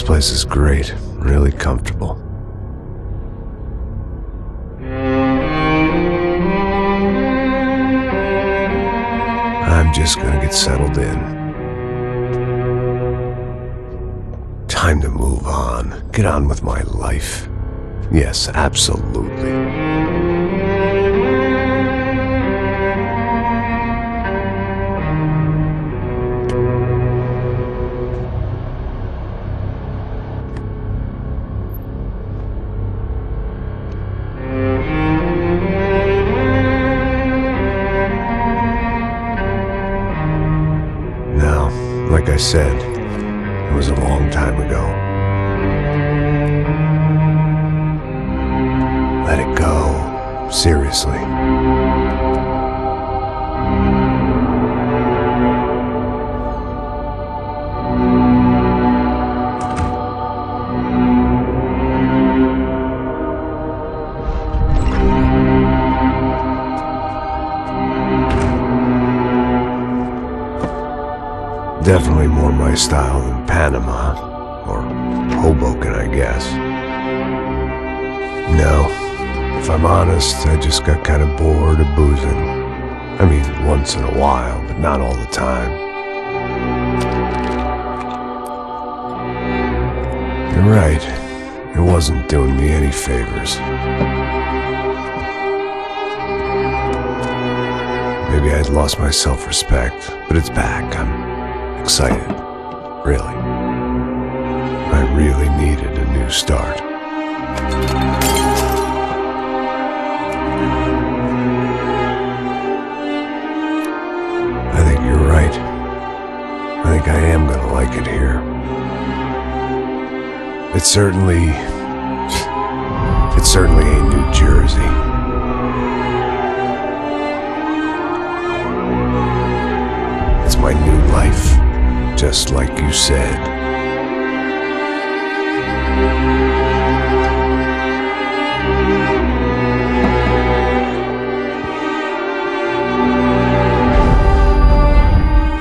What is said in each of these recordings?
place is great, really comfortable. I'm just gonna get settled in. Time to move on, get on with my life. Yes, absolutely. Like I said, it was a long time ago. Let it go. Seriously. Definitely more my style than Panama, or Hoboken, I guess. No, if I'm honest, I just got kind of bored of boozing. I mean, once in a while, but not all the time. You're right, it wasn't doing me any favors. Maybe I'd lost my self-respect, but it's back. I'm excited, really. I really needed a new start. I think you're right. I think I am gonna like it here. It certainly ain't New Jersey. It's my new life. Just like you said.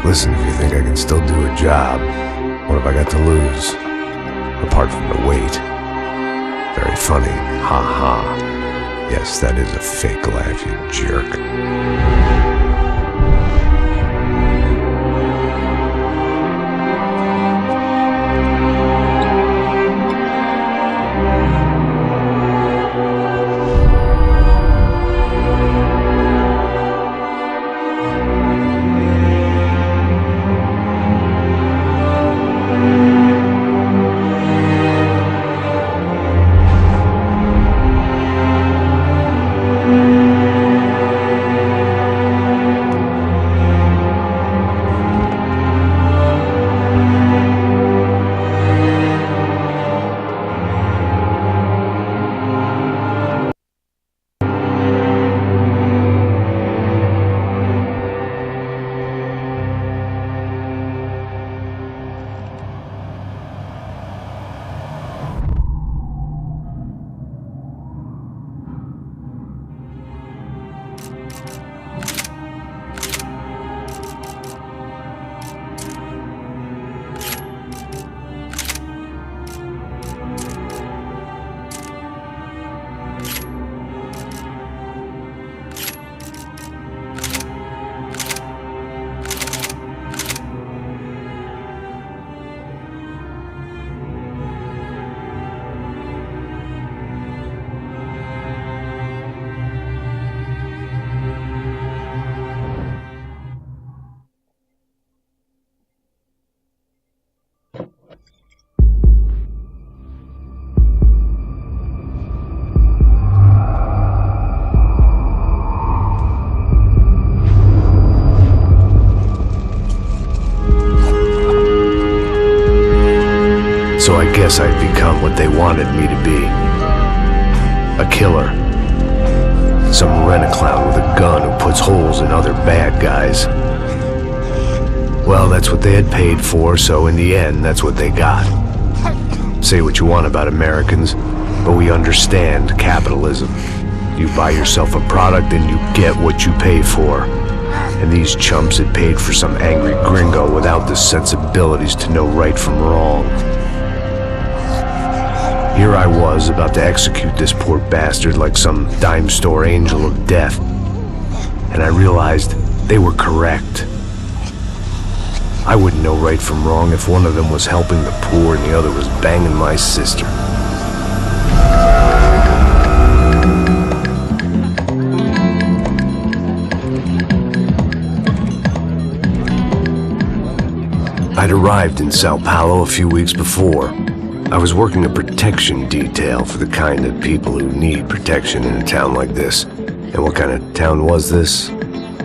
Listen, if you think I can still do a job, what have I got to lose? Apart from the weight. Very funny. Ha ha. Yes, that is a fake laugh, you jerk. So I guess I'd become what they wanted me to be. A killer. Some rent-a-clown with a gun who puts holes in other bad guys. Well, that's what they had paid for, so in the end, that's what they got. Say what you want about Americans, but we understand capitalism. You buy yourself a product and you get what you pay for. And these chumps had paid for some angry gringo without the sensibilities to know right from wrong. Here I was, about to execute this poor bastard like some dime store angel of death. And I realized they were correct. I wouldn't know right from wrong if one of them was helping the poor and the other was banging my sister. I'd arrived in Sao Paulo a few weeks before. I was working a protection detail for the kind of people who need protection in a town like this. And what kind of town was this?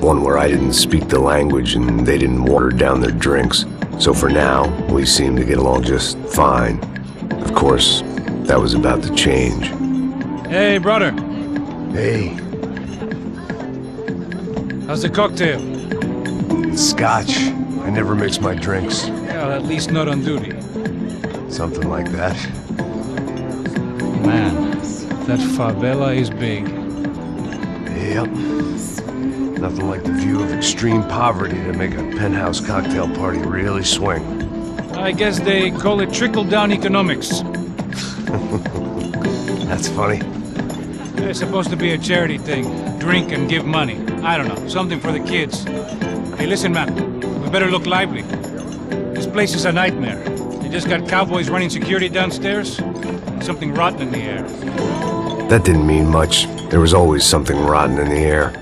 One where I didn't speak the language and they didn't water down their drinks. So for now, we seemed to get along just fine. Of course, that was about to change. Hey, brother. Hey. How's the cocktail? It's scotch. I never mix my drinks. Well, at least not on duty. Something like that. Man, that favela is big. Yep. Nothing like the view of extreme poverty to make a penthouse cocktail party really swing. I guess they call it trickle-down economics. That's funny. It's supposed to be a charity thing. Drink and give money. I don't know, something for the kids. Hey, listen, man. We better look lively. This place is a nightmare. They just got cowboys running security downstairs. Something rotten in the air. That didn't mean much. There was always something rotten in the air.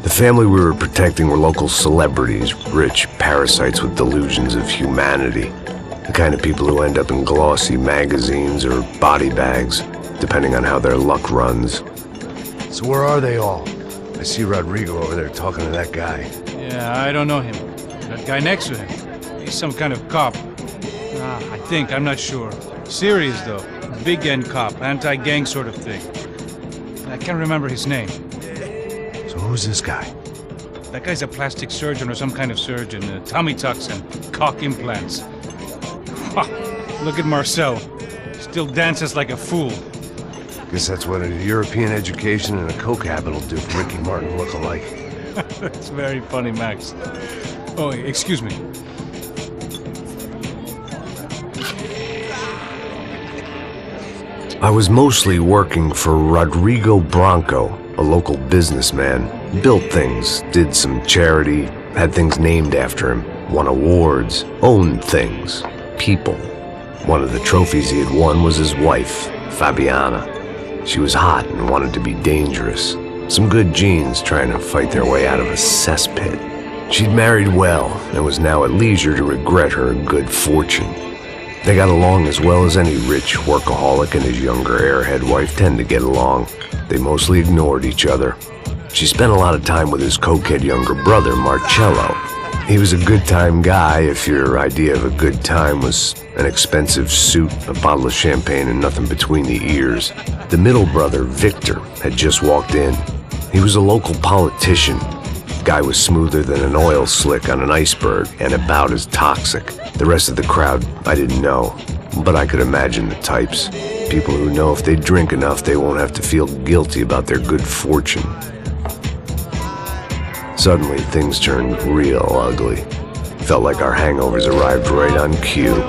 The family we were protecting were local celebrities, rich parasites with delusions of humanity. The kind of people who end up in glossy magazines or body bags, depending on how their luck runs. So where are they all? I see Rodrigo over there talking to that guy. Yeah, I don't know him. That guy next to him. He's some kind of cop. I think, I'm not sure. Serious, though. Big end cop, anti-gang sort of thing. I can't remember his name. So who's this guy? That guy's a plastic surgeon or some kind of surgeon. Tummy tucks and cock implants. Look at Marcel. Still dances like a fool. Guess that's what a European education and a coke habit will do for Ricky Martin look-alike. That's very funny, Max. Oh, excuse me. I was mostly working for Rodrigo Branco, a local businessman. Built things, did some charity, had things named after him, won awards, owned things, people. One of the trophies he had won was his wife, Fabiana. She was hot and wanted to be dangerous. Some good genes trying to fight their way out of a cesspit. She'd married well and was now at leisure to regret her good fortune. They got along as well as any rich workaholic and his younger airhead wife tend to get along. They mostly ignored each other. She spent a lot of time with his cokehead younger brother, Marcello. He was a good-time guy if your idea of a good time was an expensive suit, a bottle of champagne, and nothing between the ears. The middle brother, Victor, had just walked in. He was a local politician. Guy was smoother than an oil slick on an iceberg and about as toxic. The rest of the crowd, I didn't know, but I could imagine the types. People who know if they drink enough, they won't have to feel guilty about their good fortune. Suddenly, things turned real ugly. Felt like our hangovers arrived right on cue.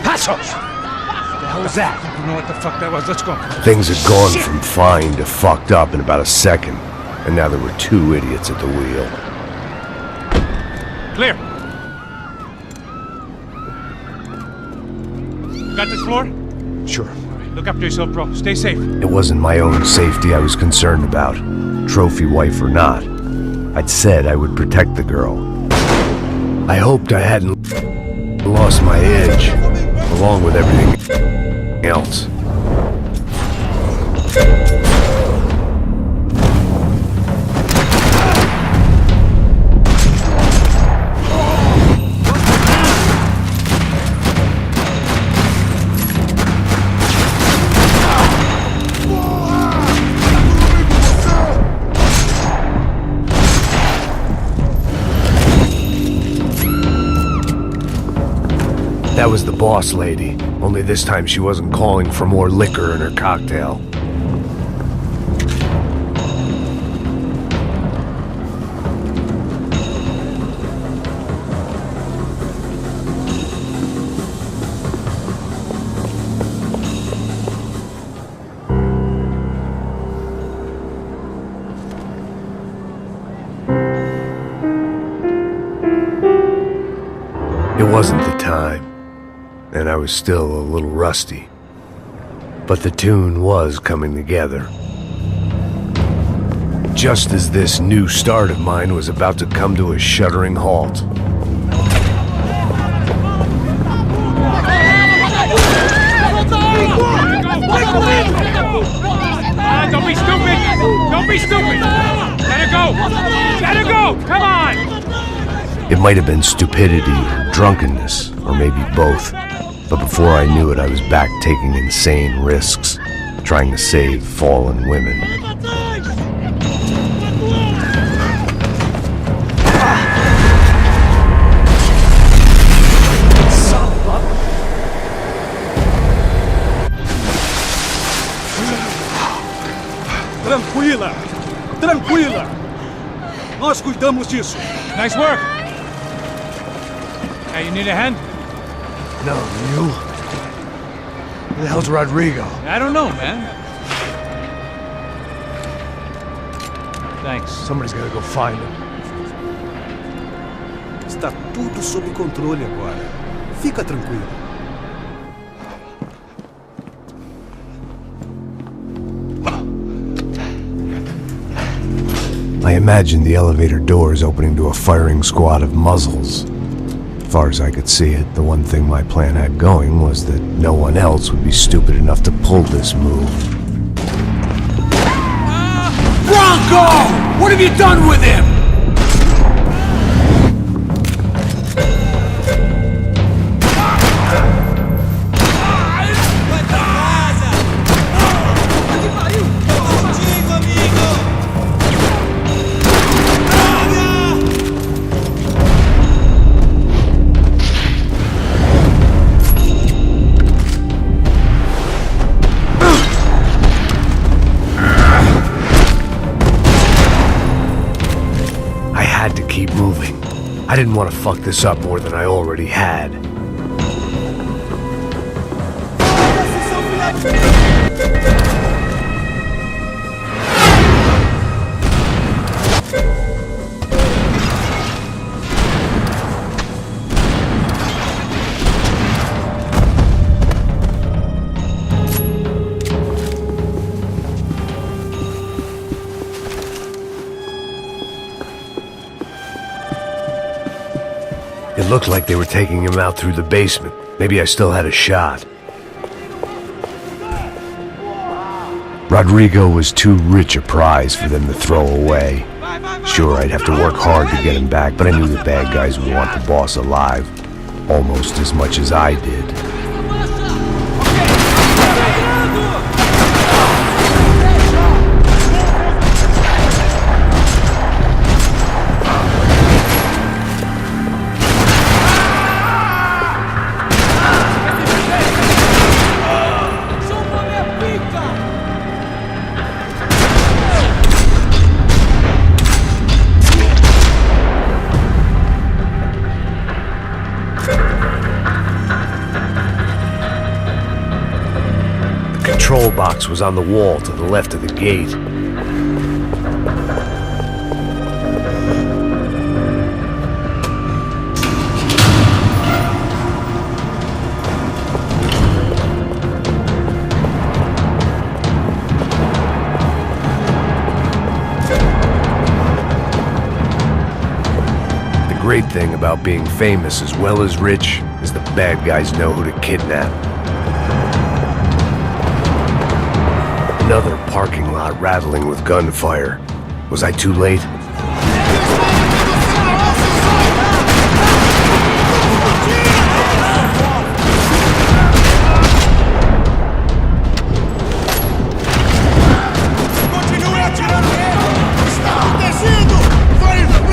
Passos! What the hell was that? I don't know what the fuck that was. Let's go. Things had gone from fine to fucked up in about a second, and now there were two idiots at the wheel. Clear. Got this floor? Sure. Look after yourself, bro. Stay safe. It wasn't my own safety I was concerned about, trophy wife or not. I'd said I would protect the girl. I hoped I hadn't lost my edge, along with everything else. That was the boss lady, only this time she wasn't calling for more liquor in her cocktail. It wasn't the time, and I was still a little rusty. But the tune was coming together. Just as this new start of mine was about to come to a shuddering halt. Don't be stupid! Don't be stupid! Let her go! Let her go! Come on! It might have been stupidity or drunkenness, or maybe both. But before I knew it, I was back taking insane risks, trying to save fallen women. Tranquila! Tranquila! Nós cuidamos disso. Nice work! Hey, you need a hand? No, you? Who the hell's Rodrigo? I don't know, man. Thanks. Somebody's gotta go find him. Está tudo sob controle agora. Fica tranquilo. I imagined the elevator doors opening to a firing squad of muzzles. As far as I could see it, the one thing my plan had going was that no one else would be stupid enough to pull this move. Bronco! What have you done with him? Keep moving. I didn't want to fuck this up more than I already had. It looked like they were taking him out through the basement. Maybe I still had a shot. Rodrigo was too rich a prize for them to throw away. Sure, I'd have to work hard to get him back, but I knew the bad guys would want the boss alive, almost as much as I did. The control box was on the wall to the left of the gate. The great thing about being famous as well as rich is the bad guys know who to kidnap. Another parking lot rattling with gunfire. Was I too late? Continue atirando nele! Está acontecendo! Vai em frente!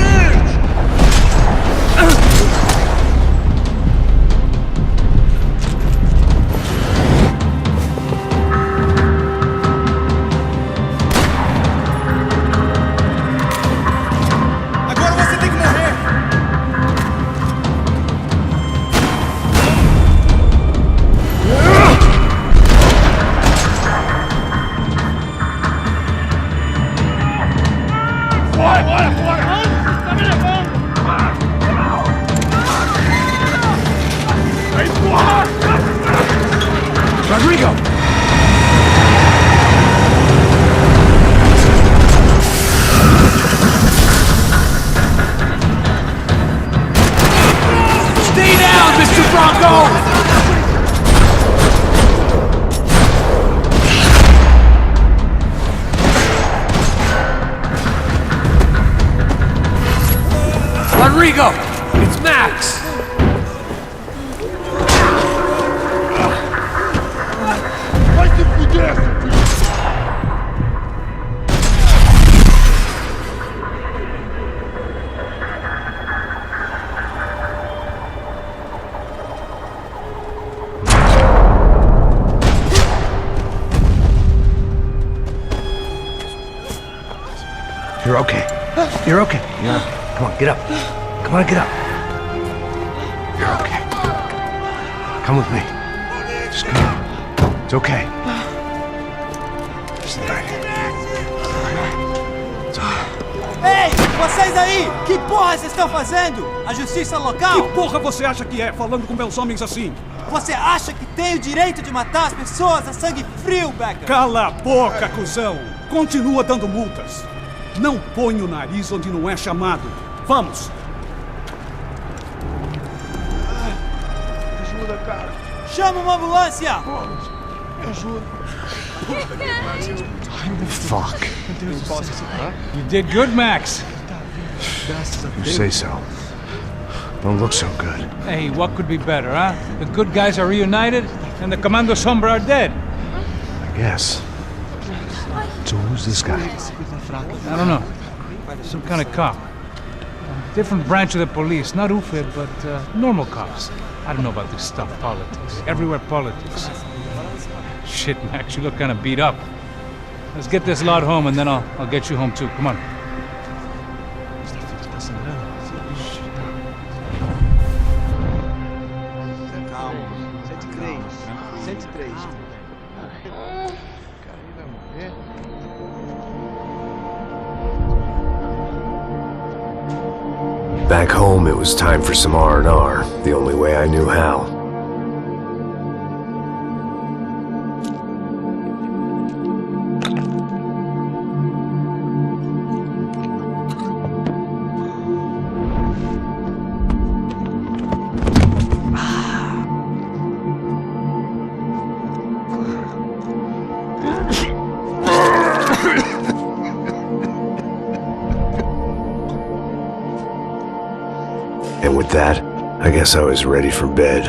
Rodrigo! It's Max! Vai se fuder, seu filho! You're okay. You're okay. Yeah. Come on, get up. Come on, get up. You're okay. Come with me. Just come on. It's okay. Just right here. It's okay. Ei, vocês aí! Que porra vocês estão fazendo? A justiça local? Que porra você acha que é, falando com meus homens assim? Você acha que tem o direito de matar as pessoas a sangue frio, Becker? Cala a boca, cuzão! Continua dando multas. Não põe o nariz onde não é chamado. Vamos! Ajuda, cara. Chama uma ambulância! Me ajuda. Fuck. You did good, Max. You say so. Don't look so good. Hey, what could be better, huh? The good guys are reunited, and the Commando Sombra are dead. I guess. So who's this guy? I don't know. Some kind of cop. Different branch of the police. Not UFE, but normal cops. I don't know about this stuff, politics. Everywhere politics. Shit, Max, you look kind of beat up. Let's get this lot home, and then I'll get you home too. Come on. Calma. 103. 103. Back home, it was time for some R&R, the only way I knew how. And with that, I guess I was ready for bed.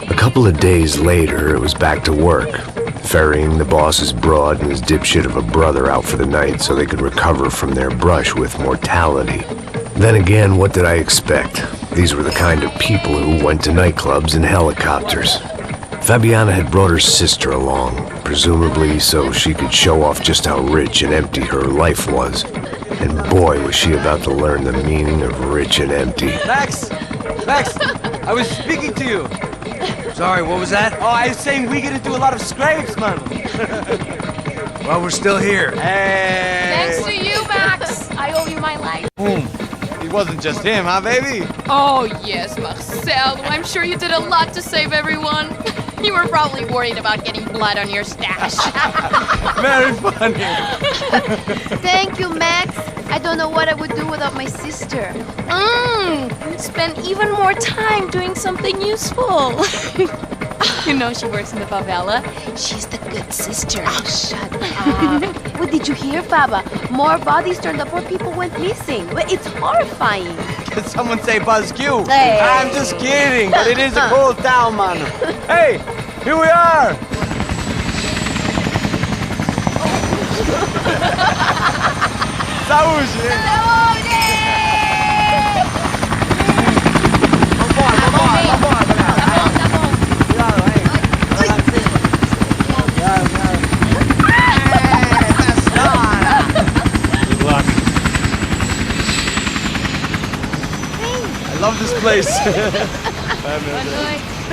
A couple of days later, it was back to work. Ferrying the boss's broad and his dipshit of a brother out for the night so they could recover from their brush with mortality. Then again, what did I expect? These were the kind of people who went to nightclubs in helicopters. Fabiana had brought her sister along, presumably so she could show off just how rich and empty her life was. And boy, was she about to learn the meaning of rich and empty. Max! Max! I was speaking to you! Sorry, what was that? Oh, I was saying we gotta do a lot of scrapes, man! Well, we're still here. Hey! Thanks to you, Max. I owe you my life. Boom! It wasn't just him, huh, baby? Oh, yes, Marcel. I'm sure you did a lot to save everyone. You were probably worried about getting blood on your stash. Very funny! Thank you, Max. I don't know what I would do without my sister. Spend even more time doing something useful. You know she works in the favela. She's the good sister. Oh, shut up. What did you hear, Baba? More bodies turned up where people went missing. It's horrifying. Did someone say Buzz Q? Hey. I'm just kidding, but it is a cool town, man. Hey, here we are! Saúde! I love this place.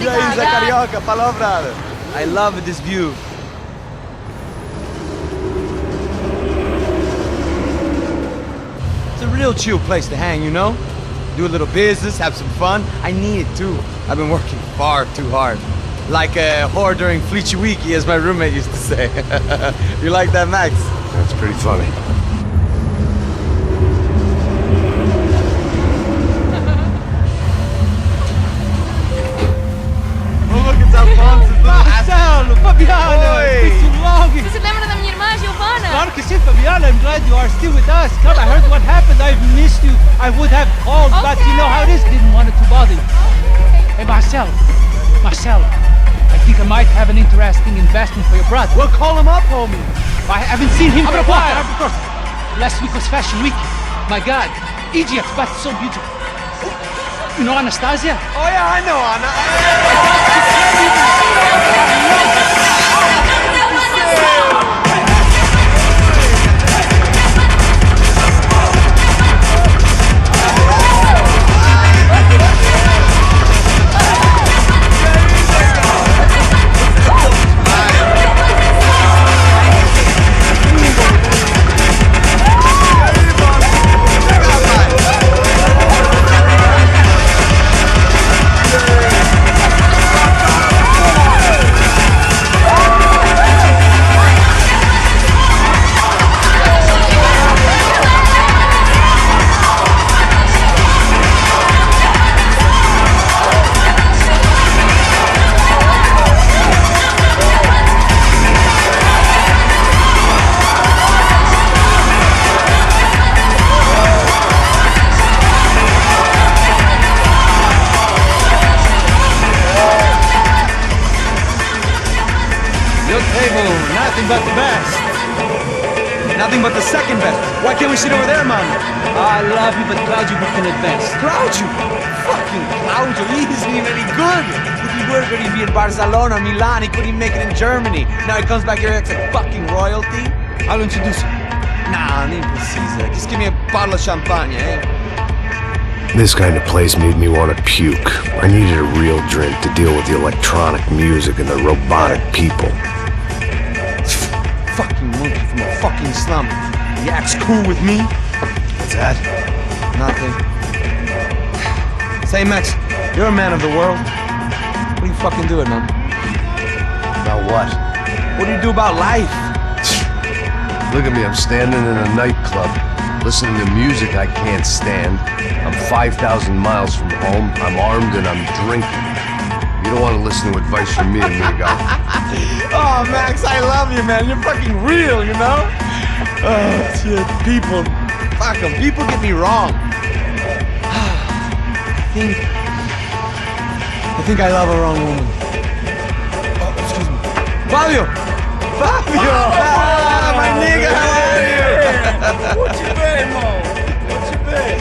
E aí, Zé Carioca, palavra. I love this view. a real chill place to hang, you know? Do a little business, have some fun. I need it too. I've been working far too hard. Like a whore during Fleechy Weeky, as my roommate used to say. You like that, Max? That's pretty funny. Marcelo, Fabiana, it's too long. Você se lembra da minha irmã, Giovanna? Claro que sim, Fabiana. I'm glad you are still with us. Come, I heard what happened. I've missed you. I would have called, but you know how it is. Didn't want it to bother you. Hey, Marcelo, I think I might have an interesting investment for your brother. Well, call him up, homie. I haven't seen him for a while. Last week was Fashion Week. My God, Egypt, but so beautiful. You know Anastasia? Oh, yeah, I know, Anna. Nothing but the best. Nothing but the second best. Why can't we sit over there, man? I love you, but Claudio booked in advance. Claudio? Fucking Claudio, he isn't even any good. If he were good, he'd be in Barcelona, Milan, he couldn't make it in Germany. Now he comes back here, it's like fucking royalty. I'll introduce you. Nah, nem precisa. Just give me a bottle of champagne, eh? This kind of place made me want to puke. I needed a real drink to deal with the electronic music and the robotic people. Fucking monkey from a fucking slum. He acts cool with me. What's that? Nothing. Say, Max, you're a man of the world. What are you fucking doing, man? About what? What do you do about life? Look at me, I'm standing in a nightclub, listening to music I can't stand. I'm 5,000 miles from home, I'm armed and I'm drinking. You don't want to listen to advice from me, amigo. Oh, Max, I love you, man. You're fucking real, you know? Oh, shit. People. Fuck them. People get me wrong. I think I love a wrong woman. Oh, excuse me. Fabio! Fabio! Ah, my nigga, how are you? What you been, Mo? What you been?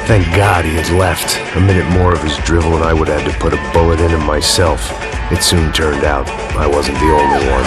Thank God he had left. A minute more of his drivel and I would have had to put a bullet in him myself. It soon turned out I wasn't the only one.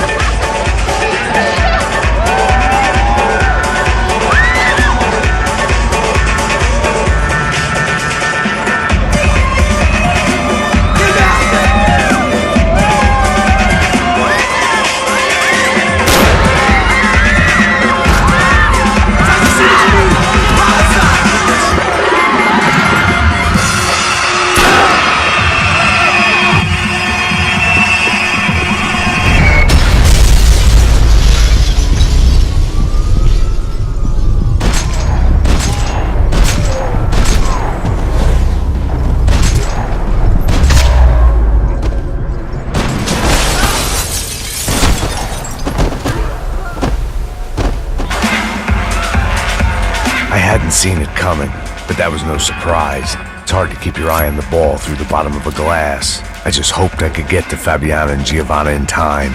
I hadn't seen it coming, but that was no surprise. It's hard to keep your eye on the ball through the bottom of a glass. I just hoped I could get to Fabiana and Giovanna in time.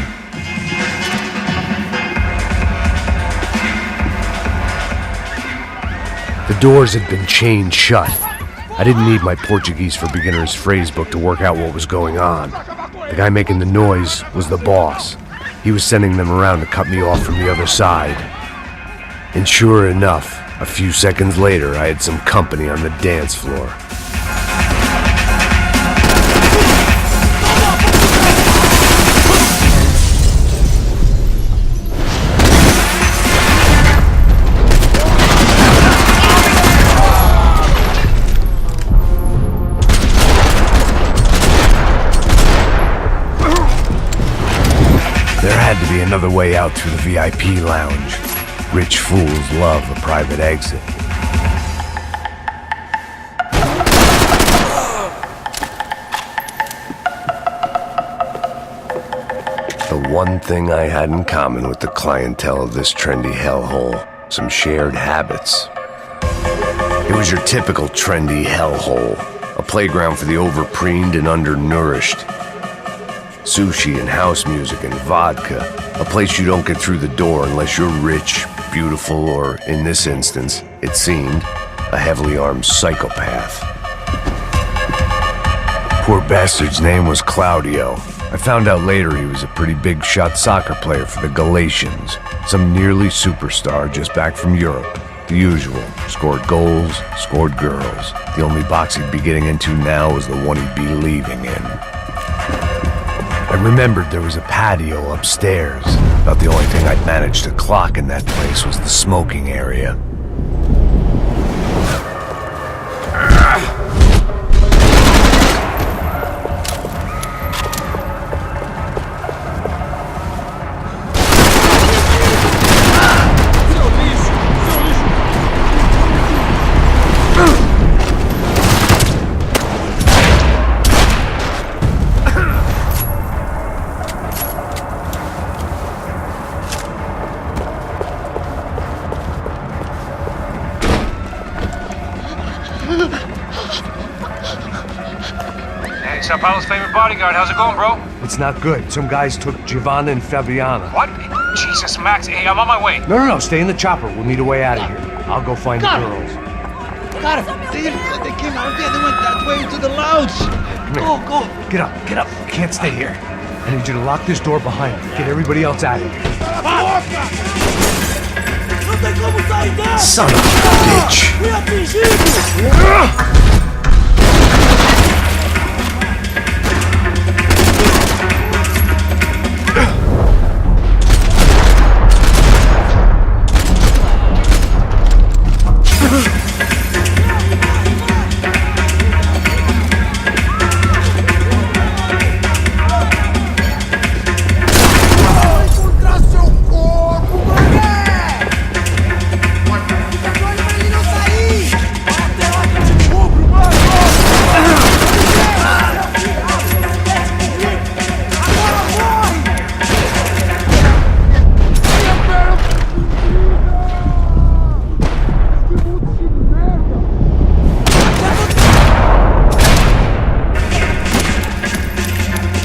The doors had been chained shut. I didn't need my Portuguese for Beginners phrase book to work out what was going on. The guy making the noise was the boss. He was sending them around to cut me off from the other side. And sure enough, a few seconds later, I had some company on the dance floor. had to be another way out through the VIP lounge. Rich fools love a private exit. The one thing I had in common with the clientele of this trendy hellhole, some shared habits. It was your typical trendy hellhole, a playground for the overpreened and undernourished. Sushi and house music and vodka, a place you don't get through the door unless you're rich, beautiful, or, in this instance, it seemed, a heavily armed psychopath. Poor bastard's name was Claudio. I found out later he was a pretty big shot soccer player for the Galatians, some nearly superstar just back from Europe. The usual, scored goals, scored girls. The only box he'd be getting into now was the one he'd be leaving in. I remembered there was a patio upstairs. About the only thing I'd managed to clock in that place was the smoking area. Sao Paulo's favorite bodyguard. How's it going, bro? It's not good. Some guys took Giovanna and Fabiana. What? Jesus, Max. Hey, I'm on my way. No. Stay in the chopper. We'll meet a way out of here. I'll go find the girls. Got him. They came out there. They went that way into the lounge. Go. Get up. Can't stay here. I need you to lock this door behind me. Get everybody else out of here. Son of a bitch!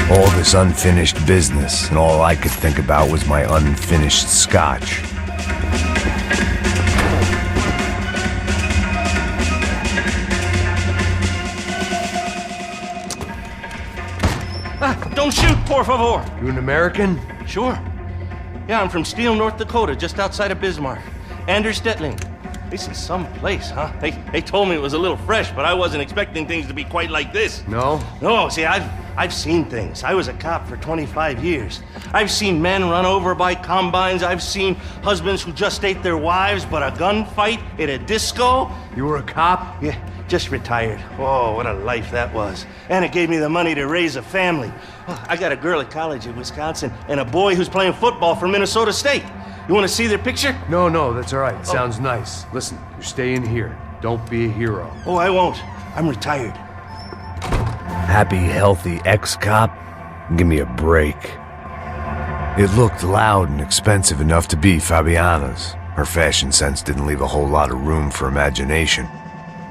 All this unfinished business, and all I could think about was my unfinished scotch. Don't shoot, por favor. You an American? Sure. Yeah, I'm from Steele, North Dakota, just outside of Bismarck. Anders Stetling. This is some place, huh? They told me it was a little fresh, but I wasn't expecting things to be quite like this. No? No, see, I've seen things. I was a cop for 25 years. I've seen men run over by combines. I've seen husbands who just ate their wives, but a gunfight at a disco. You were a cop? Yeah, just retired. Oh, what a life that was. And it gave me the money to raise a family. Oh, I got a girl at college in Wisconsin and a boy who's playing football for Minnesota State. You want to see their picture? No, that's all right. Sounds nice. Listen, you're staying here. Don't be a hero. Oh, I won't. I'm retired. Happy, healthy ex-cop? Give me a break. It looked loud and expensive enough to be Fabiana's. Her fashion sense didn't leave a whole lot of room for imagination,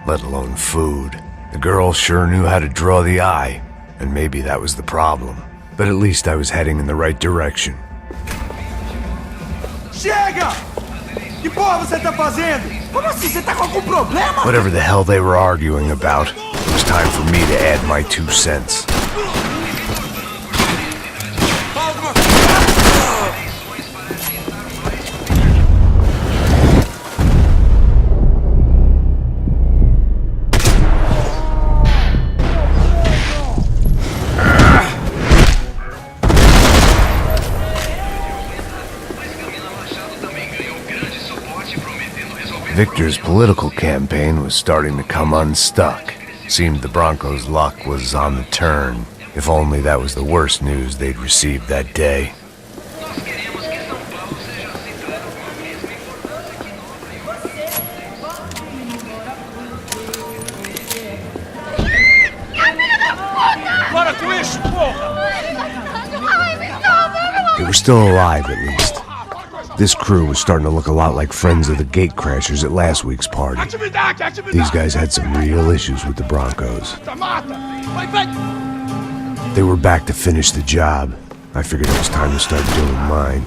let alone food. The girl sure knew how to draw the eye, and maybe that was the problem. But at least I was heading in the right direction. Chega! Que porra você tá fazendo? Como assim? Você tá com algum problema? Whatever the hell they were arguing about, it was time for me to add my 2 cents. Victor's political campaign was starting to come unstuck. Seemed the Broncos' luck was on the turn. If only that was the worst news they'd received that day. They were still alive, at least. This crew was starting to look a lot like friends of the gatecrashers at last week's party. These guys had some real issues with the Broncos. They were back to finish the job. I figured it was time to start doing mine.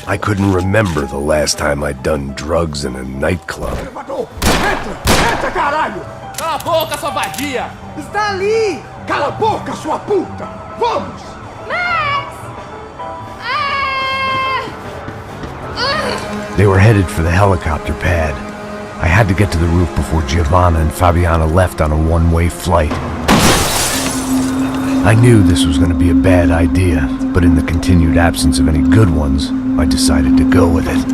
I couldn't remember the last time I'd done drugs in a nightclub. Entra, caralho! Cala a boca, sua vadia! Está ali! Cala a boca, sua puta! Vamos! Max! They were headed for the helicopter pad. I had to get to the roof before Giovanna and Fabiana left on a one-way flight. I knew this was going to be a bad idea, but in the continued absence of any good ones, I decided to go with it.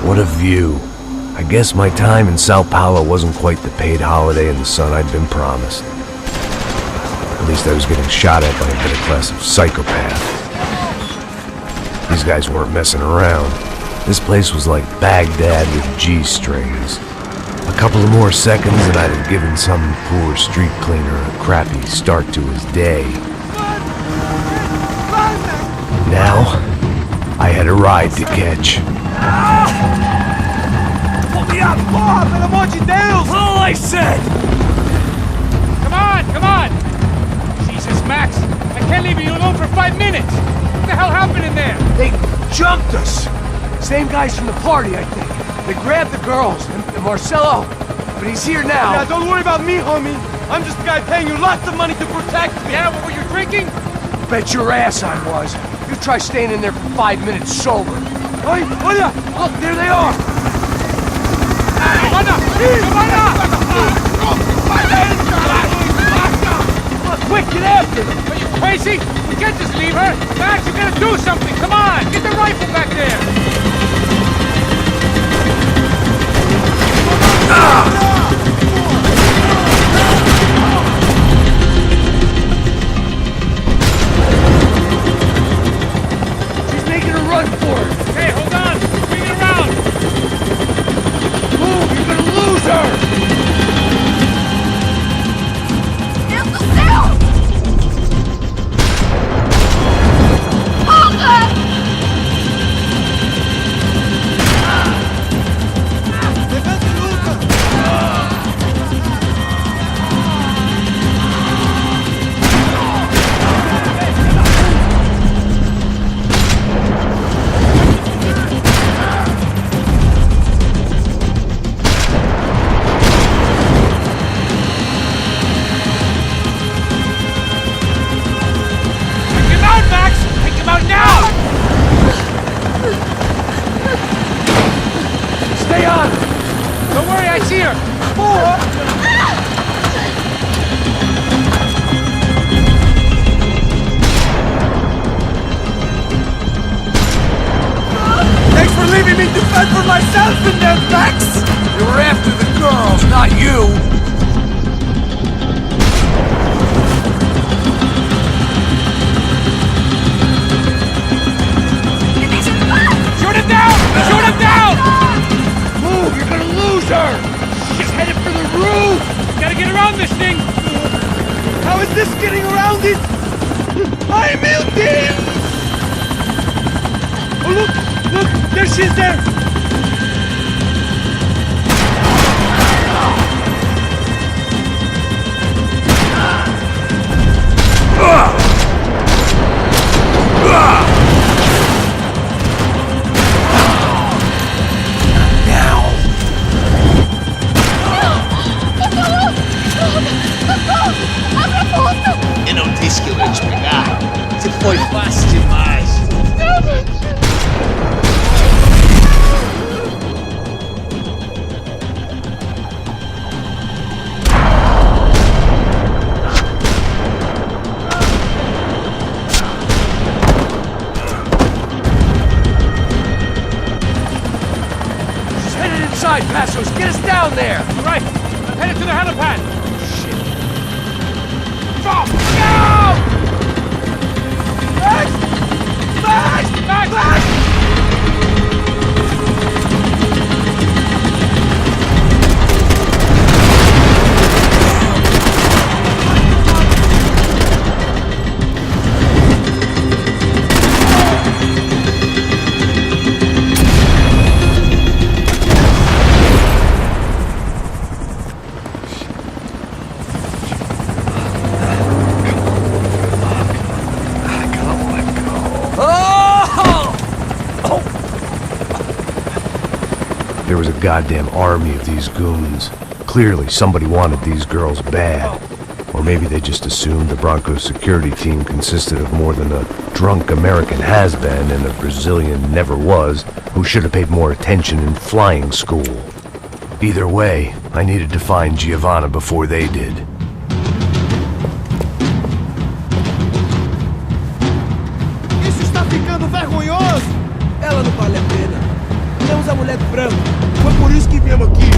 What a view. I guess my time in Sao Paulo wasn't quite the paid holiday in the sun I'd been promised. At least I was getting shot at by a better class of psychopath. These guys weren't messing around. This place was like Baghdad with G-strings. A couple of more seconds and I'd have given some poor street cleaner a crappy start to his day. Now, I had a ride to catch. Pull me up! Porra, pelo amor de Deus! All I said! Come on! Jesus, Max! I can't leave you alone for 5 minutes! What the hell happened in there? They jumped us! Same guys from the party, I think. They grabbed the girls, and Marcelo, but he's here now. Yeah, don't worry about me, homie. I'm just the guy paying you lots of money to protect me. Yeah, what were you drinking? Bet your ass I was. You try staying in there for 5 minutes sober. Oi, olha! Look, there they are! Quick, get after them! Are you crazy? We can't just leave her! Max, you gotta do something! Come on! Get the rifle back there! She's making a run for it! Hey, hold on! Bring it around! Move! You're gonna lose her! Deus do céu! Porra! For myself in them, Max! You were after the girls, not you! Shoot him down! Shoot him down! Move! You're gonna lose her! She's headed for the roof! Gotta get around this thing! How is this getting around it? Ai, meu Deus! Oh, look! Look! There she is there! Por favor! disse que eu ia te pegar. Você foi fácil demais. She's headed inside, Passos. Get us down there. Right. I'm headed to the helipad. Drop! Go! Max! Max! Max! Max! There was a goddamn army of these goons. Clearly, somebody wanted these girls bad. Or maybe they just assumed the Broncos security team consisted of more than a drunk American has-been and a Brazilian never-was who should have paid more attention in flying school. Either way, I needed to find Giovanna before they did. Isso está ficando vergonhoso! Ela não vale a pena. Temos a mulher branca. Foi por isso que viemos aqui.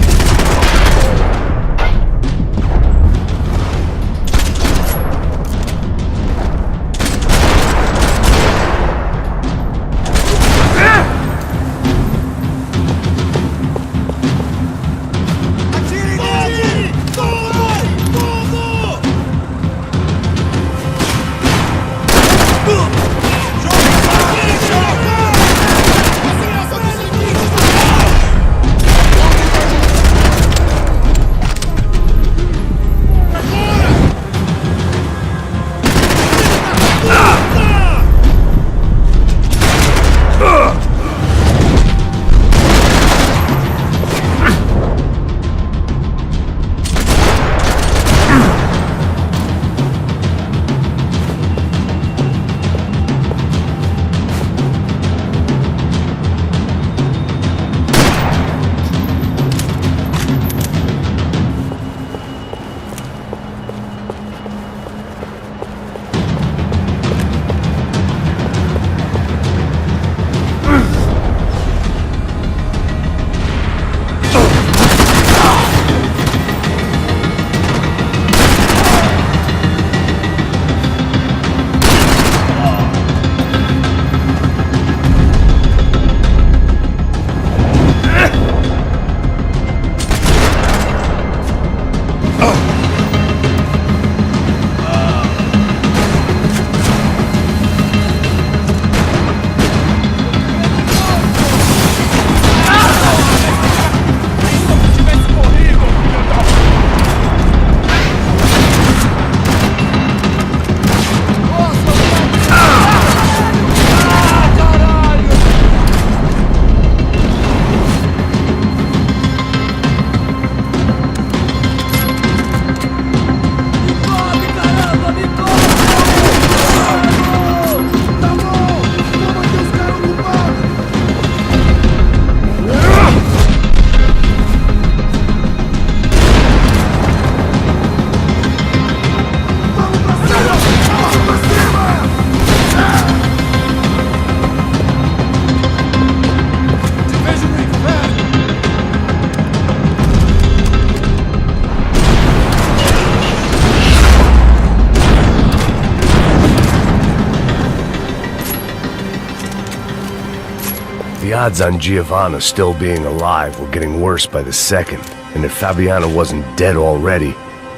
The odds on Giovanna still being alive were getting worse by the second, and if Fabiana wasn't dead already,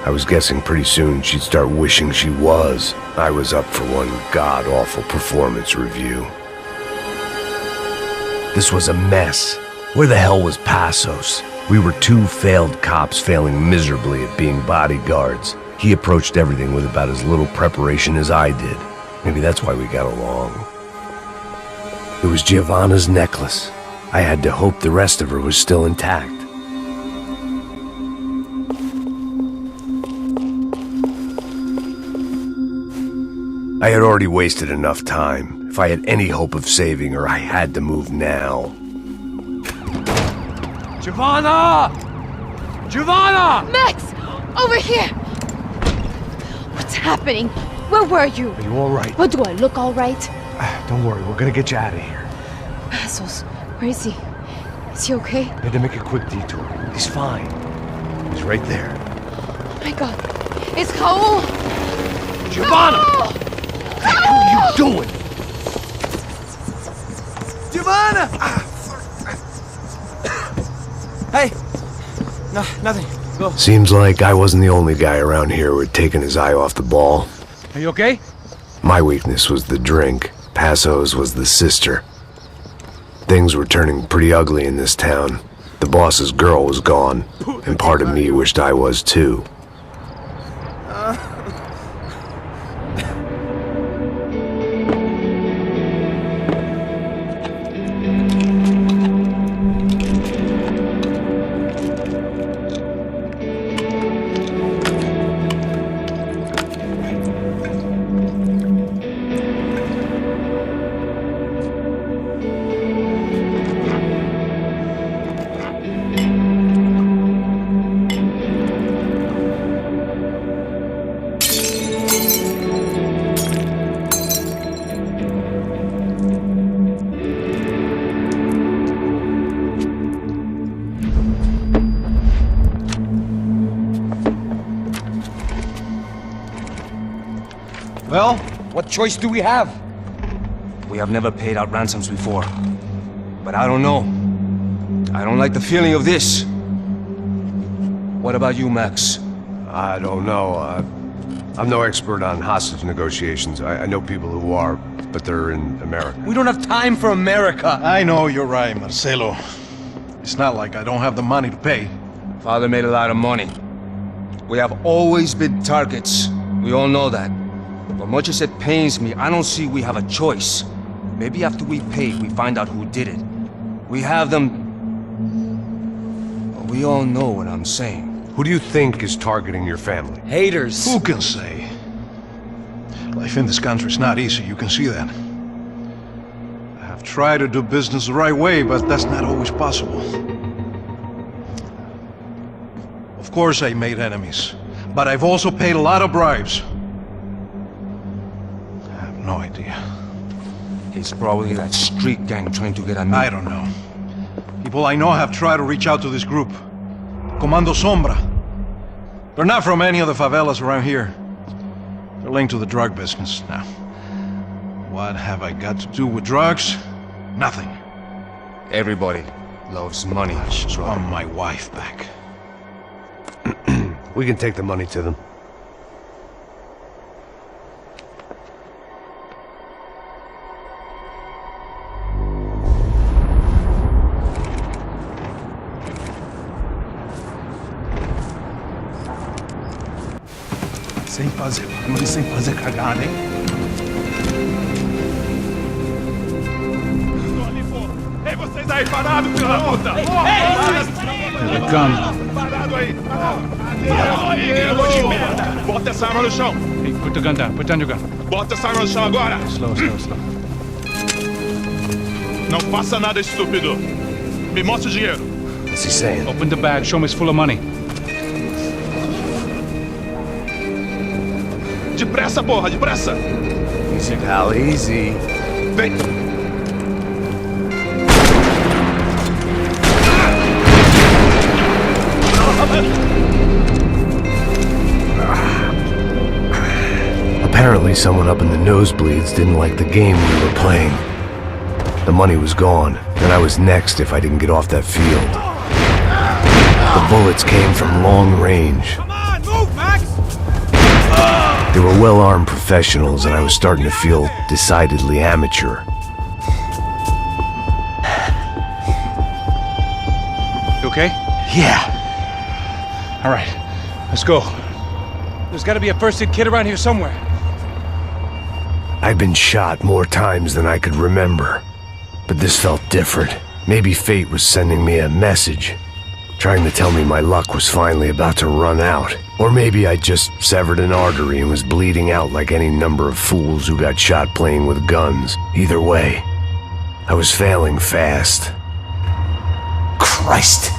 I was guessing pretty soon she'd start wishing she was. I was up for one god-awful performance review. This was a mess. Where the hell was Passos? We were two failed cops failing miserably at being bodyguards. He approached everything with about as little preparation as I did. Maybe that's why we got along. It was Giovanna's necklace. I had to hope the rest of her was still intact. I had already wasted enough time. If I had any hope of saving her, I had to move now. Giovanna! Giovanna! Max! Over here! What's happening? Where were you? Are you all right? What, do I look all right? Don't worry, we're gonna get you out of here. Passos, where is he? Is he okay? We had to make a quick detour. He's fine. He's right there. Oh my god. It's Raul! Giovanna! Raul! What the hell are you doing? Giovanna! Hey! No, nothing. Go. Seems like I wasn't the only guy around here who had taken his eye off the ball. Are you okay? My weakness was the drink. Passo's was the sister. Things were turning pretty ugly in this town. The boss's girl was gone, and part of me wished I was too. Well, what choice do we have? We have never paid out ransoms before. But I don't know. I don't like the feeling of this. What about you, Max? I don't know. I'm no expert on hostage negotiations. I know people who are, but they're in America. We don't have time for America. I know you're right, Marcelo. It's not like I don't have the money to pay. Father made a lot of money. We have always been targets. We all know that. But much as it pains me, I don't see we have a choice. Maybe after we pay, we find out who did it. We have them... We all know what I'm saying. Who do you think is targeting your family? Haters. Who can say? Life in this country is not easy, you can see that. I have tried to do business the right way, but that's not always possible. Of course I made enemies, but I've also paid a lot of bribes. I have no idea. It's probably that street gang trying to get at me. I don't know. People I know have tried to reach out to this group. Comando Sombra. They're not from any of the favelas around here. They're linked to the drug business. Now, what have I got to do with drugs? Nothing. Everybody loves money. I just want my wife back. We can take the money to them. Sem fazer barulho, sem fazer cagada, hein? Estou ali, pô! Ei, vocês aí, parados, filho da puta! Here they come. Parado aí! Parado aí, eu vou de merda! Bota essa arma no chão! Hey, put the gun down. Put down your gun. Bota essa arma no chão agora! Slow, slow, slow. Não faça nada, estúpido! Me mostre o dinheiro! What's he saying? Open the bag. Show me it's full of money. Depressa, porra, depressa! Easy, pal, easy. Vem! Apparently someone up in the nosebleeds didn't like the game we were playing. The money was gone, and I was next if I didn't get off that field. The bullets came from long range. Come on, move, Max! They were well-armed professionals, and I was starting to feel decidedly amateur. You okay? Yeah! All right, let's go. There's got to be a first-aid kit around here somewhere. I'd been shot more times than I could remember, but this felt different. Maybe fate was sending me a message, trying to tell me my luck was finally about to run out. Or maybe I just severed an artery and was bleeding out like any number of fools who got shot playing with guns. Either way, I was failing fast. Christ!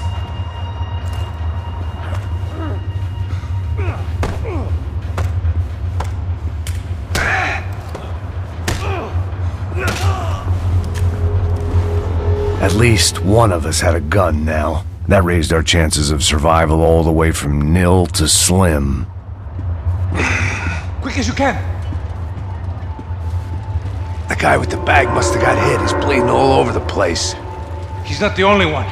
At least one of us had a gun now. That raised our chances of survival all the way from nil to slim. Quick as you can! The guy with the bag must have got hit. He's bleeding all over the place. He's not the only one.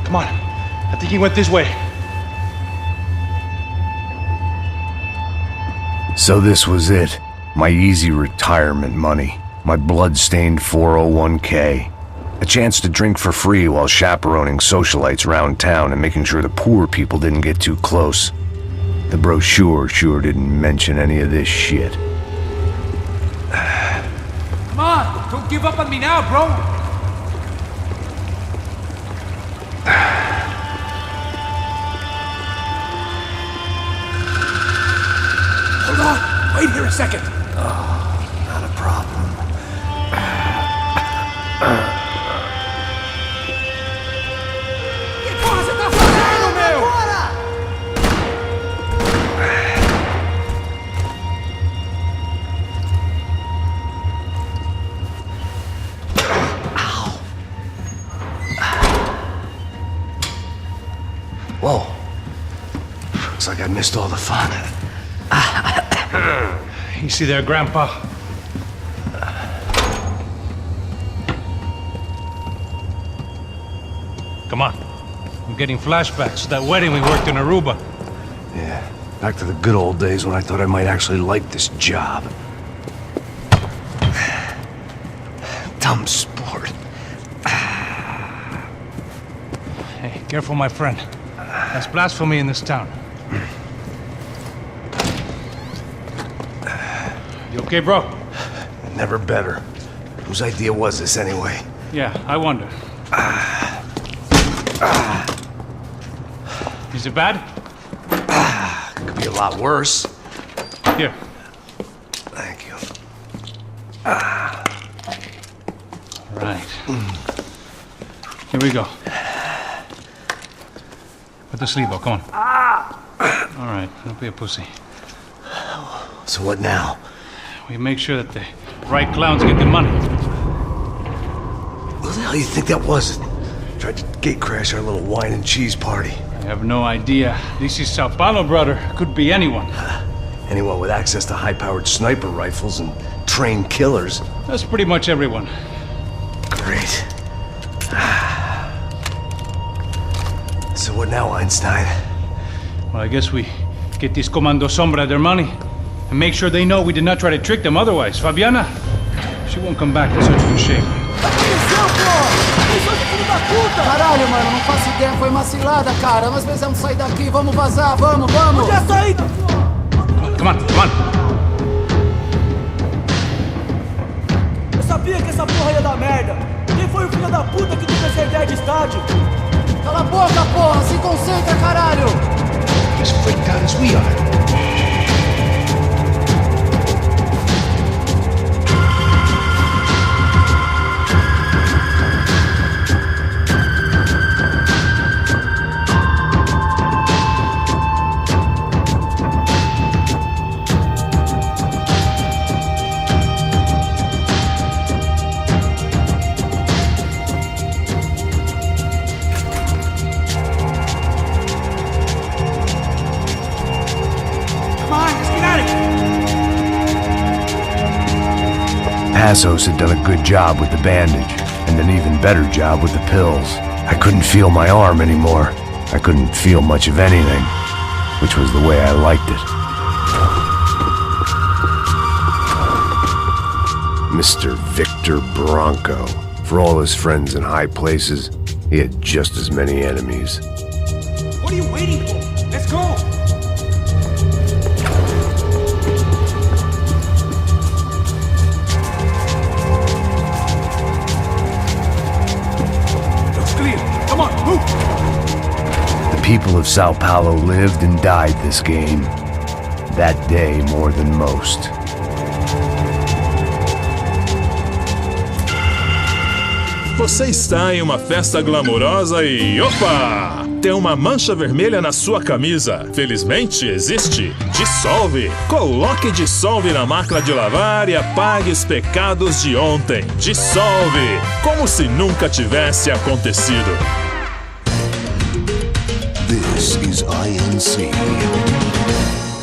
Come on. I think he went this way. So this was it. My easy retirement money. My blood-stained 401k. A chance to drink for free while chaperoning socialites around town and making sure the poor people didn't get too close. The brochure sure didn't mention any of this shit. Come on, don't give up on me now, bro. Hold on! Wait here a second! Not a problem. Que porra você tá fazendo, meu? Whoa. Looks like I missed all the fun. Easy there, Grandpa. Come on. I'm getting flashbacks to that wedding we worked in Aruba. Yeah, back to the good old days when I thought I might actually like this job. Dumb sport. Hey, careful, my friend. That's blasphemy in this town. You okay, bro? Never better. Whose idea was this anyway? Yeah, I wonder. Is it bad? Could be a lot worse. Here. Thank you. Right. Here we go. Put the sleeve on, come on. All right, don't be a pussy. So what now? We make sure that the right clowns get the money. Who the hell do you think that was? Tried to gate crash our little wine and cheese party. I have no idea. This is Sao Paulo, brother. Could be anyone. Anyone with access to high-powered sniper rifles and trained killers. That's pretty much everyone. Great. So what now, Einstein? Well, I guess we get these Comando Sombra their money and make sure they know we did not try to trick them otherwise. Fabiana, she won't come back in such good shape. Caralho, mano, não faço ideia, foi uma cilada, cara. Nós precisamos sair daqui, vamos vazar, vamos! Onde é a saída? Come on, come on. Eu sabia que essa porra ia dar merda. Quem foi o filho da puta que teve essa ideia de estádio? Cala a boca, porra! Se concentra, caralho! As freaked out as we are. Passos had done a good job with the bandage, and an even better job with the pills. I couldn't feel my arm anymore. I couldn't feel much of anything, which was the way I liked it. Mr. Victor Bronco. For all his friends in high places, he had just as many enemies. What are you waiting for? Let's go! The people of Sao Paulo lived and died this game. That day more than most. Você está em uma festa glamourosa e... Opa! Tem uma mancha vermelha na sua camisa. Felizmente existe. Dissolve. Coloque Dissolve na máquina de lavar e apague os pecados de ontem. Dissolve. Como se nunca tivesse acontecido. This is INC.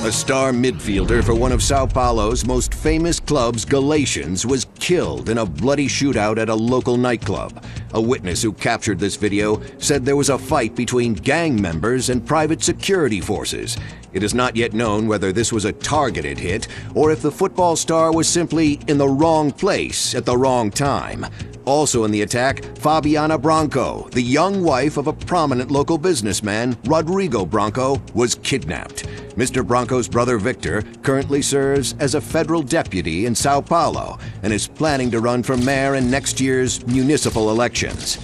A star midfielder for one of Sao Paulo's most famous clubs, Galatians, was killed in a bloody shootout at a local nightclub. A witness who captured this video said there was a fight between gang members and private security forces. It is not yet known whether this was a targeted hit or if the football star was simply in the wrong place at the wrong time. Also in the attack, Fabiana Branco, the young wife of a prominent local businessman, Rodrigo Branco, was kidnapped. Mr. Branco's brother Victor currently serves as a federal deputy in Sao Paulo and is planning to run for mayor in next year's municipal elections.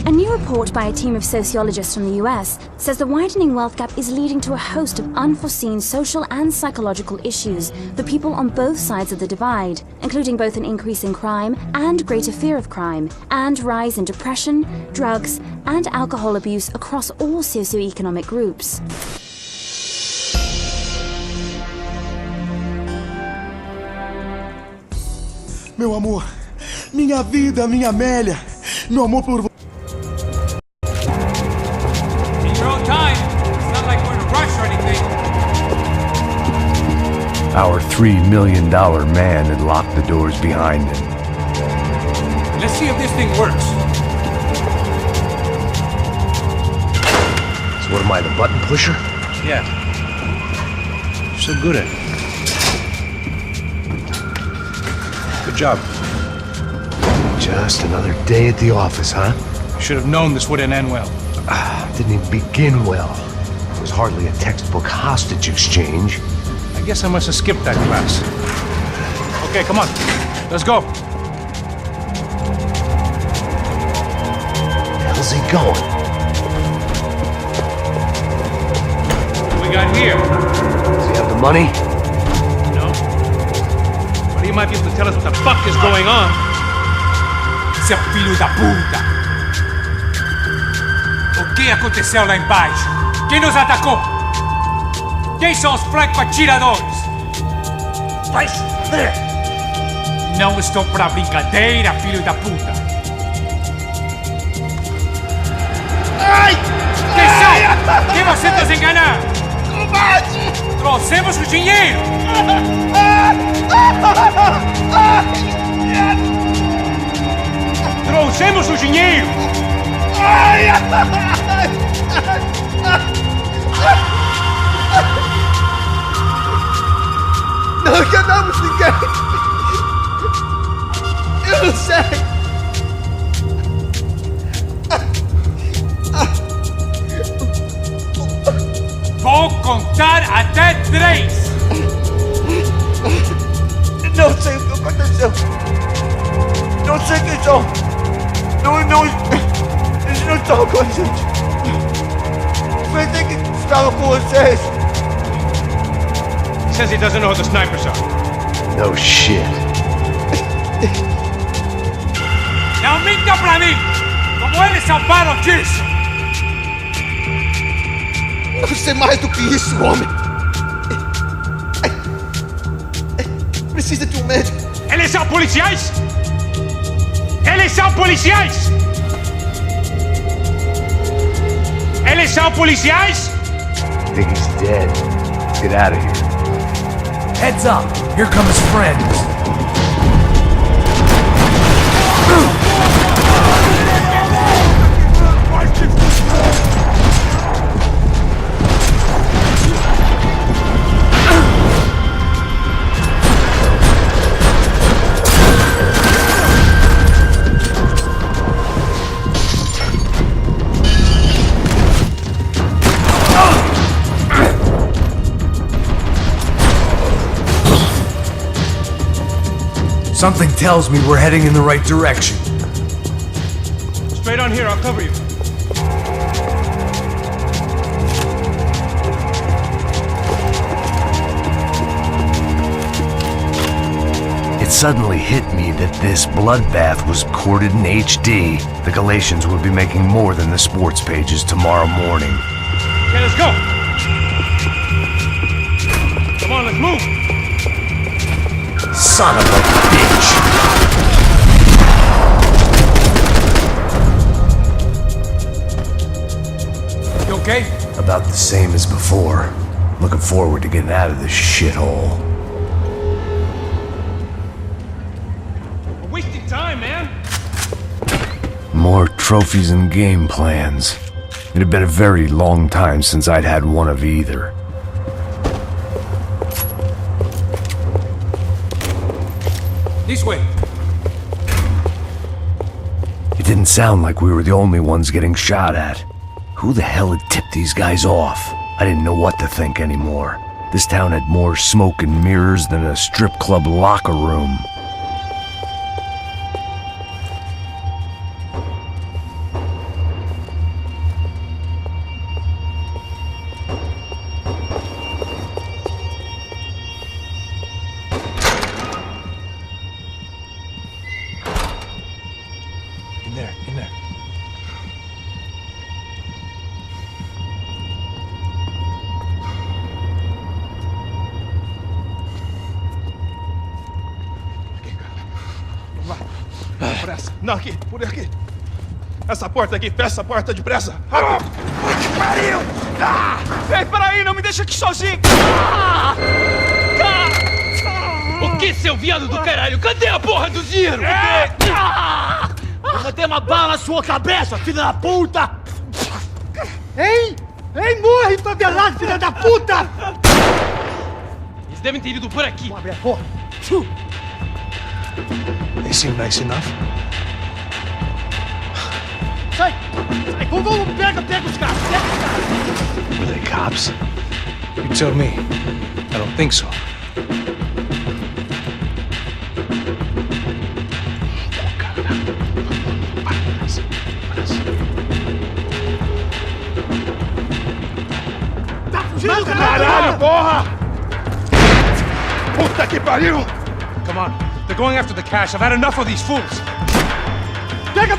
A new report by a team of sociologists from the US says the widening wealth gap is leading to a host of unforeseen social and psychological issues for people on both sides of the divide, including both an increase in crime and greater fear of crime, and rise in depression, drugs, and alcohol abuse across all socioeconomic groups. Meu amor, minha vida, minha Amélia, meu amor por você. In your own time. It's not like we're in a rush or anything. Our $3 million man had locked the doors behind him. Let's see if this thing works. So what am I, the button pusher? Yeah. You're so good at it. Good job. Just another day at the office, huh? Should have known this wouldn't end well. Didn't even begin well. It was hardly a textbook hostage exchange. I guess I must have skipped that class. Okay, come on. Let's go. How's he going? What we got here? Does he have the money? No. But he might be able to tell us what the fuck is going on. Seu filho da puta! O que aconteceu lá embaixo? Quem nos atacou? Quem são os franco-atiradores? Não estou pra brincadeira, filho da puta! Ai! Quem são? Quem você tá se enganando? Combate! Trouxemos o dinheiro! Trouxemos o dinheiro! Ai! Não enganamos ninguém! Eu não sei! Vou contar até 3! Não sei o que aconteceu! Não sei quem são! Eles não estavam com a gente! Pensei que estava com vocês! He says he doesn't know who the snipers are. No shit. Não minta pra mim! Como eles salvaram disso! Eu sei mais do que isso, homem! Precisa de um médico! Eles são policiais! Eles são policiais! Eles são policiais! I think he's dead. Let's get out of here. Heads up! Here come his friends! Something tells me we're heading in the right direction. Straight on here, I'll cover you. suddenly hit me that this bloodbath was recorded in HD. The Galatians would be making more than the sports pages tomorrow morning. Okay, let's go! Come on, let's move! Son of a bitch! You okay? About the same as before. Looking forward to getting out of this shithole. We're wasting time, man! More trophies and game plans. It had been a very long time since I'd had one of either. This way. It didn't sound like we were the only ones getting shot at. Who the hell had tipped these guys off? I didn't know what to think anymore. This town had more smoke and mirrors than a strip club locker room. In there. Pressa. Não, aqui, por aqui. Essa porta aqui, fecha essa porta depressa. Rápido. Que pariu! Ei, peraí, não me deixa aqui sozinho. O que, seu viado do caralho? Cadê a porra do dinheiro? Eu vou ter uma bala na sua cabeça, filha da puta! Hein? Hein, morre, favelado, filha da puta! Eles devem ter ido por aqui. Vamos abrir a porra. They seem nice enough. Sai! Sai! Vamos, pega os caras! Pega os caras! Were they cops? You tell me. I don't think so. Caralho, porra! Puta que pariu! Come on. They're going after the cash. I've had enough of these fools. Pega!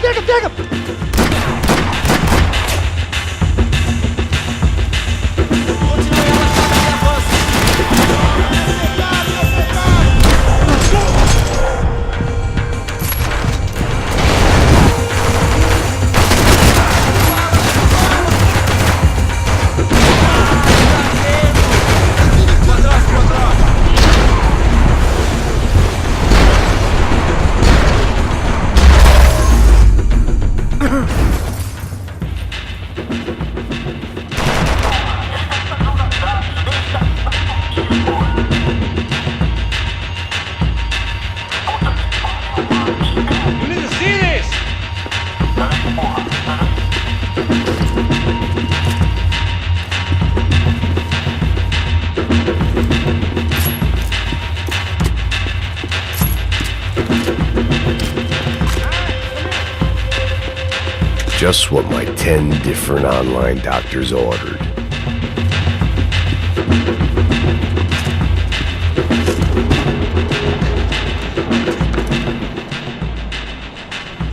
Just what my 10 different online doctors ordered.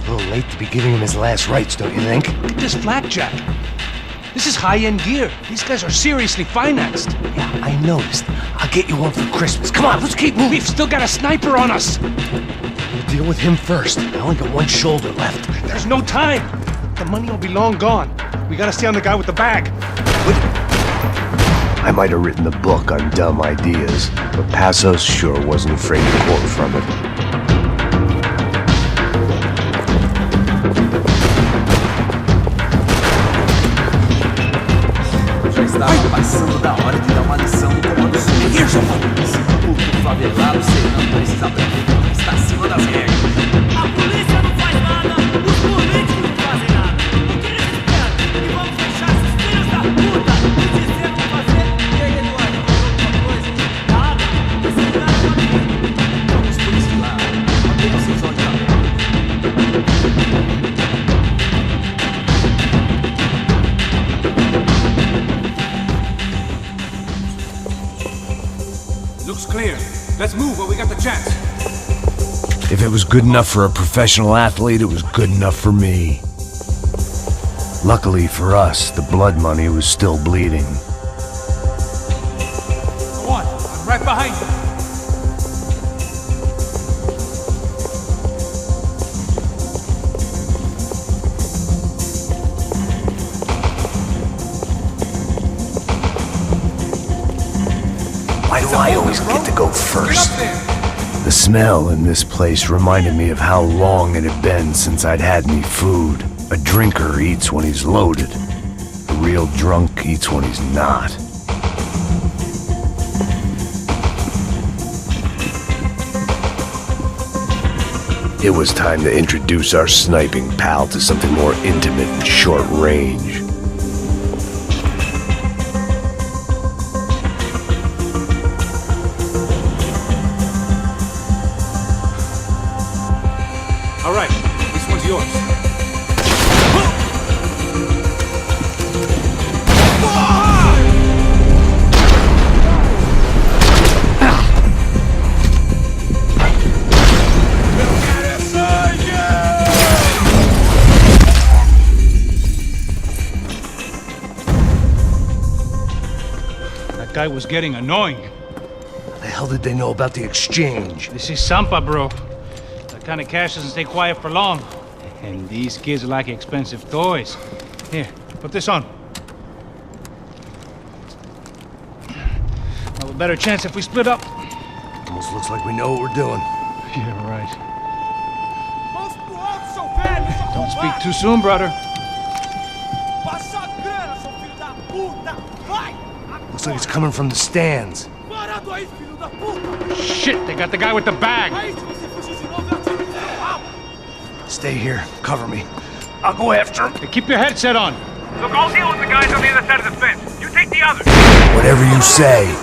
A little late to be giving him his last rites, don't you think? Look at this blackjack. This is high-end gear. These guys are seriously financed. Yeah, I noticed. I'll get you one for Christmas. Come on, let's keep moving. We've still got a sniper on us. We'll deal with him first. I only got one shoulder left. There's no time. The money will be long gone. We gotta stay on the guy with the bag. I might have written the book on dumb ideas, but Passos sure wasn't afraid to quote from it. Já estava passando da hora de dar uma lição no comando sul. Se o favelado, sei não precisa aprender como está acima das regras. A polícia não faz nada, os políticos não fazem nada. O que eles esperam? Que vamos deixar esses filhos da puta e dizer não fazer? E aí, Eduardo, alguma coisa? Nada. Esse lugar é pra mim. Vamos por esse lado. Mantenham seus olhos abertos. Looks clear. Let's move while we got the chance. If it was good enough for a professional athlete, it was good enough for me. Luckily for us, the blood money was still bleeding. Go on, I'm right behind you. Why do I always get to go first? The smell in this place reminded me of how long it had been since I'd had any food. A drinker eats when he's loaded. A real drunk eats when he's not. It was time to introduce our sniping pal to something more intimate and short range. All right, this one's yours. That guy was getting annoying. How the hell did they know about the exchange? This is Sampa, bro. That kind of cash doesn't stay quiet for long. And these kids like expensive toys. Here, put this on. We'll have a better chance if we split up. Almost looks like we know what we're doing. Yeah, right. Don't speak too soon, brother. Looks like it's coming from the stands. Shit, they got the guy with the bag. Stay here. Cover me. I'll go after him. Hey, keep your headset on. Look, I'll deal with the guys on the other side of the fence. You take the others. Whatever you say.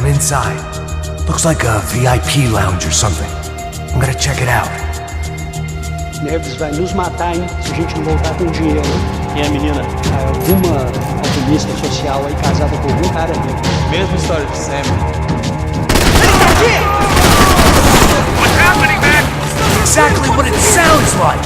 Inside. Looks like a VIP lounge or something. I'm gonna check it out. Neves vai nos matar, hein, se a gente não voltar com dinheiro. E a menina? Alguma alpinista social aí casada com algum cara aí. Mesma história de sempre. What's happening, man? Exactly what it sounds like!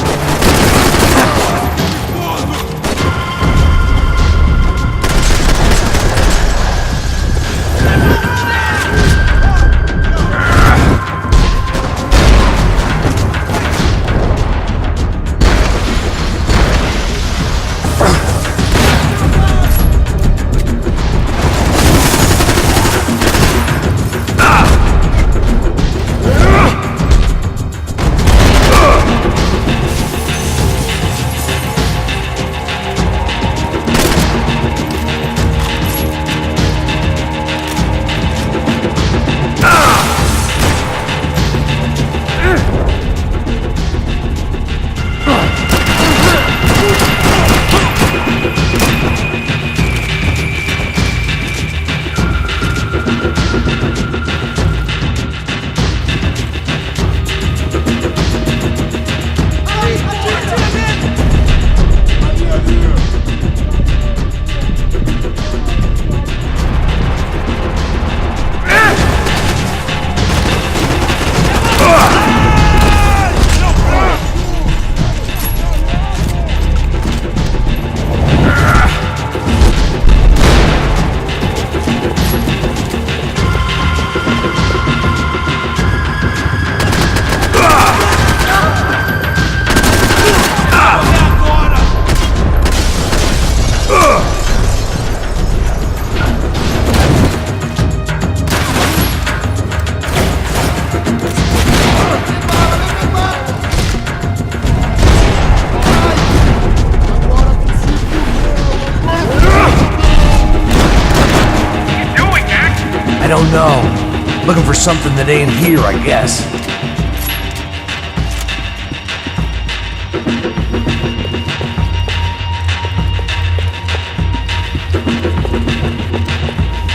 don't know. Looking for something that ain't here, I guess.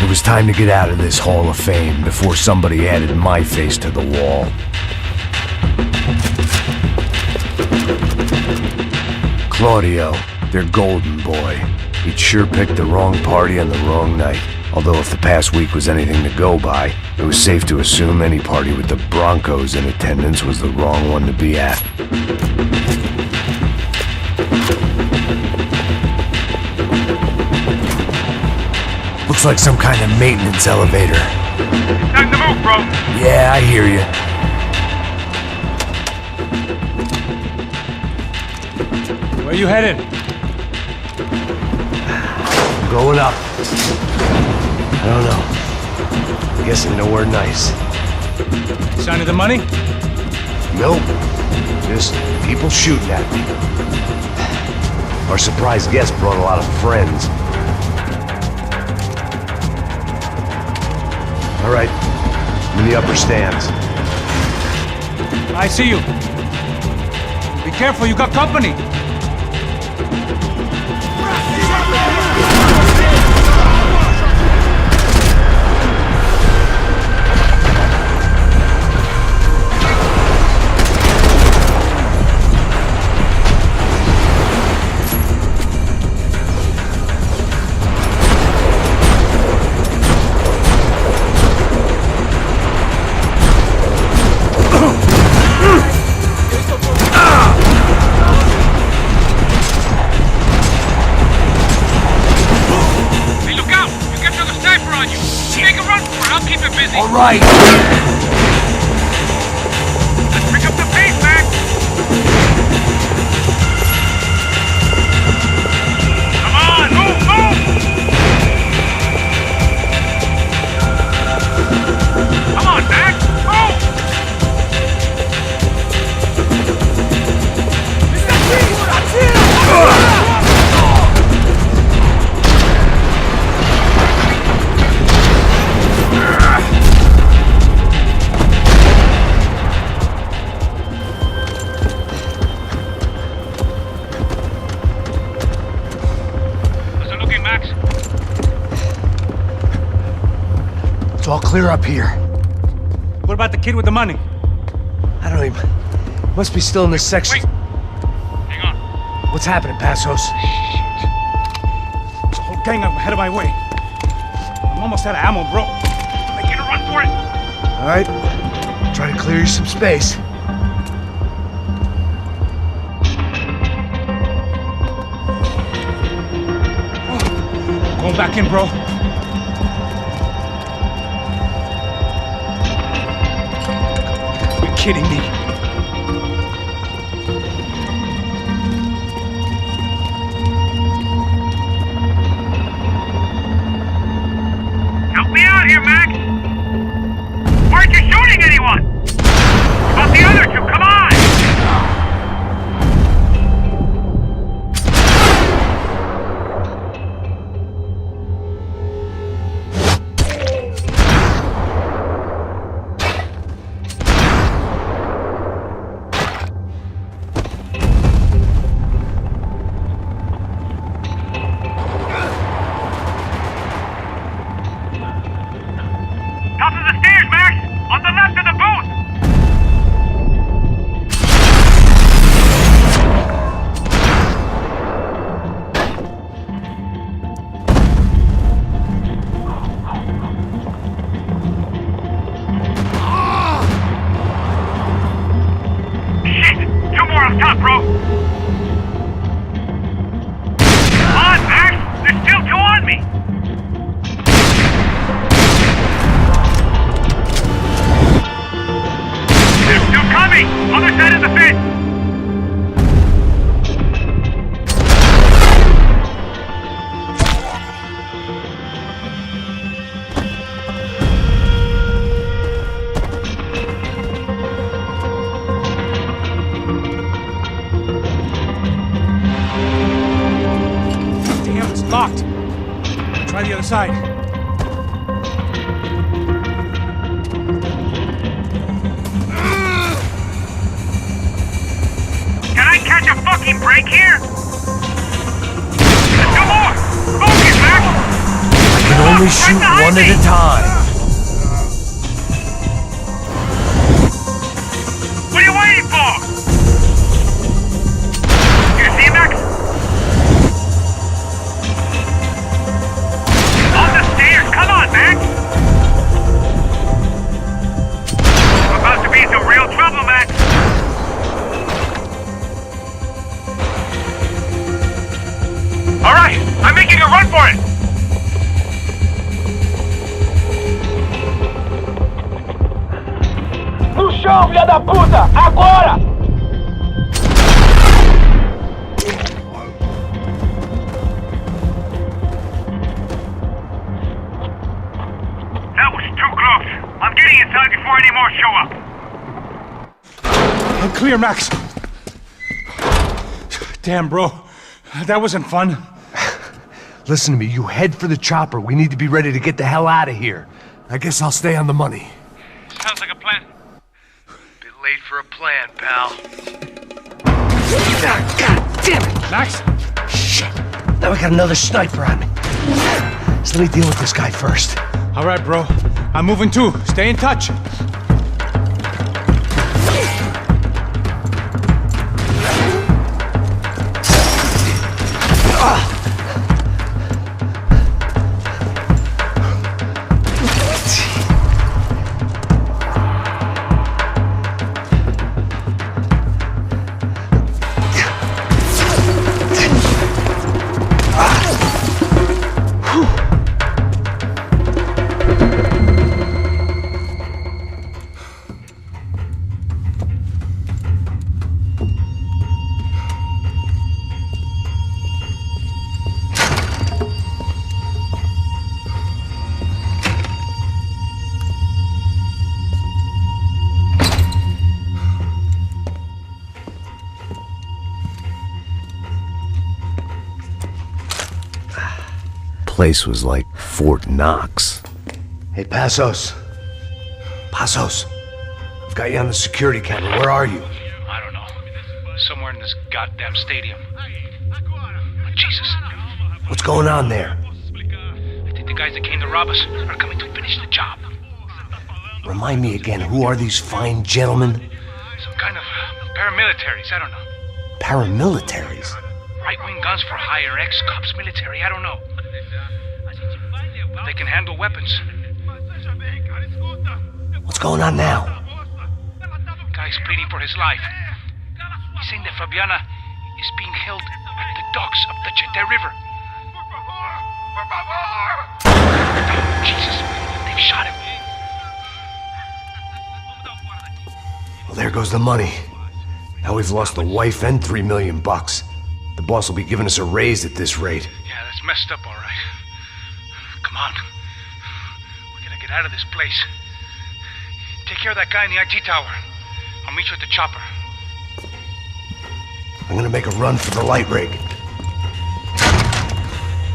It was time to get out of this Hall of Fame before somebody added my face to the wall. Claudio, their golden boy. He'd sure picked the wrong party on the wrong night. Although if the past week was anything to go by, it was safe to assume any party with the Broncos in attendance was the wrong one to be at. Looks like some kind of maintenance elevator. Time to move, bro. Yeah, I hear you. Where you headed? I'm going up. I don't know. Guessing nowhere nice. Sign of the money? Nope. Just people shooting at me. Our surprise guest brought a lot of friends. All right, I'm in the upper stands. I see you. Be careful, you got company. All right. Let's pick up the pace, Mac. Come on, move, move. Come on, Mac, move. It's all clear up here. What about the kid with the money? I don't even... Must be still in this section. Wait. Hang on. What's happening, Passos? There's a whole gang up ahead of my way. I'm almost out of ammo, bro. Make it a run for it. All right. Try to clear you some space. Going back in, bro. You're kidding me. Help me out here, Max. Why aren't you shooting anyone? About the other two, come on! Top of the stairs, Max! On the left of the booth! Shit! Two more up top, bro! Come on, Max! There's still two on me! There's two coming! Other side of the fence! Damn, it's locked. Try the other side. fucking break here? Let's do more! Focus, Max! I can only shoot one at a time. What are you waiting for? You see, Max? On the stairs! Come on, Max! We're about to be in some real trouble, Max! Alright, I'm making a run for it! No chão, filha da puta! Agora! That was too close. I'm getting inside before any more show up. I'm clear, Max. Damn, bro. That wasn't fun. Listen to me, you head for the chopper. We need to be ready to get the hell out of here. I guess I'll stay on the money. Sounds like a plan. Bit late for a plan, pal. God damn it! Max? Shit. Now we got another sniper on me. So let me deal with this guy first. All right, bro. I'm moving too. Stay in touch. Place was like Fort Knox. Hey, Passos. Passos. I've got you on the security camera. Where are you? I don't know. Somewhere in this goddamn stadium. Jesus. What's going on there? I think the guys that came to rob us are coming to finish the job. Remind me again, who are these fine gentlemen? Some kind of paramilitaries, I don't know. Paramilitaries? Right-wing guns for hire, ex-cops, military, I don't know. They can handle weapons. What's going on now? Guy's pleading for his life. He's saying that Fabiana is being held at the docks of the Chete River. Jesus, they've shot him. Well, there goes the money. Now we've lost the wife and $3 million. The boss will be giving us a raise at this rate. Yeah, that's messed up, all right. Come on. We gotta get out of this place. Take care of that guy in the IT tower. I'll meet you at the chopper. I'm gonna make a run for the light rig.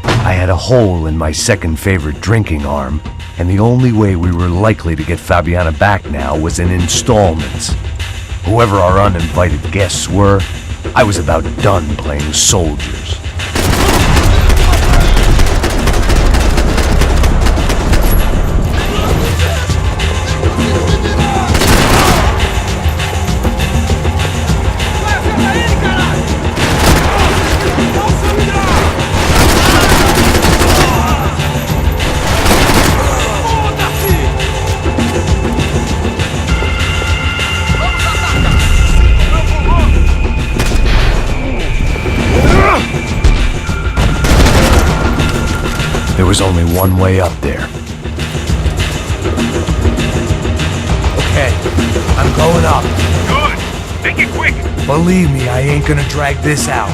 I had a hole in my second favorite drinking arm, and the only way we were likely to get Fabiana back now was in installments. Whoever our uninvited guests were, I was about done playing soldiers. There was only one way up there. Okay, I'm going up. Good. Make it quick. Believe me, I ain't gonna drag this out.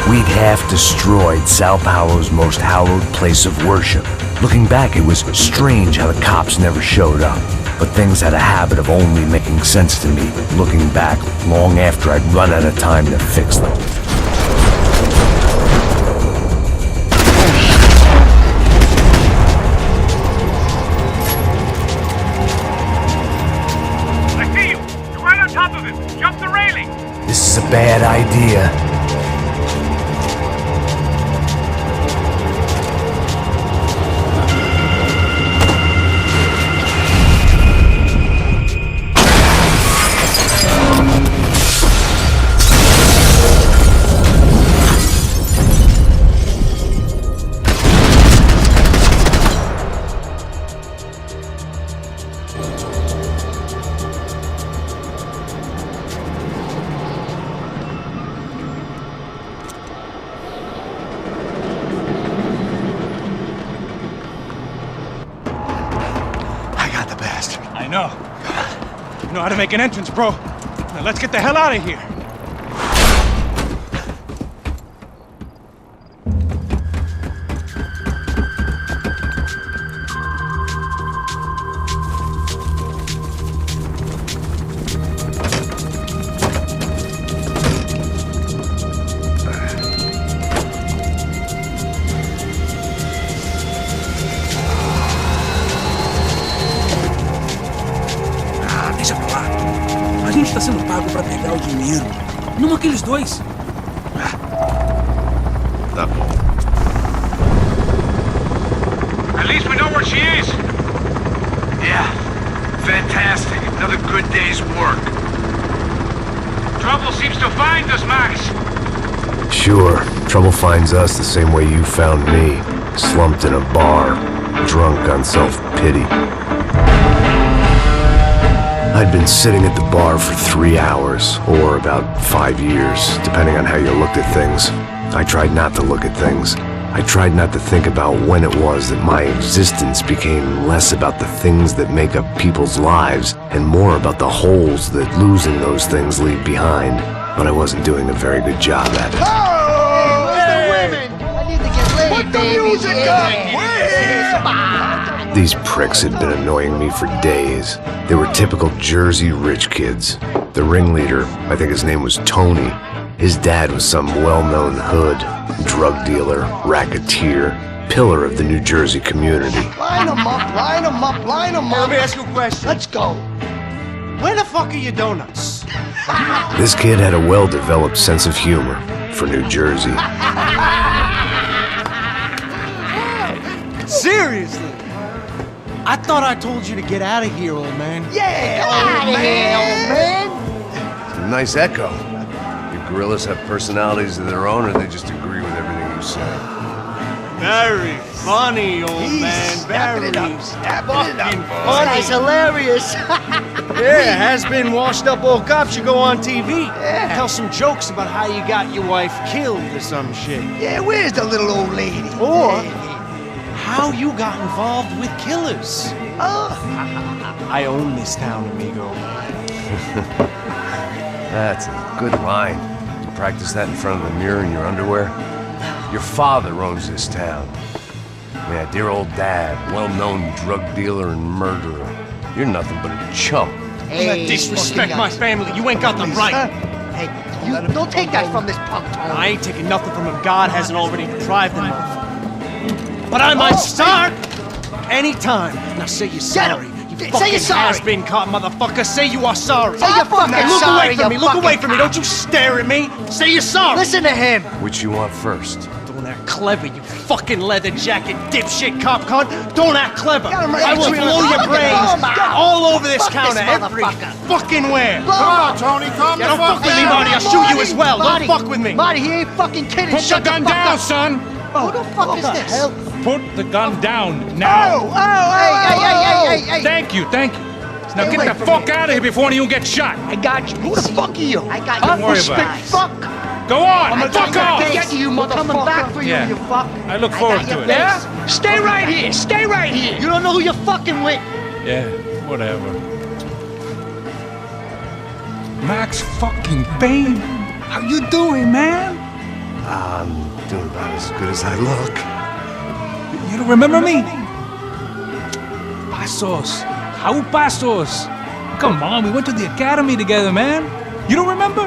We'd half destroyed Sao Paulo's most hallowed place of worship. Looking back, it was strange how the cops never showed up. But things had a habit of only making sense to me, looking back long after I'd run out of time to fix them. I see you! You're right on top of him! Jump the railing! This is a bad idea. I know. You know how to make an entrance, bro. Now let's get the hell out of here. A gente tá sendo pago pra pegar o dinheiro. Não aqueles dois. Tá bom. At least we know where she is! Yeah. Fantastic. Another good day's work. Trouble seems to find us, Max! Sure. Trouble finds us the same way you found me. Slumped in a bar. Drunk on self-pity. I'd been sitting at the bar for 3 hours, or about 5 years, depending on how you looked at things. I tried not to look at things. I tried not to think about when it was that my existence became less about the things that make up people's lives, and more about the holes that losing those things leave behind. But I wasn't doing a very good job at it. Oh, hey! The women! I need to get laid, put the music up! These pricks had been annoying me for days. They were typical Jersey rich kids. The ringleader, I think his name was Tony. His dad was some well-known hood, drug dealer, racketeer, pillar of the New Jersey community. Line them up, line them up, line them up. Let me ask you a question. Let's go. Where the fuck are your donuts? This kid had a well-developed sense of humor for New Jersey. Seriously? I thought I told you to get out of here, old man. Yeah, old man. It's a nice echo. You gorillas have personalities of their own, or they just agree with everything you say? Very funny, old man. Very fucking funny. He's hilarious. Yeah, has-been washed-up old cop should go on TV. Yeah. Tell some jokes about how you got your wife killed or some shit. Yeah, where's the little old lady? Or how you got involved with killers. I own this town, amigo. That's a good line. You practice that in front of the mirror in your underwear? Your father owns this town. Yeah, dear old dad, well-known drug dealer and murderer. You're nothing but a chump. Hey, disrespect my family. You ain't got the right. Hey, you don't take that from this punk, Tony. I ain't taking nothing from him God hasn't already deprived him of. But I might start anytime. Now say you're sorry. You fucking has-been caught, motherfucker. Say you are sorry. Say you're fucking look sorry, away from me. Look away from me. Don't you stare at me. Say you're sorry. Listen to him. Which you want first? Don't act clever, you fucking leather jacket dipshit cop cunt. Don't act clever. I will blow your brains all over this counter, every fucking where. Come on, Tony, calm down. Don't fuck with me, Marty. I'll shoot you as well. Don't fuck with me. Marty, he ain't fucking kidding. Put the gun down, son. Who the fuck is this? Put the gun down now. Hey. Thank you. Now get the fuck out of here before you get shot. I got you. Who the fuck are you? I got you. Don't worry about it. Fuck. Go on. I'm Fuck off. get you, motherfucker. Coming back for you, you fuck. I look forward to it. Yeah? Stay right here. Stay right here. You don't know who you're fucking with. Yeah, whatever. Max fucking Payne. How you doing, man? I'm doing about as good as I look. You don't remember me? Pasos. How Pasos? Come on, we went to the academy together, man. You don't remember?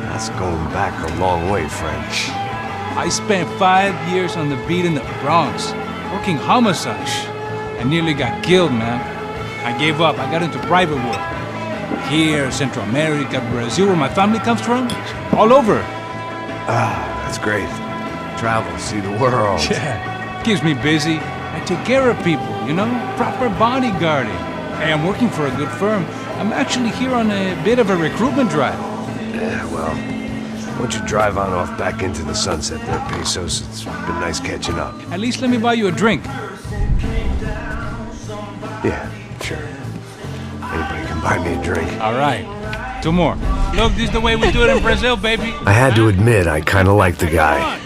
That's going back a long way, French. I spent 5 years on the beat in the Bronx, working homicide. I nearly got killed, man. I gave up. I got into private work. Here, Central America, Brazil, where my family comes from. All over. Ah, that's great. Travel, see the world. Yeah, keeps me busy. I take care of people, you know? Proper bodyguarding. Hey, I'm working for a good firm. I'm actually here on a bit of a recruitment drive. Yeah, well, why don't you drive on off back into the sunset there, Pesos? It's been nice catching up. At least let me buy you a drink. Yeah, sure. Anybody can buy me a drink. All right. 2 more. Look, this is the way we do it in Brazil, baby. I had to admit, I kind of liked the guy.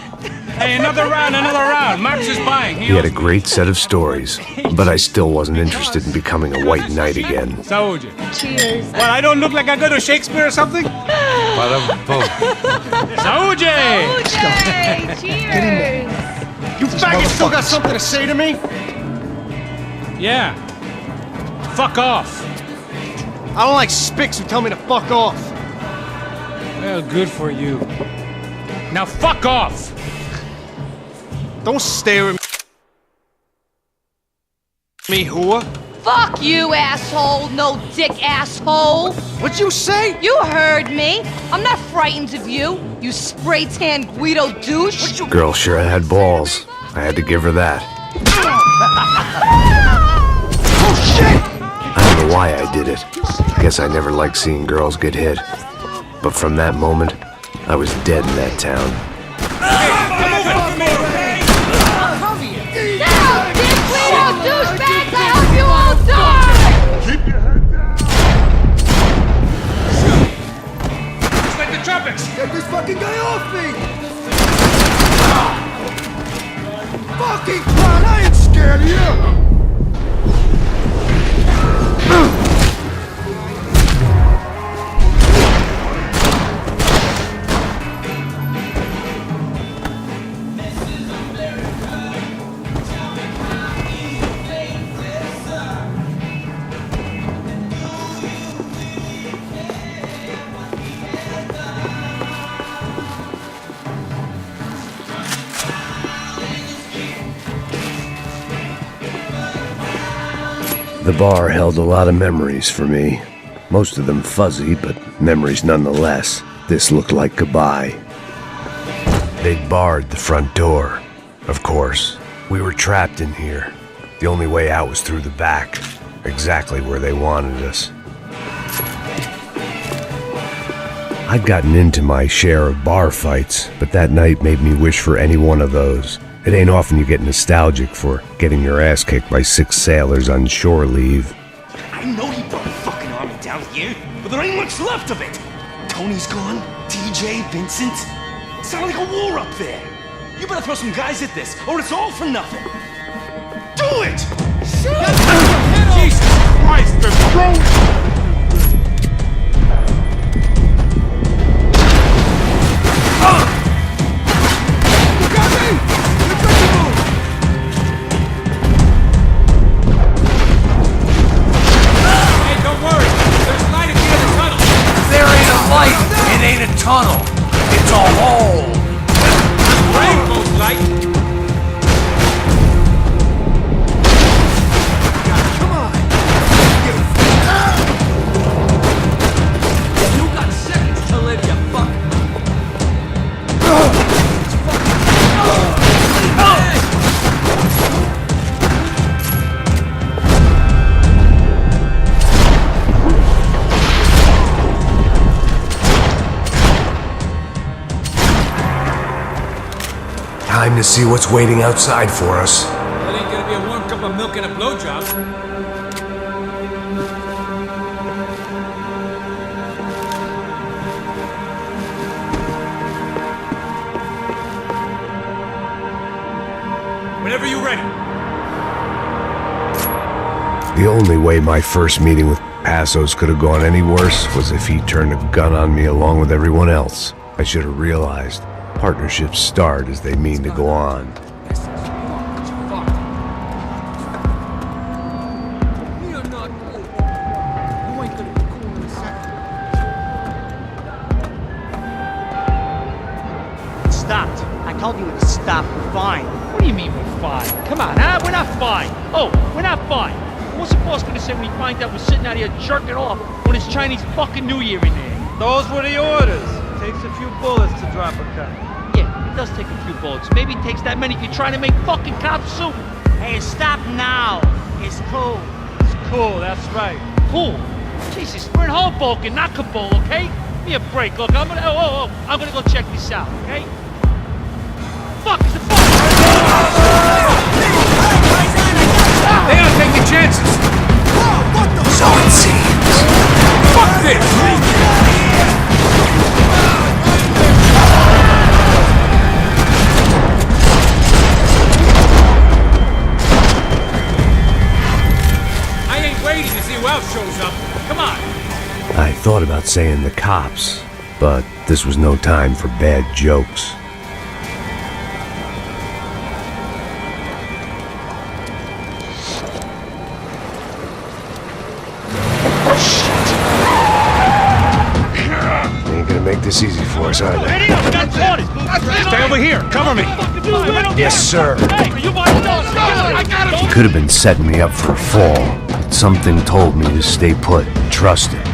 Hey, another round, another round. Max is buying. He had a great set of stories, but I still wasn't interested in becoming a white knight again. Saúde. Cheers. Well, I don't look like I go to Shakespeare or something? Saúde! Cheers. You faggot still got something to say to me? Yeah. Fuck off. I don't like spics who tell me to fuck off. Well, good for you. Now fuck off! Don't stare at me, whore. Fuck you, asshole. No dick asshole. What'd you say? You heard me. I'm not frightened of you, you spray-tan Guido douche. Girl sure had balls. I had to give her that. Oh, shit! I don't know why I did it. Guess I never liked seeing girls get hit. But from that moment, I was dead in that town. Douchebags, I hope you all die! Keep your head down! It's like the trumpets! Get this fucking guy off me! Fucking clown, I ain't scared of you! The bar held a lot of memories for me. Most of them fuzzy, but memories nonetheless. This looked like goodbye. They'd barred the front door. Of course, we were trapped in here. The only way out was through the back, exactly where they wanted us. I'd gotten into my share of bar fights, but that night made me wish for any one of those. It ain't often you get nostalgic for getting your ass kicked by 6 sailors on shore leave. I know he brought a fucking army down here, but there ain't much left of it. Tony's gone, TJ, Vincent. It sounded like a war up there. You better throw some guys at this, or it's all for nothing. Do it! Jesus Christ, they're thrown! It ain't a tunnel. It's a hole. Rainbow light. Come on! You got seconds to live, you fuck. Time to see what's waiting outside for us. That ain't gonna be a warm cup of milk and a blowjob. Whenever you're ready. The only way my first meeting with Passos could have gone any worse was if he turned a gun on me along with everyone else. I should have realized. Partnerships start as they mean to go on. told you to stop. Fine. What do you mean we're fine? Come on, huh? We're not fine. Oh, we're not fine. What's the boss gonna say when he finds out we're sitting out here jerking off when it's Chinese fucking New Year in there? Those were the orders. Takes a few bullets to drop a cop. Yeah, it does take a few bullets. Maybe it takes that many if you're trying to make fucking cops soup. Hey, stop now. It's cool. It's cool, that's right. Cool? Jesus, we're in Hoboken, not Kabul, okay? Give me a break. Look, I'm gonna I'm gonna go check this out, okay? Fuck, it's the fuck! They aren't taking chances. So it seems. Fuck this! I ain't waiting to see who else shows up. Come on. I thought about saying the cops, but this was no time for bad jokes. Make this easy for us, are they? Stay over here. Cover me. Yes, sir. He could have been setting me up for a fall, but something told me to stay put and trust it.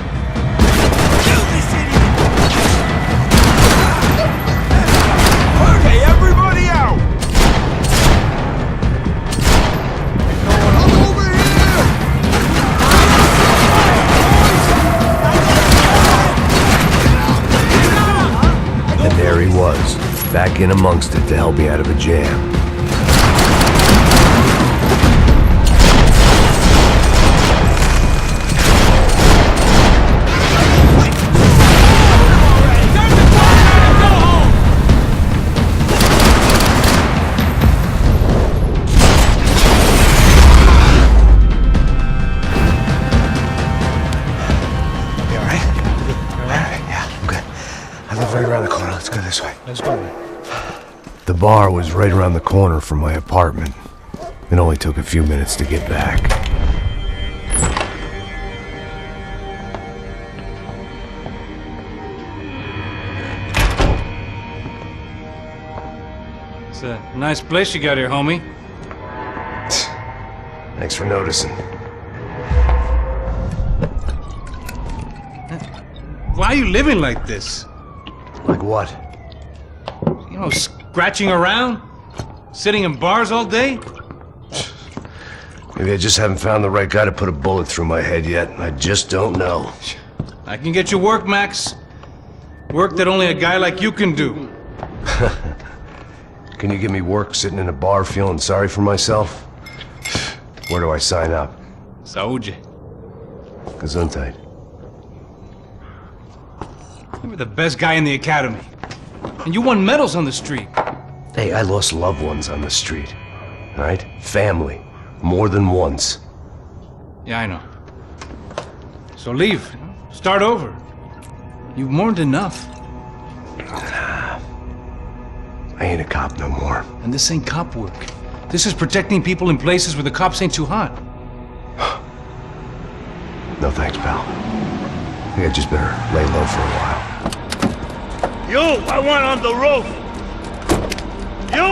Okay, everybody out! And there he was, back in amongst it to help me out of a jam. This way. Let's go. The bar was right around the corner from my apartment. It only took a few minutes to get back. It's a nice place you got here, homie. Thanks for noticing. Why are you living like this? Like what? You know, scratching around? Sitting in bars all day? Maybe I just haven't found the right guy to put a bullet through my head yet. I just don't know. I can get you work, Max. Work that only a guy like you can do. Can you give me work sitting in a bar feeling sorry for myself? Where do I sign up? Saúde. Gesundheit. You were the best guy in the academy. And you won medals on the street. Hey, I lost loved ones on the street. All right? Family. More than once. Yeah, I know. So leave. Start over. You've mourned enough. I ain't a cop no more. And this ain't cop work. This is protecting people in places where the cops ain't too hot. No thanks, pal. I think I just better lay low for a while. You, I want on the roof. You,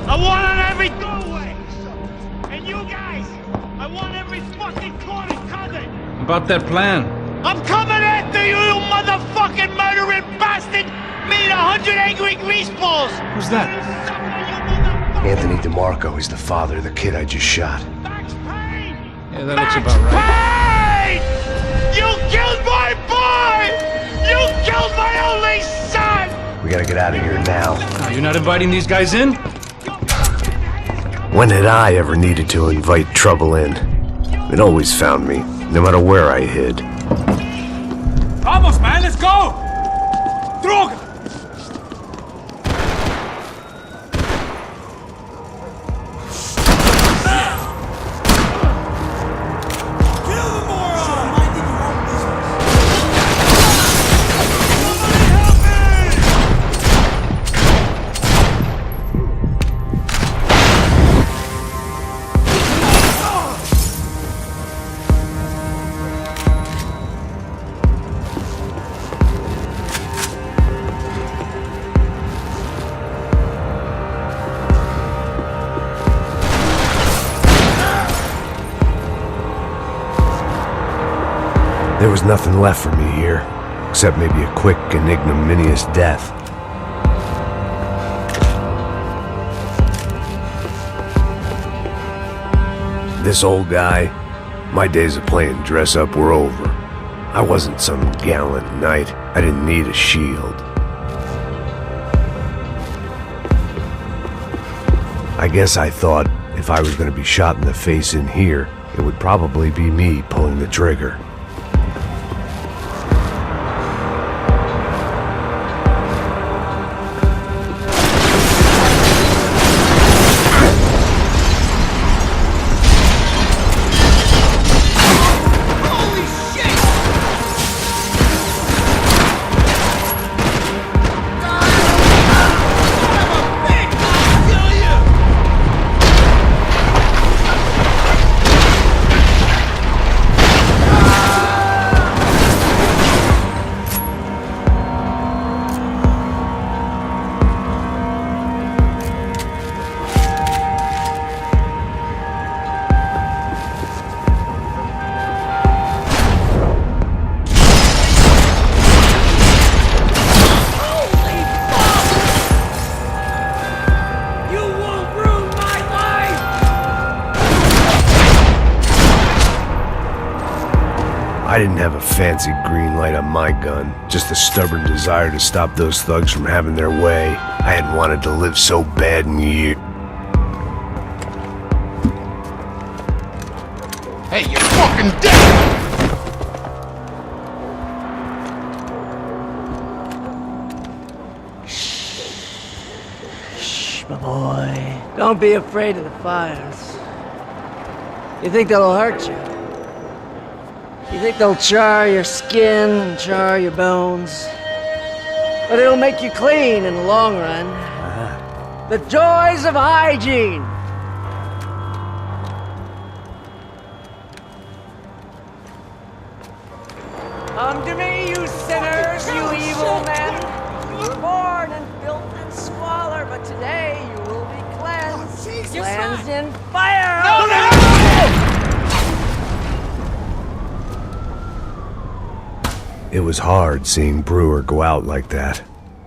I want on every doorway. And you guys, I want every fucking corner covered. About that plan. I'm coming after you, you motherfucking murdering bastard! Me and 100 angry greaseballs! Who's that? Anthony DeMarco. He's the father of the kid I just shot. Yeah, that looks about right. Payne! You killed my boy! You killed my only son! We gotta get out of here now. You're not inviting these guys in? When had I ever needed to invite trouble in? It always found me, no matter where I hid. Vamos, man, let's go! Droga! There was nothing left for me here, except maybe a quick and ignominious death. This old guy, my days of playing dress-up were over. I wasn't some gallant knight. I didn't need a shield. I guess I thought if I was going to be shot in the face in here, it would probably be me pulling the trigger. I didn't have a fancy green light on my gun, just a stubborn desire to stop those thugs from having their way. I hadn't wanted to live so bad in years. Hey, you're fucking dead! Shh, my boy. Don't be afraid of the fires. You think they'll hurt you? You think they'll char your skin and char your bones? But it'll make you clean in the long run. The joys of hygiene! Come to me, you sinners, you evil men! You were born in filth and squalor, but today you will be cleansed. Cleansed in fire! No! It was hard seeing Brewer go out like that,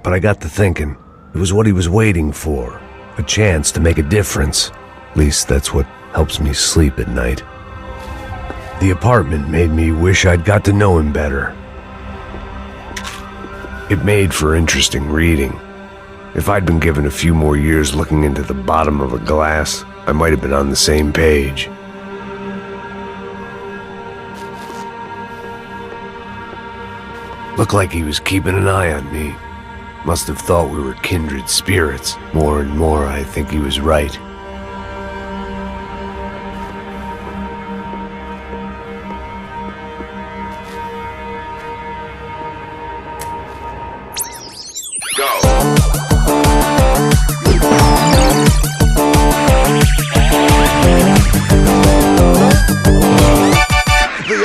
but I got to thinking, it was what he was waiting for, a chance to make a difference. At least that's what helps me sleep at night. The apartment made me wish I'd got to know him better. It made for interesting reading. If I'd been given a few more years looking into the bottom of a glass, I might have been on the same page. Looked like he was keeping an eye on me. Must have thought we were kindred spirits. More and more, I think he was right.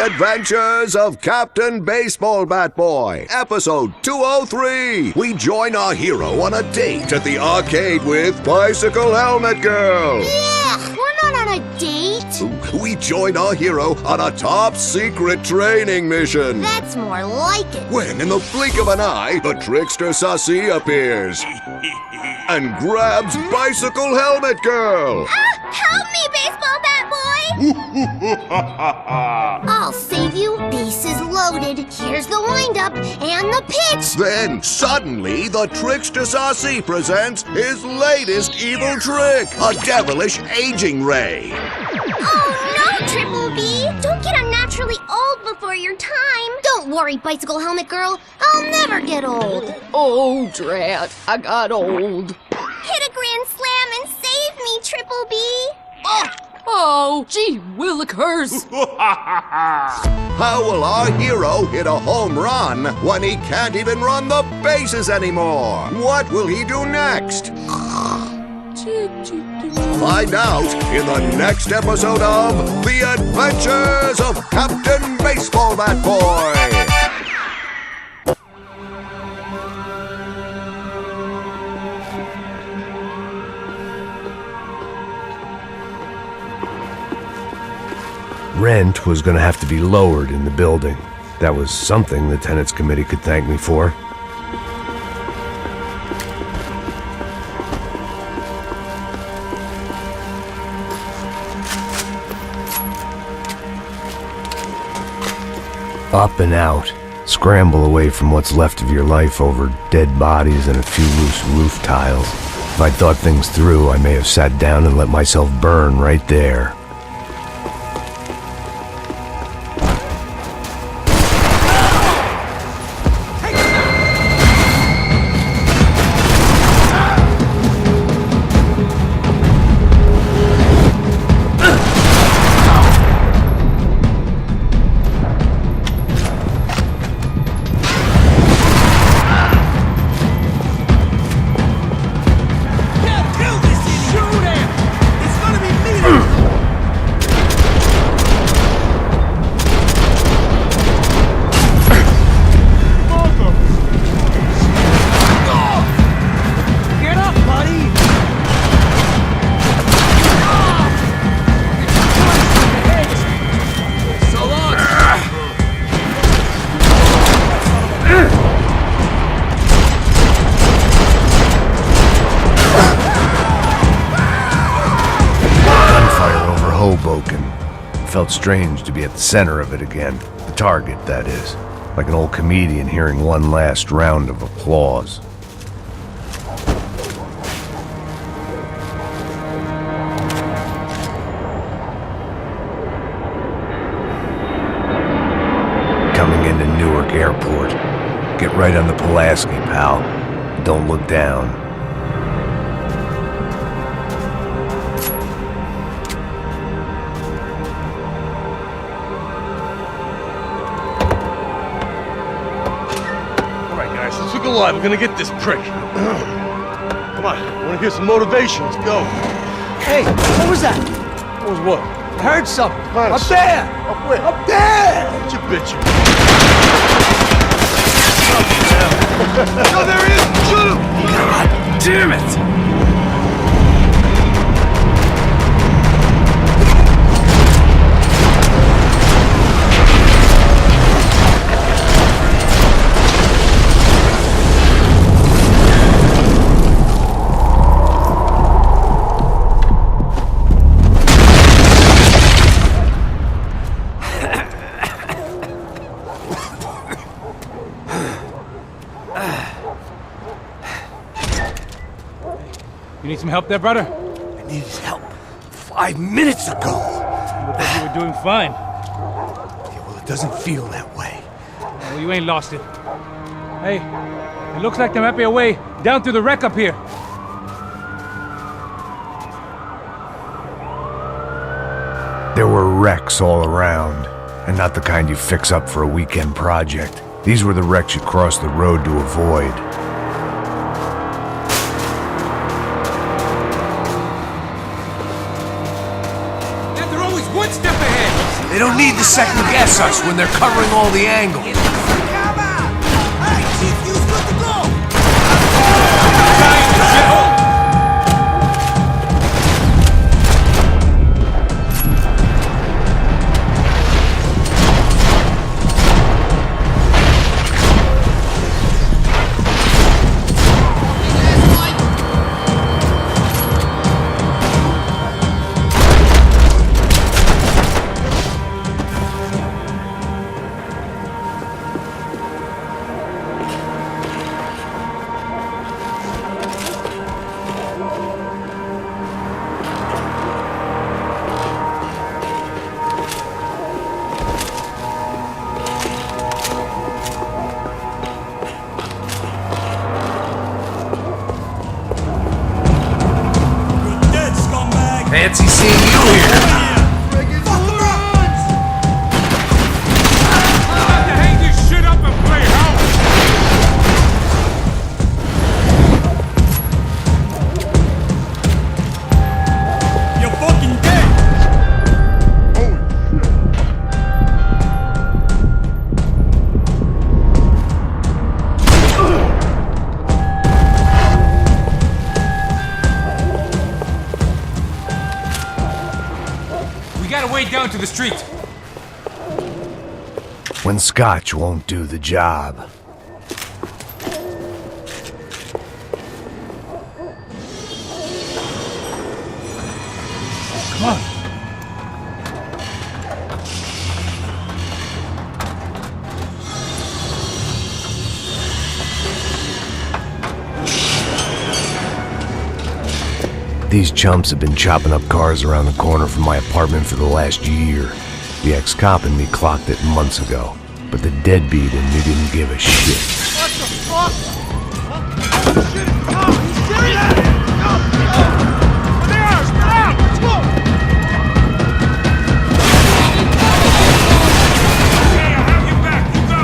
Adventures of Captain Baseball Bat Boy, episode 203. We join our hero on a date at the arcade with Bicycle Helmet Girl. Yeah, we're not on a date. We join our hero on a top secret training mission. That's more like it. When, in the blink of an eye, the trickster Sassy appears and grabs Bicycle Helmet Girl. Help me, Baseball Bat Boy! I'll save you. Bases loaded. Here's the windup and the pitch. Then, suddenly, the trickster Sassy presents his latest evil trick, a devilish aging ray. Oh no, Triple B! Don't get unnaturally old before your time. Don't worry, Bicycle Helmet Girl. I'll never get old. Oh, drat, I got old. Hit a grand slam and save me, Triple B. Oh, gee willikers. How will our hero hit a home run when he can't even run the bases anymore? What will he do next? Find out in the next episode of The Adventures of Captain Baseball Bat Boy. Rent was going to have to be lowered in the building. That was something the Tenants Committee could thank me for. Up and out. Scramble away from what's left of your life over dead bodies and a few loose roof tiles. If I'd thought things through, I may have sat down and let myself burn right there. Felt strange to be at the center of it again. The target, that is. Like an old comedian hearing one last round of applause. Coming into Newark Airport. Get right on the Pulaski, pal. Don't look down. Alive, we're gonna get this prick. Come on, I wanna hear some motivation. Let's go. Hey, what was that? What was what? I heard something. Up there! Up where? Up there! What you bitching? No, there he is! Shoot him! God damn it! You need some help there, brother? I needed help 5 minutes ago. You look like you were doing fine. Yeah, well, it doesn't feel that way. Well, you ain't lost it. Hey, it looks like there might be a way down through the wreck up here. There were wrecks all around, and not the kind you fix up for a weekend project. These were the wrecks you cross the road to avoid. They don't need to second guess us when they're covering all the angles. Fancy seeing you here. Down to the street. When scotch won't do the job. Come on. These chumps have been chopping up cars around the corner from my apartment for the last year. The ex-cop and me clocked it months ago, but the deadbeat in me didn't give a shit. What the fuck? Oh, shit, it's Tom! He's serious? There they are! Spread out! Let's go! Hey, I'll have you back. You go!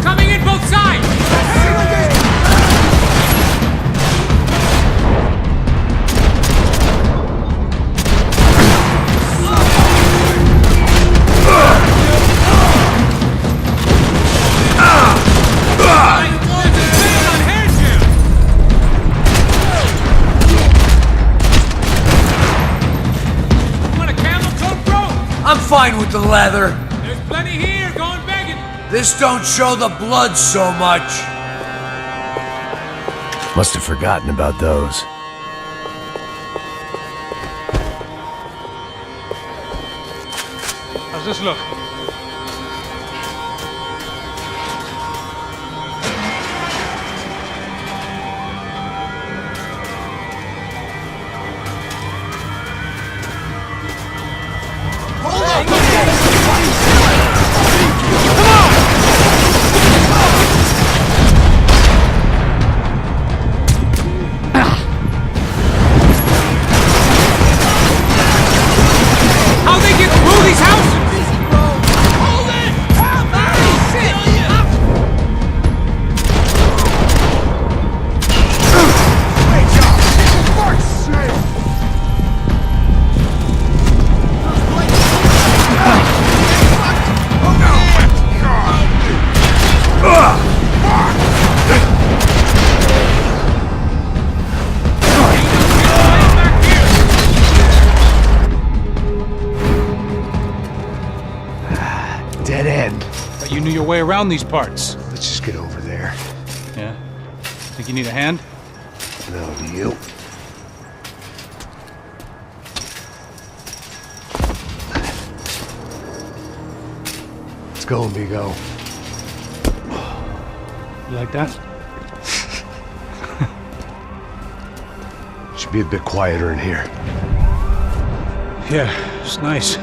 Coming in both sides! I'm fine with the leather. There's plenty here, going begging. This don't show the blood so much. Must have forgotten about those. How's this look? How they get through these houses? Dead end. But you knew your way around these parts. Let's just get over there. Yeah? Think you need a hand? No, do you? Let's go, amigo. You like that? Should be a bit quieter in here. Yeah, it's nice.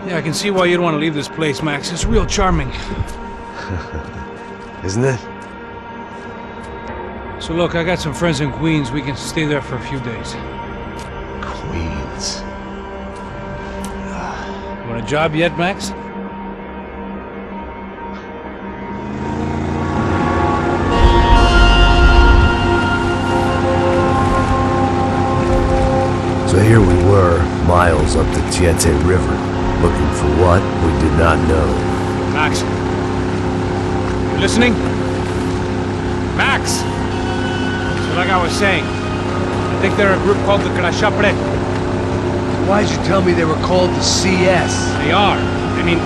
Yeah, I can see why you'd want to leave this place, Max. It's real charming. Isn't it? So look, I got some friends in Queens. We can stay there for a few days. Queens. You want a job yet, Max? So here we were, miles up the Tiete River, looking for what we did not know. Max. You listening? Max! So like I was saying, I think they're a group called the Crashapre. Why'd you tell me they were called the CS? They are. I mean,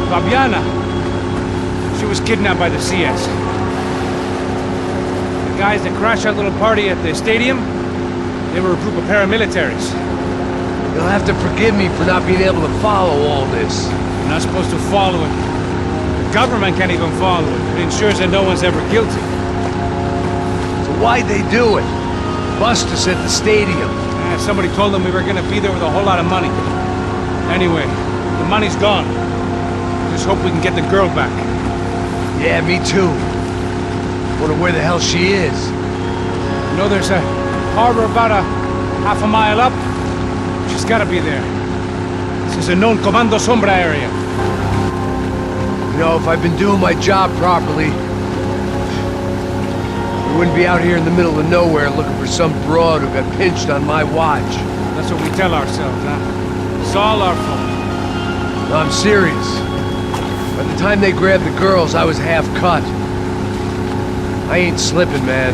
Fabiana. She was kidnapped by the CS. The guys that crashed that little party at the stadium, they were a group of paramilitaries. You'll have to forgive me for not being able to follow all this. You're not supposed to follow it. The government can't even follow it. It ensures that no one's ever guilty. So why'd they do it? Bust us at the stadium. Somebody told them we were gonna be there with a whole lot of money. Anyway, the money's gone. Just hope we can get the girl back. Yeah, me too. Wonder where the hell she is. You know, there's a harbor about a half a mile up. She's gotta be there. This is a known Comando Sombra area. You know, if I've been doing my job properly, we wouldn't be out here in the middle of nowhere looking for some broad who got pinched on my watch. That's what we tell ourselves, huh? It's all our fault. No, I'm serious. By the time they grabbed the girls, I was half cut. I ain't slipping, man.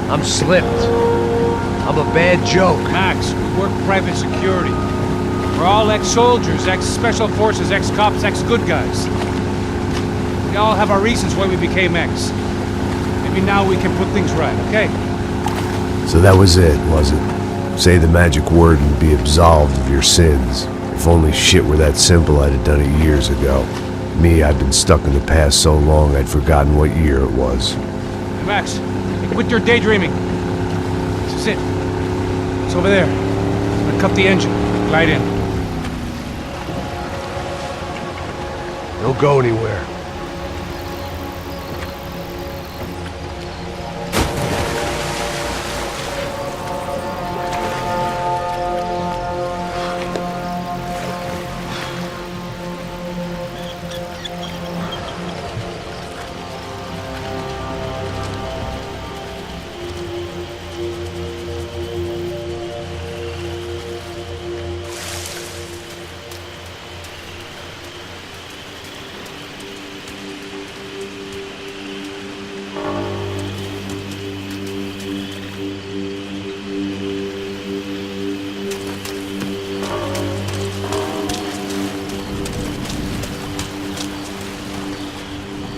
I'm slipped. I'm a bad joke. Max, we work private security. We're all ex-soldiers, ex-special forces, ex-cops, ex-good guys. We all have our reasons why we became ex. Maybe now we can put things right, okay? So that was it, was it? Say the magic word and be absolved of your sins. If only shit were that simple, I'd have done it years ago. Me, I've been stuck in the past so long I'd forgotten what year it was. Hey, Max, quit your daydreaming. This is it. It's over there. I'm gonna cut the engine. Glide in. Don't go anywhere.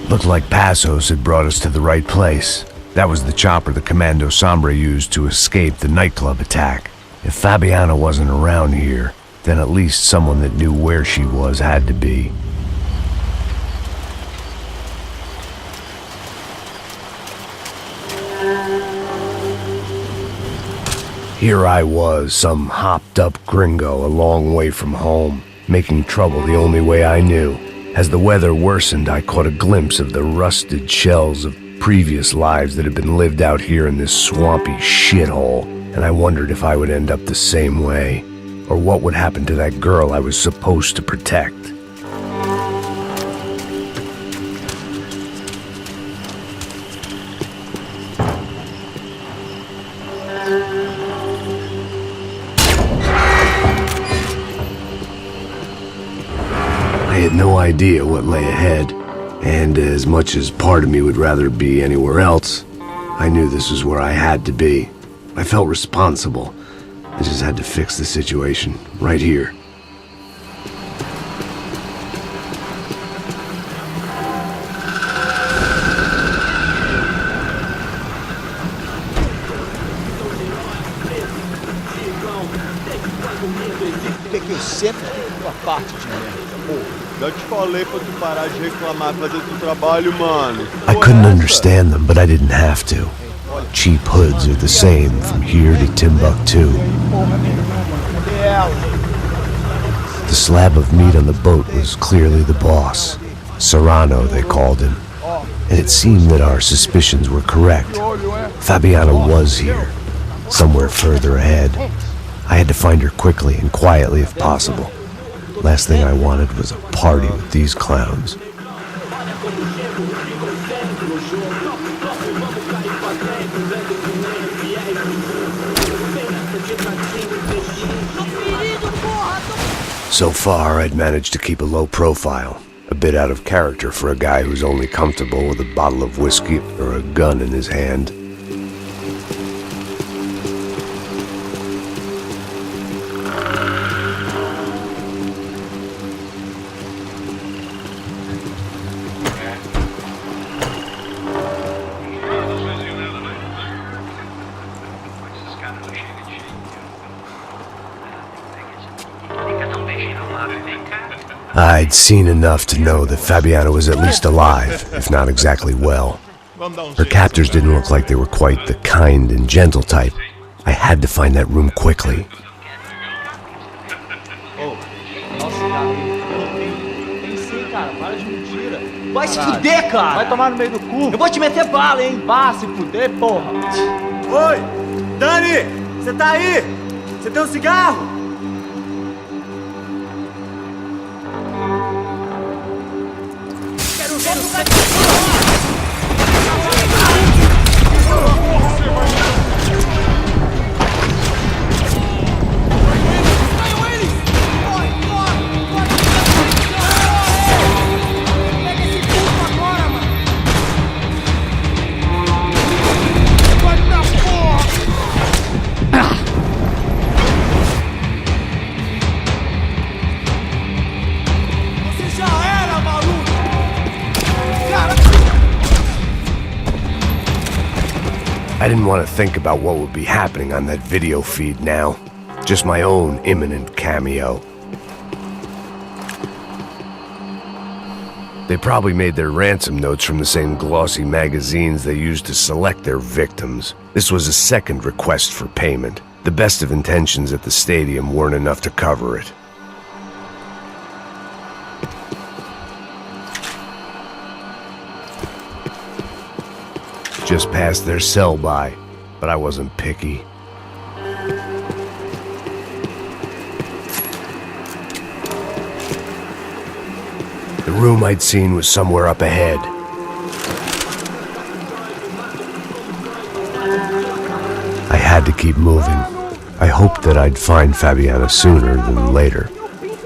Looked like Passos had brought us to the right place. That was the chopper the Commando Sombre used to escape the nightclub attack. If Fabiana wasn't around here, then at least someone that knew where she was had to be. Here I was, some hopped-up gringo a long way from home, making trouble the only way I knew. As the weather worsened, I caught a glimpse of the rusted shells of previous lives that had been lived out here in this swampy shithole, and I wondered if I would end up the same way, or what would happen to that girl I was supposed to protect. I had no idea what lay ahead, and as much as part of me would rather be anywhere else, I knew this was where I had to be. I felt responsible. I just had to fix the situation, right here. Que eu sempre fico com a parte de merda. Já te falei pra tu parar de reclamar, fazer teu trabalho, mano. I couldn't understand them, but I didn't have to. Cheap hoods are the same from here to Timbuktu. The slab of meat on the boat was clearly the boss. Serrano, they called him. And it seemed that our suspicions were correct. Fabiana was here, somewhere further ahead. I had to find her quickly and quietly if possible. Last thing I wanted was a party with these clowns. So far, I'd managed to keep a low profile, a bit out of character for a guy who's only comfortable with a bottle of whiskey or a gun in his hand. I'd seen enough to know that Fabiana was at least alive, if not exactly well. Her captors didn't look like they were quite the kind and gentle type. I had to find that room quickly. Vai se fuder, cara! Vai tomar no meio do cu! Eu vou te meter bala, hein? Vá se fuder, porra! Oi! Dani! Você tá aí? Você tem um cigarro? I didn't want to think about what would be happening on that video feed now. Just my own imminent cameo. They probably made their ransom notes from the same glossy magazines they used to select their victims. This was a second request for payment. The best of intentions at the stadium weren't enough to cover it. Just passed their sell-by, but I wasn't picky. The room I'd seen was somewhere up ahead. I had to keep moving. I hoped that I'd find Fabiana sooner than later,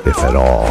if at all.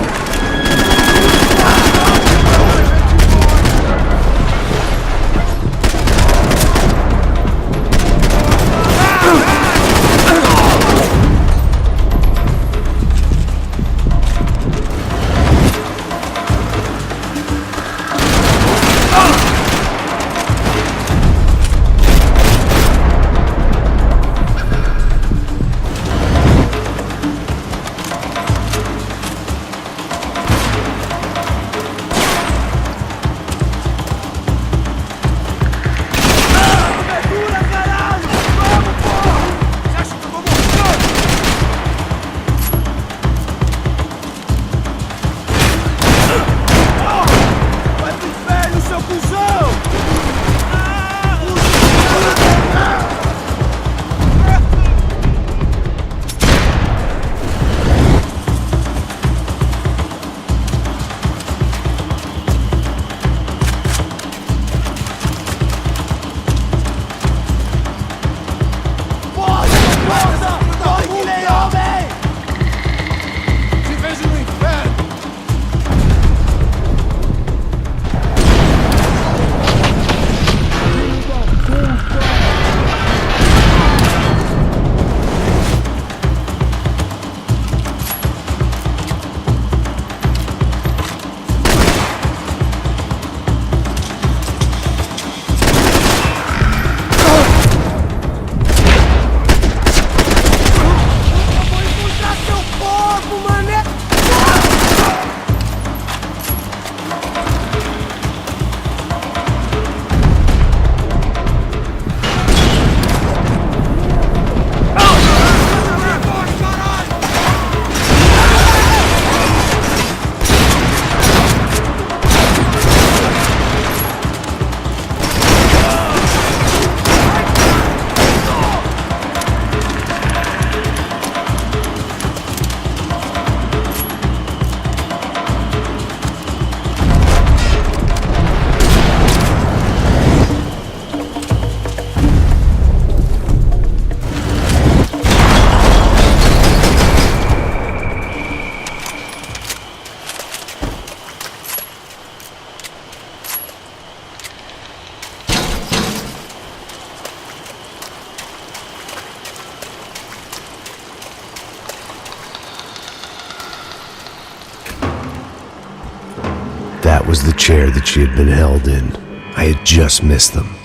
That was the chair that she had been held in. I had just missed them.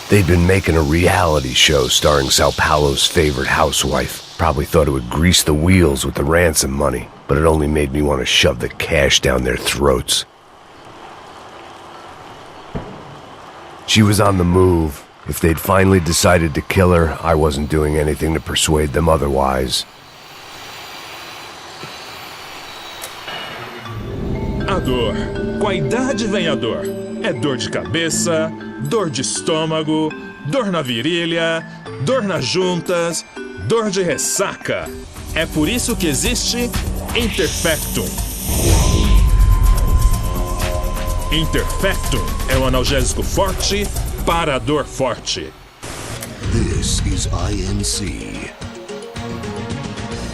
They'd been making a reality show starring Sao Paulo's favorite housewife. Probably thought it would grease the wheels with the ransom money, but it only made me want to shove the cash down their throats. She was on the move. If they'd finally decided to kill her, I wasn't doing anything to persuade them otherwise. A dor. Com a idade vem a dor. É dor de cabeça, dor de estômago, dor na virilha, dor nas juntas, dor de ressaca. É por isso que existe Interfectum. Interfectum é um analgésico forte para a dor forte. This is INC.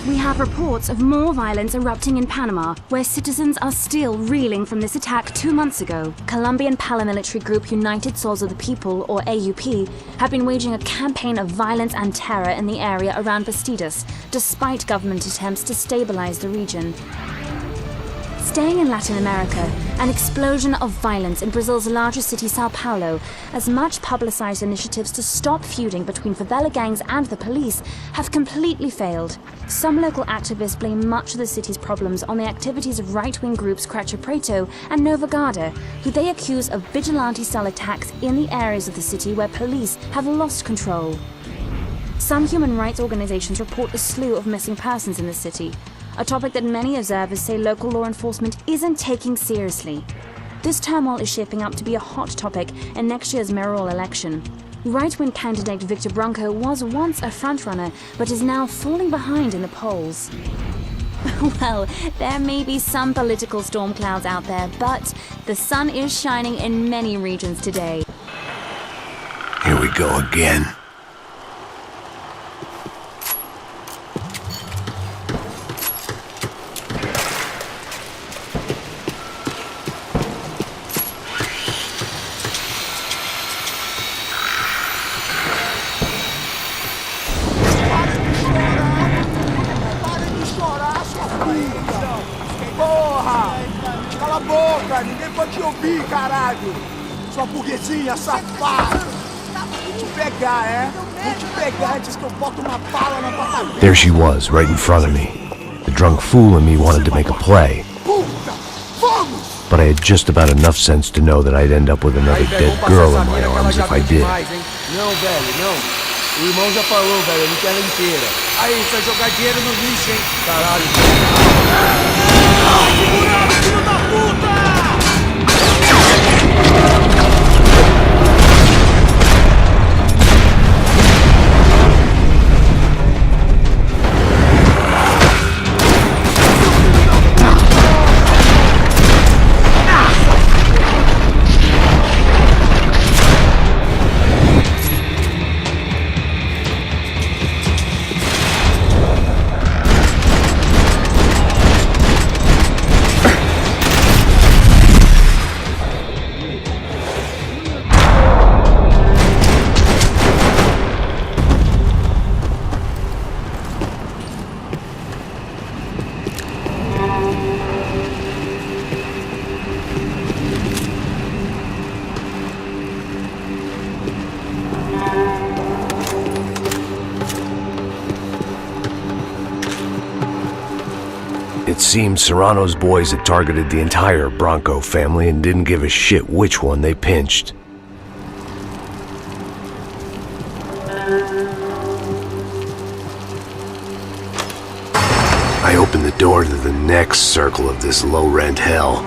We have reports of more violence erupting in Panama, where citizens are still reeling from this attack 2 months ago. Colombian paramilitary group United Souls of the People, or AUP, have been waging a campaign of violence and terror in the area around Bastidas, despite government attempts to stabilize the region. Staying in Latin America, an explosion of violence in Brazil's largest city, Sao Paulo, as much publicized initiatives to stop feuding between favela gangs and the police have completely failed. Some local activists blame much of the city's problems on the activities of right-wing groups Cracha Preto and Nova Garda, who they accuse of vigilante-style attacks in the areas of the city where police have lost control. Some human rights organizations report a slew of missing persons in the city, a topic that many observers say local law enforcement isn't taking seriously. This turmoil is shaping up to be a hot topic in next year's mayoral election. Right-wing candidate Victor Branco was once a frontrunner, but is now falling behind in the polls. Well, there may be some political storm clouds out there, but the sun is shining in many regions today. Here we go again. Cala a boca, ninguém pode te ouvir, caralho! Sua burguesinha safada! Vou te pegar, é? Vou te pegar antes que eu boto uma bala na tua cabeça! There she was, right in front of me. The drunk fool in me wanted to make a play. But I had just about enough sense to know that I'd end up with another dead girl in my arms if I did. Não, velho, não. O irmão já falou, velho, eu não quero ela inteira. Aí, você vai jogar dinheiro no lixo, hein? Caralho. Segurado, filho da puta! It seemed Serrano's boys had targeted the entire Bronco family and didn't give a shit which one they pinched. I opened the door to the next circle of this low-rent hell.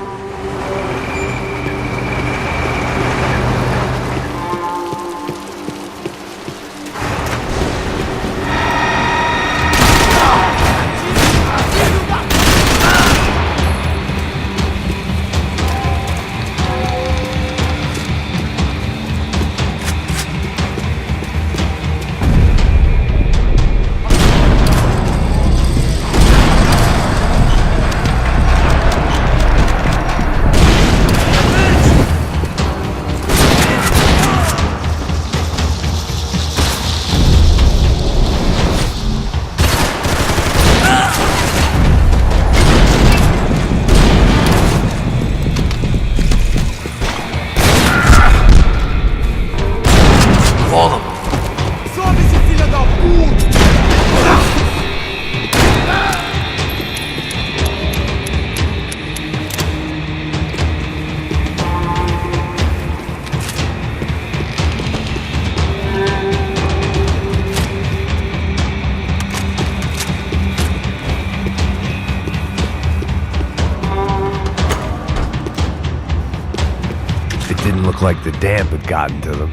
Like the damp had gotten to them.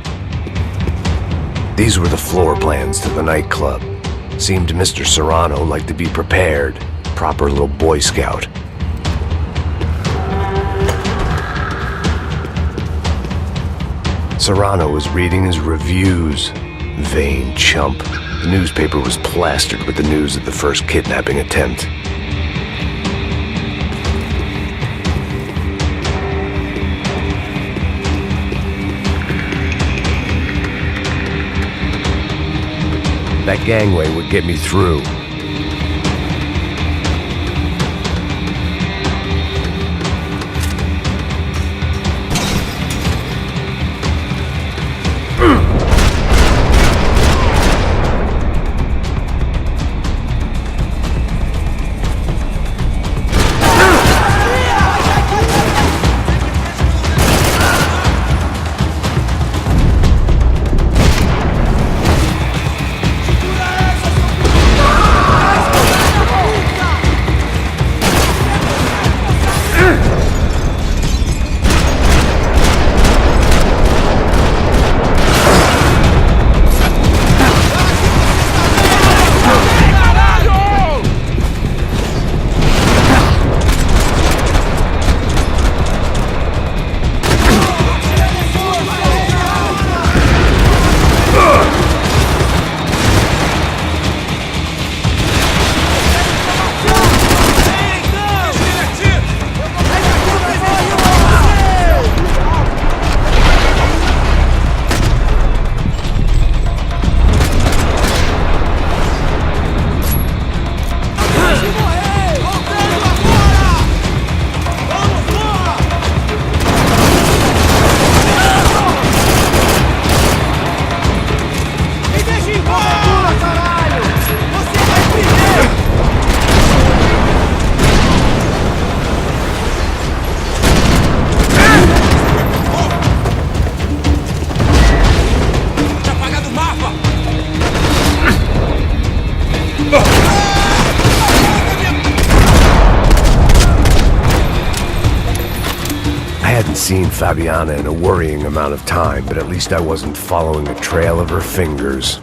These were the floor plans to the nightclub. Seemed to Mr. Serrano like to be prepared. Proper little Boy Scout. Serrano was reading his reviews. Vain chump. The newspaper was plastered with the news of the first kidnapping attempt. That gangway would get me through. Seen Fabiana in a worrying amount of time, but at least I wasn't following a trail of her fingers.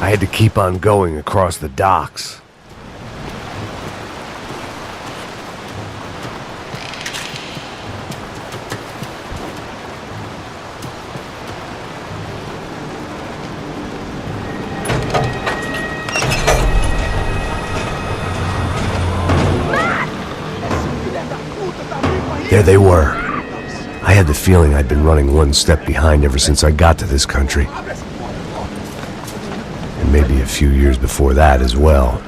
I had to keep on going across the docks. There they were. I had the feeling I'd been running one step behind ever since I got to this country. And maybe a few years before that as well.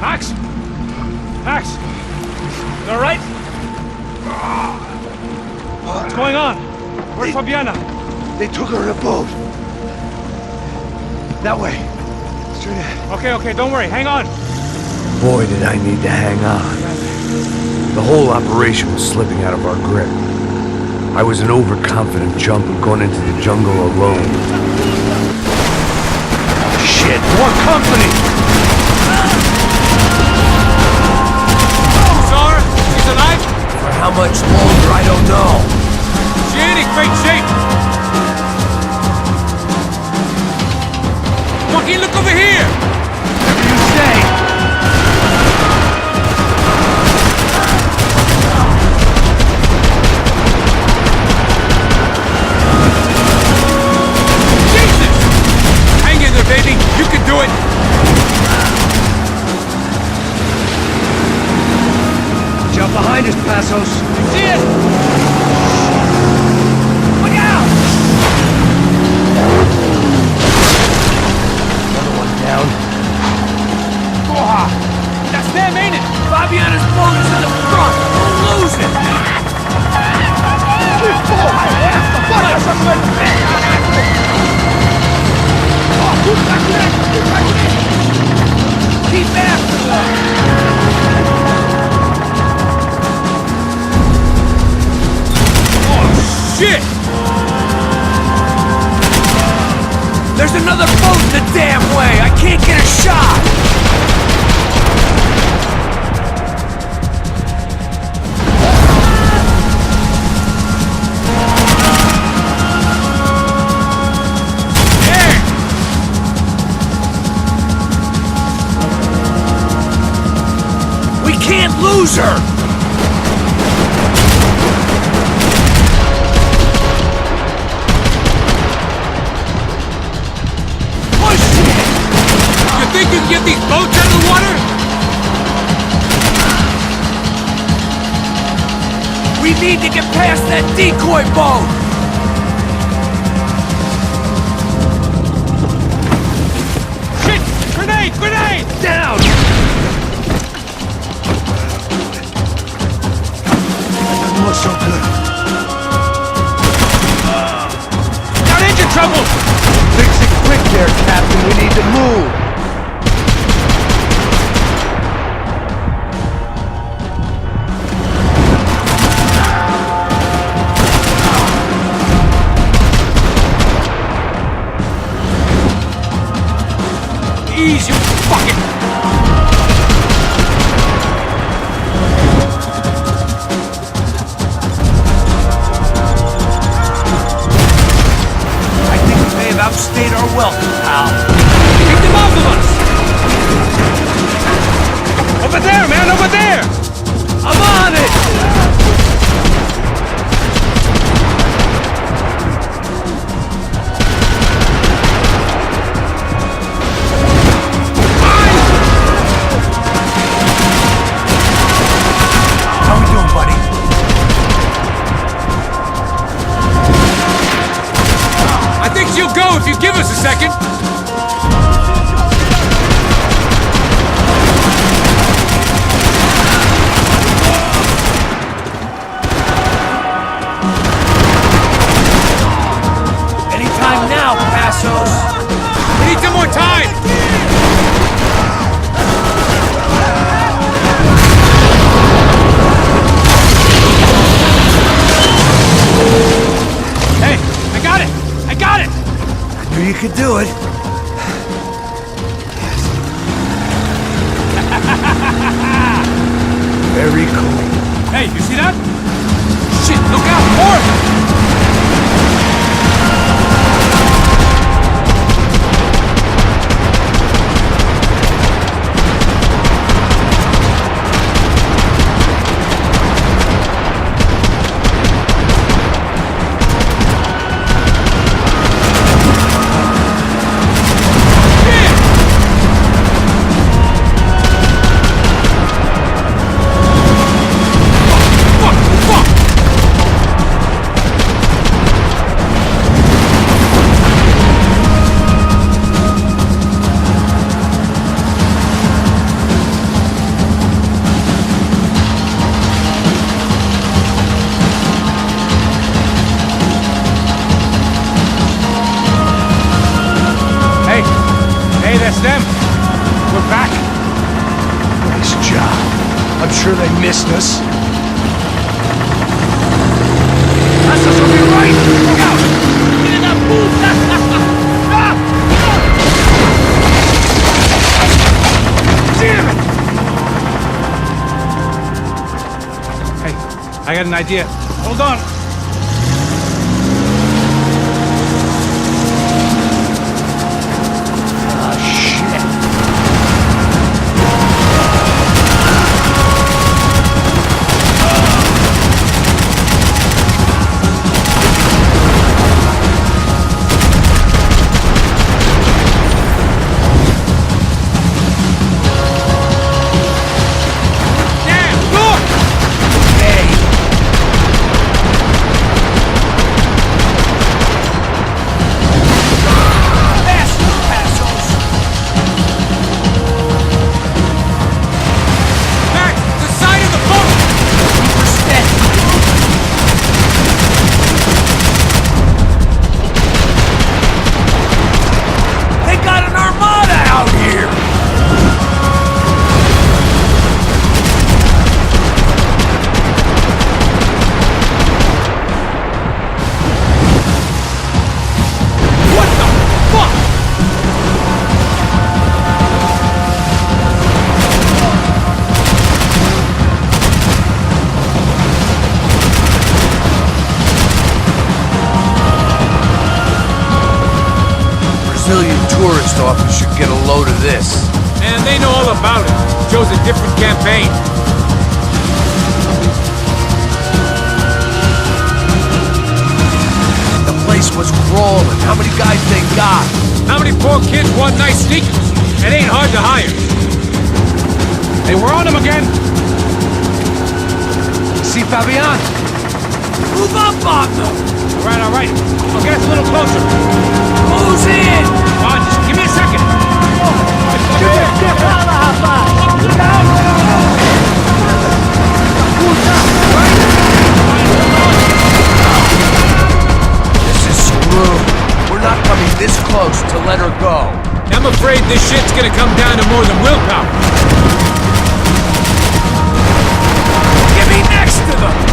Max? Max? You all right? What's going on? Where's Fabiana? They took her in a boat. That way. Straight ahead. Okay, don't worry. Hang on. Boy, did I need to hang on. The whole operation was slipping out of our grip. I was an overconfident chump who'd gone into the jungle alone. Shit, more company! Sarah, she's alive? For how much longer, I don't know. She ain't in great shape. Joaquin, look over here! Whatever you say. Baby, you can do it! Jump behind us, Passos. See it! Look out! Another one down. Oh, that's them, ain't it? Fabiana's boat is in the front. We'll lose it. Keep after them! Oh, shit! There's another boat the damn way! I can't get a shot! Can't lose her! Push it! You think you can get these boats out of the water? We need to get past that decoy boat! Shit! Grenade! Grenade! Down! Look so good. Got engine trouble! Fix it quick there, Captain. We need to move. Easy, fuck it! Outstayed our welcome, pal. Keep them off of us! Over there, man, over there! I'm on it! How we doing, buddy? I think she'll go if you give us a second. Anytime now, Passos. We need some more time. Hey, I got it. I got it. I knew you could do it. Very cool. Hey, you see that? Shit, look out, more! Yes, them. We're back. Nice job. I'm sure they missed us. Passos will be right! Look out! Get in that puta! Damn it! Hey, I got an idea. Hold on. Tourist office should get a load of this. And they know all about it. Shows a different campaign. The place was crawling. How many guys they got? How many poor kids want nice sneakers? It ain't hard to hire. Hey, we're on them again. See Fabian? Move up on them! All right. I'll get us a little closer. Who's in? Come on, just give me a second. This is screwed. We're not coming this close to let her go. I'm afraid this shit's gonna come down to more than willpower. Get me next to them!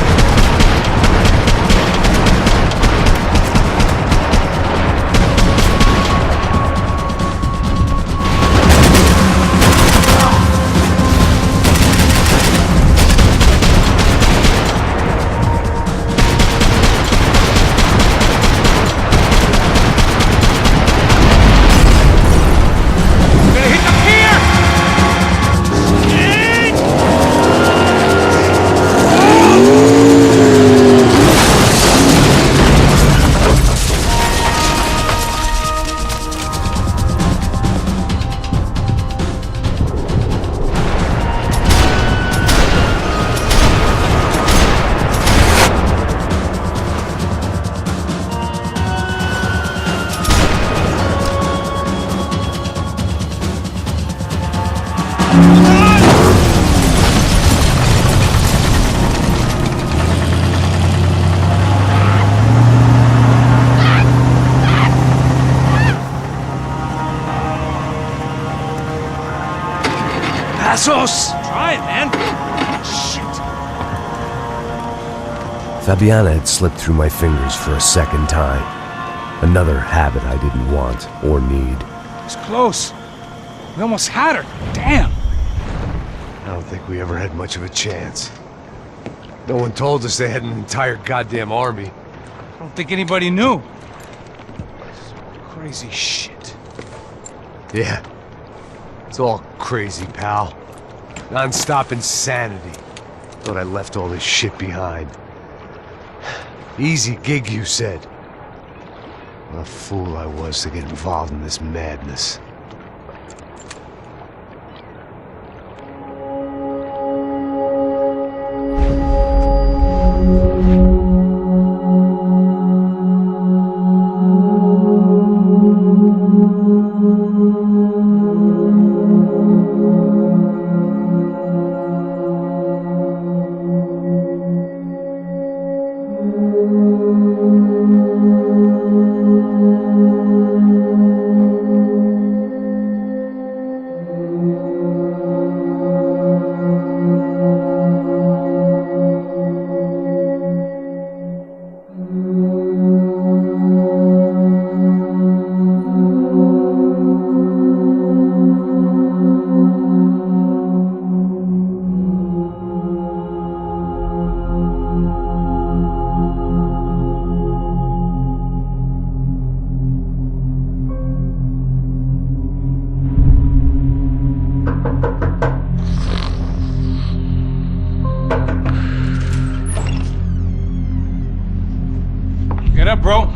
Passos! Try it, man. Shit. Fabiana had slipped through my fingers for a second time. Another habit I didn't want or need. It's close. We almost had her. Damn. I don't think we ever had much of a chance. No one told us they had an entire goddamn army. I don't think anybody knew. Crazy shit. Yeah. It's all crazy, pal. Non-stop insanity. Thought I left all this shit behind. Easy gig, you said. What a fool I was to get involved in this madness. Get up, bro.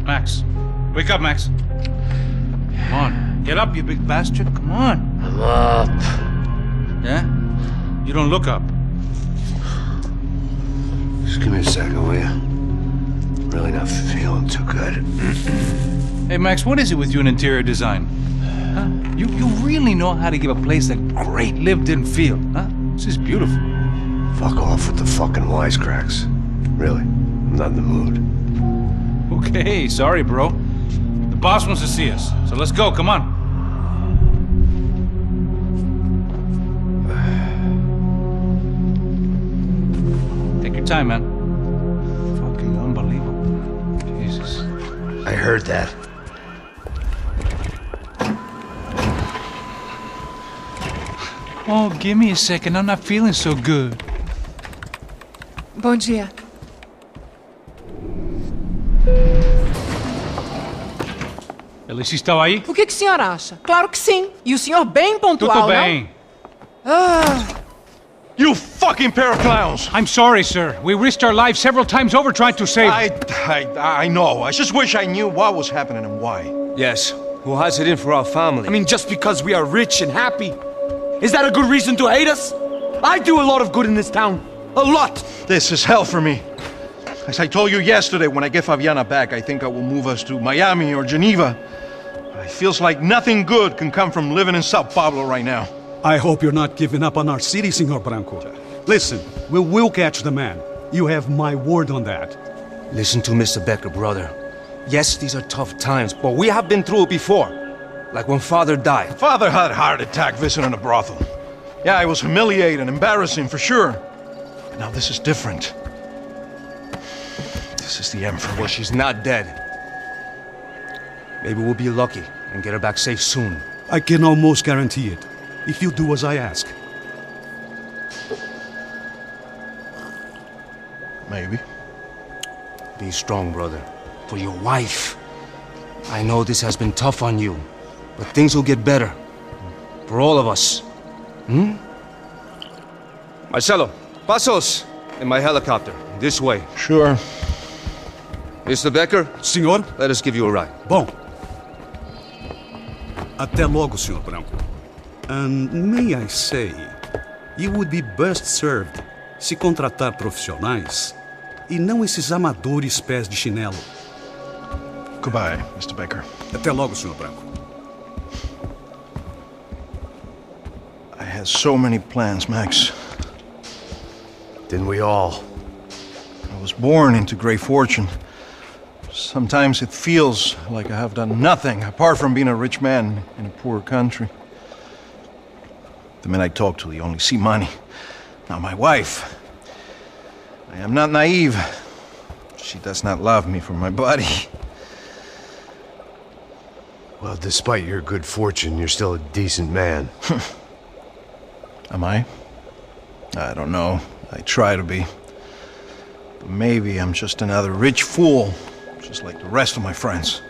Max. Wake up, Max. Come on. Get up, you big bastard. Come on. I'm up. Yeah? You don't look up. Just give me a second, will you? Really not feeling too good. Hey, Max, what is it with you and interior design? Huh? You really know how to give a place a great lived-in feel, huh? This is beautiful. Fuck off with the fucking wisecracks. Really, I'm not in the mood. Okay, sorry, bro. The boss wants to see us, so let's go, come on. Take your time, man. Fucking unbelievable. Jesus. I heard that. Oh, give me a second. I'm not feeling so good. Bom dia. Alice estava aí? O que o senhor acha? Claro que sim. E o senhor bem pontual, Tudo bem. You fucking pair of clowns! I'm sorry, sir. We risked our lives several times over trying to save... I know. I just wish I knew what was happening and why. Yes. Who has it in for our family? I mean, just because we are rich and happy? Is that a good reason to hate us? I do a lot of good in this town. A lot! This is hell for me. As I told you yesterday, when I get Fabiana back, I think I will move us to Miami or Geneva. It feels like nothing good can come from living in Sao Paulo right now. I hope you're not giving up on our city, Senor Branco. Listen, we will catch the man. You have my word on that. Listen to Mr. Becker, brother. Yes, these are tough times, but we have been through it before. Like when Father died. Father had a heart attack visiting a brothel. Yeah, it was humiliating, embarrassing, for sure. But now this is different. This is the Emperor. Well, she's not dead. Maybe we'll be lucky and get her back safe soon. I can almost guarantee it, if you do as I ask. Maybe. Be strong, brother. For your wife. I know this has been tough on you, but things will get better. For all of us. Hmm? Marcelo, pasos in my helicopter. This way. Sure. Mr. Becker? Senhor? Let us give you a ride. Bom. Até logo, Senhor Branco. And may I say, you would be best served se contratar profissionais e não esses amadores pés de chinelo. Goodbye, Mr. Becker. Até logo, Senhor Branco. I had so many plans, Max. Didn't we all? I was born into great fortune. Sometimes it feels like I have done nothing apart from being a rich man in a poor country. The men I talk to, they only see money. Now my wife, I am not naive. She does not love me for my body. Well, despite your good fortune, you're still a decent man. Am I? I don't know. I try to be. But maybe I'm just another rich fool, just like the rest of my friends.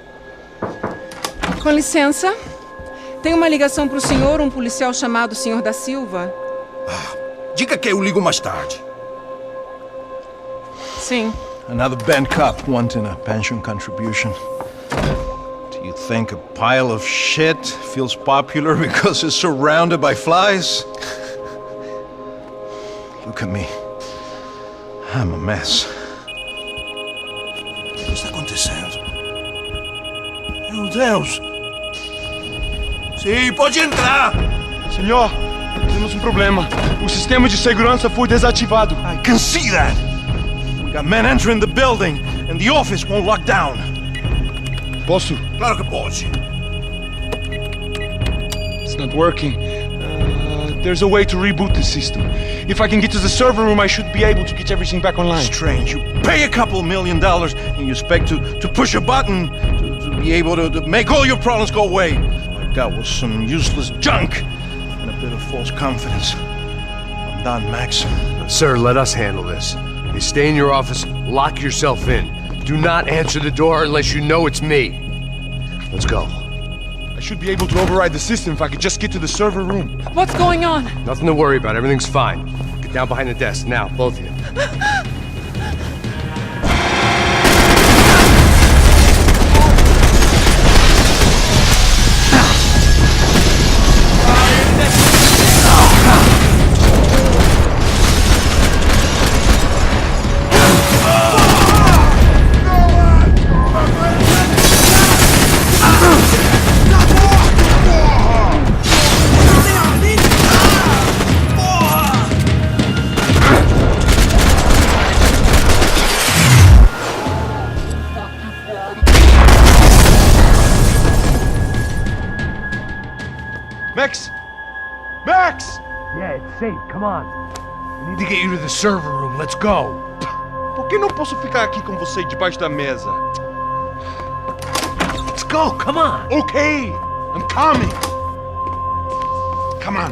Com licença. Tem uma ligação pro senhor, policial chamado Sr. da Silva. Diga que eu ligo mais tarde. Sim. Another bent cop wanting a pension contribution. Do you think a pile of shit feels popular because it's surrounded by flies? Look at me. I'm a mess. O que está acontecendo? Meu Deus! Sim, pode entrar! Senhor, temos problema. O sistema de segurança foi desativado. I can see that! We got men entering the building, and the office won't lock down. Posso? Claro que pode. It's not working. There's a way to reboot the system. If I can get to the server room, I should be able to get everything back online. Strange. You pay a couple $1 million and you expect to push a button to be able to make all your problems go away. All I got was some useless junk and a bit of false confidence. I'm done, Max. Sir, let us handle this. You stay in your office, lock yourself in. Do not answer the door unless you know it's me. Let's go. I should be able to override the system if I could just get to the server room. What's going on? Nothing to worry about. Everything's fine. Get down behind the desk now, both of you. Max? Max! Yeah, it's safe. Come on. We need to get you to the server room. Let's go. Por que não posso ficar aqui com você debaixo da mesa? Let's go. Come on. Okay, I'm coming. Come on.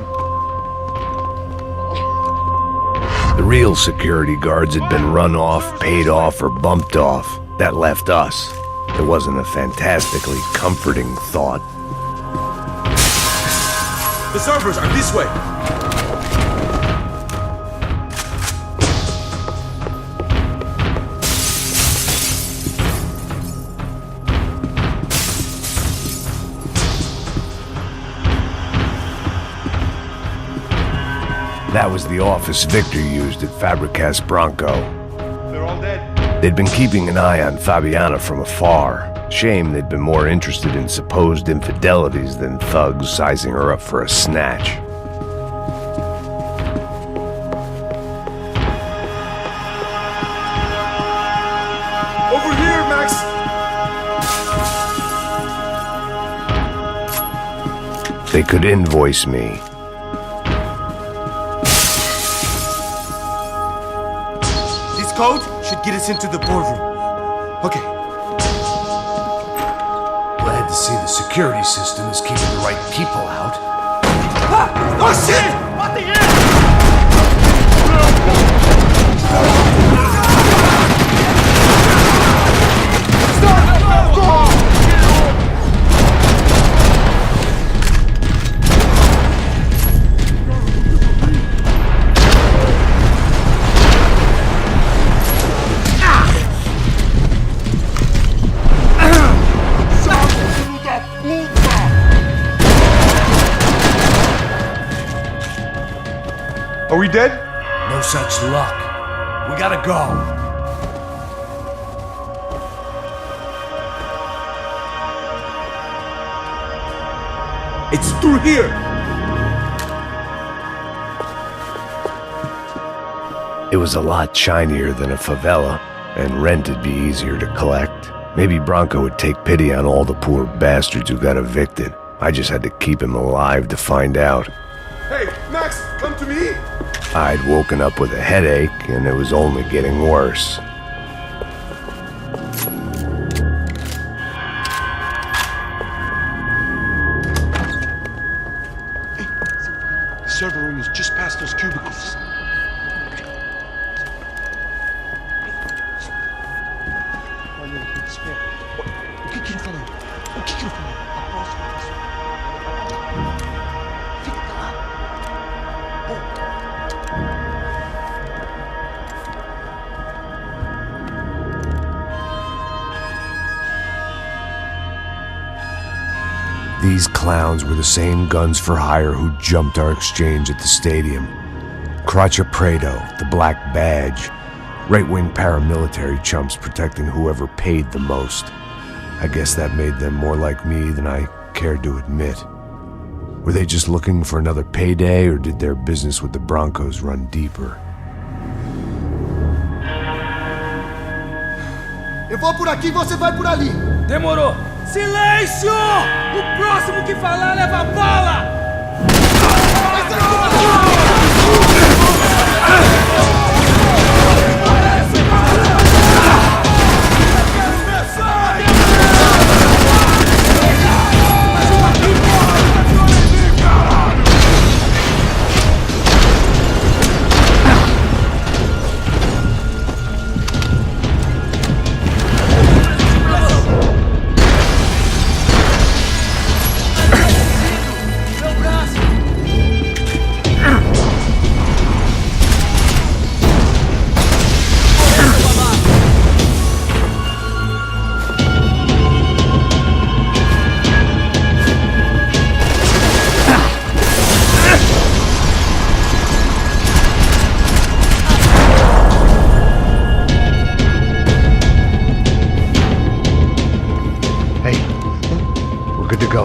The real security guards had been run off, paid off, or bumped off. That left us. It wasn't a fantastically comforting thought. The servers are this way. That was the office Victor used at Fabricas Bronco. They're all dead. They'd been keeping an eye on Fabiana from afar. Shame they'd been more interested in supposed infidelities than thugs sizing her up for a snatch. Over here, Max! They could invoice me. This code should get us into the boardroom. Okay. Glad to see the security system is keeping the right people out. Ah! Oh shit! What the hell? Are we dead? No such luck. We gotta go. It's through here! It was a lot shinier than a favela, and rent'd be easier to collect. Maybe Bronco would take pity on all the poor bastards who got evicted. I just had to keep him alive to find out. Hey, Max, come to me! I'd woken up with a headache, and it was only getting worse. The server room is just past those cubicles. O que ele falou? O que ele falou? A próxima pessoa. Fica calado. These clowns were the same guns for hire who jumped our exchange at the stadium. Craccia Prado, the Black Badge. Right-wing paramilitary chumps protecting whoever paid the most. I guess that made them more like me than I cared to admit. Were they just looking for another payday, or did their business with the Broncos run deeper? Eu vou por aqui e você vai por ali. Demorou. Silêncio! O próximo que falar leva bala!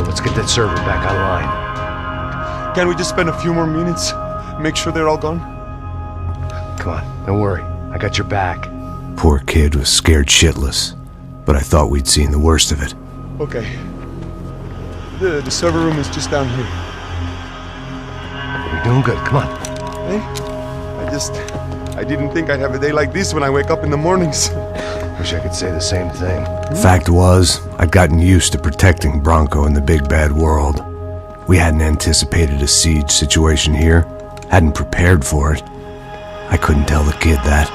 Let's get that server back online. Can't we just spend a few more minutes? Make sure they're all gone? Come on, don't worry. I got your back. Poor kid was scared shitless, but I thought we'd seen the worst of it. Okay. The server room is just down here. doing good. Come on. Hey, I didn't think I'd have a day like this when I wake up in the mornings. Wish I could say the same thing. Fact was, I'd gotten used to protecting Bronco in the big bad world. We hadn't anticipated a siege situation here, hadn't prepared for it. I couldn't tell the kid that.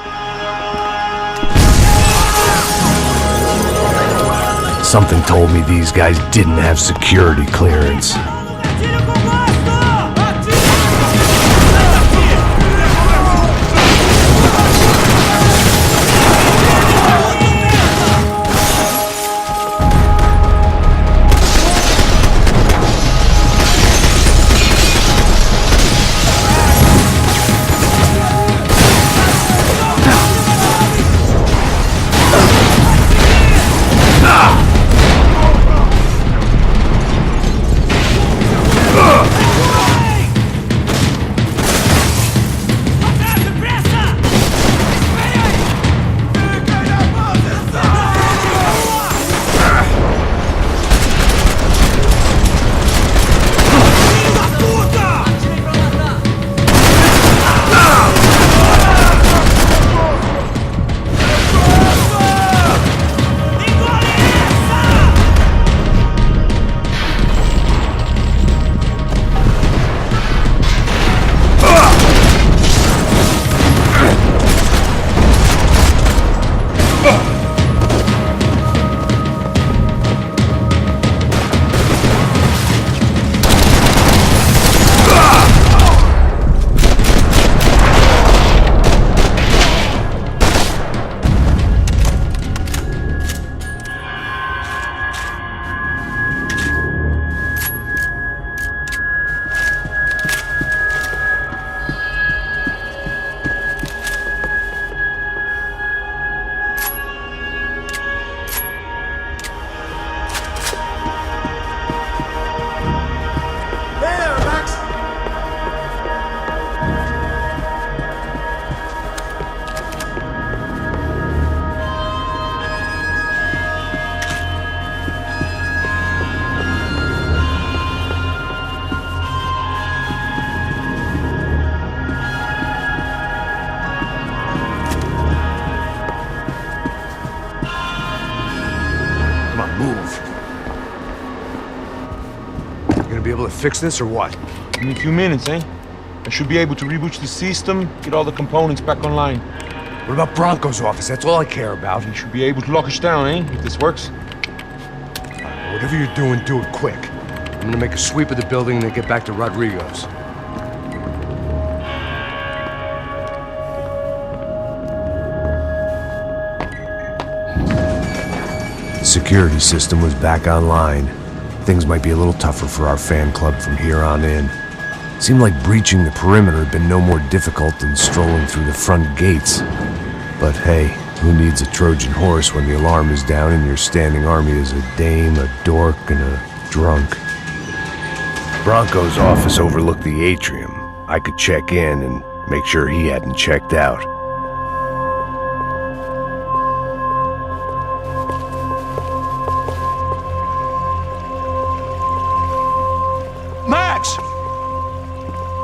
Something told me these guys didn't have security clearance. Fix this or what? In a few minutes, eh? I should be able to reboot the system, get all the components back online. What about Bronco's office? That's all I care about. He should be able to lock us down, eh? If this works. Whatever you're doing, do it quick. I'm gonna make a sweep of the building and then get back to Rodrigo's. The security system was back online. Things might be a little tougher for our fan club from here on in. Seemed like breaching the perimeter had been no more difficult than strolling through the front gates. But hey, who needs a Trojan horse when the alarm is down and your standing army is a dame, a dork, and a drunk? Bronco's office overlooked the atrium. I could check in and make sure he hadn't checked out.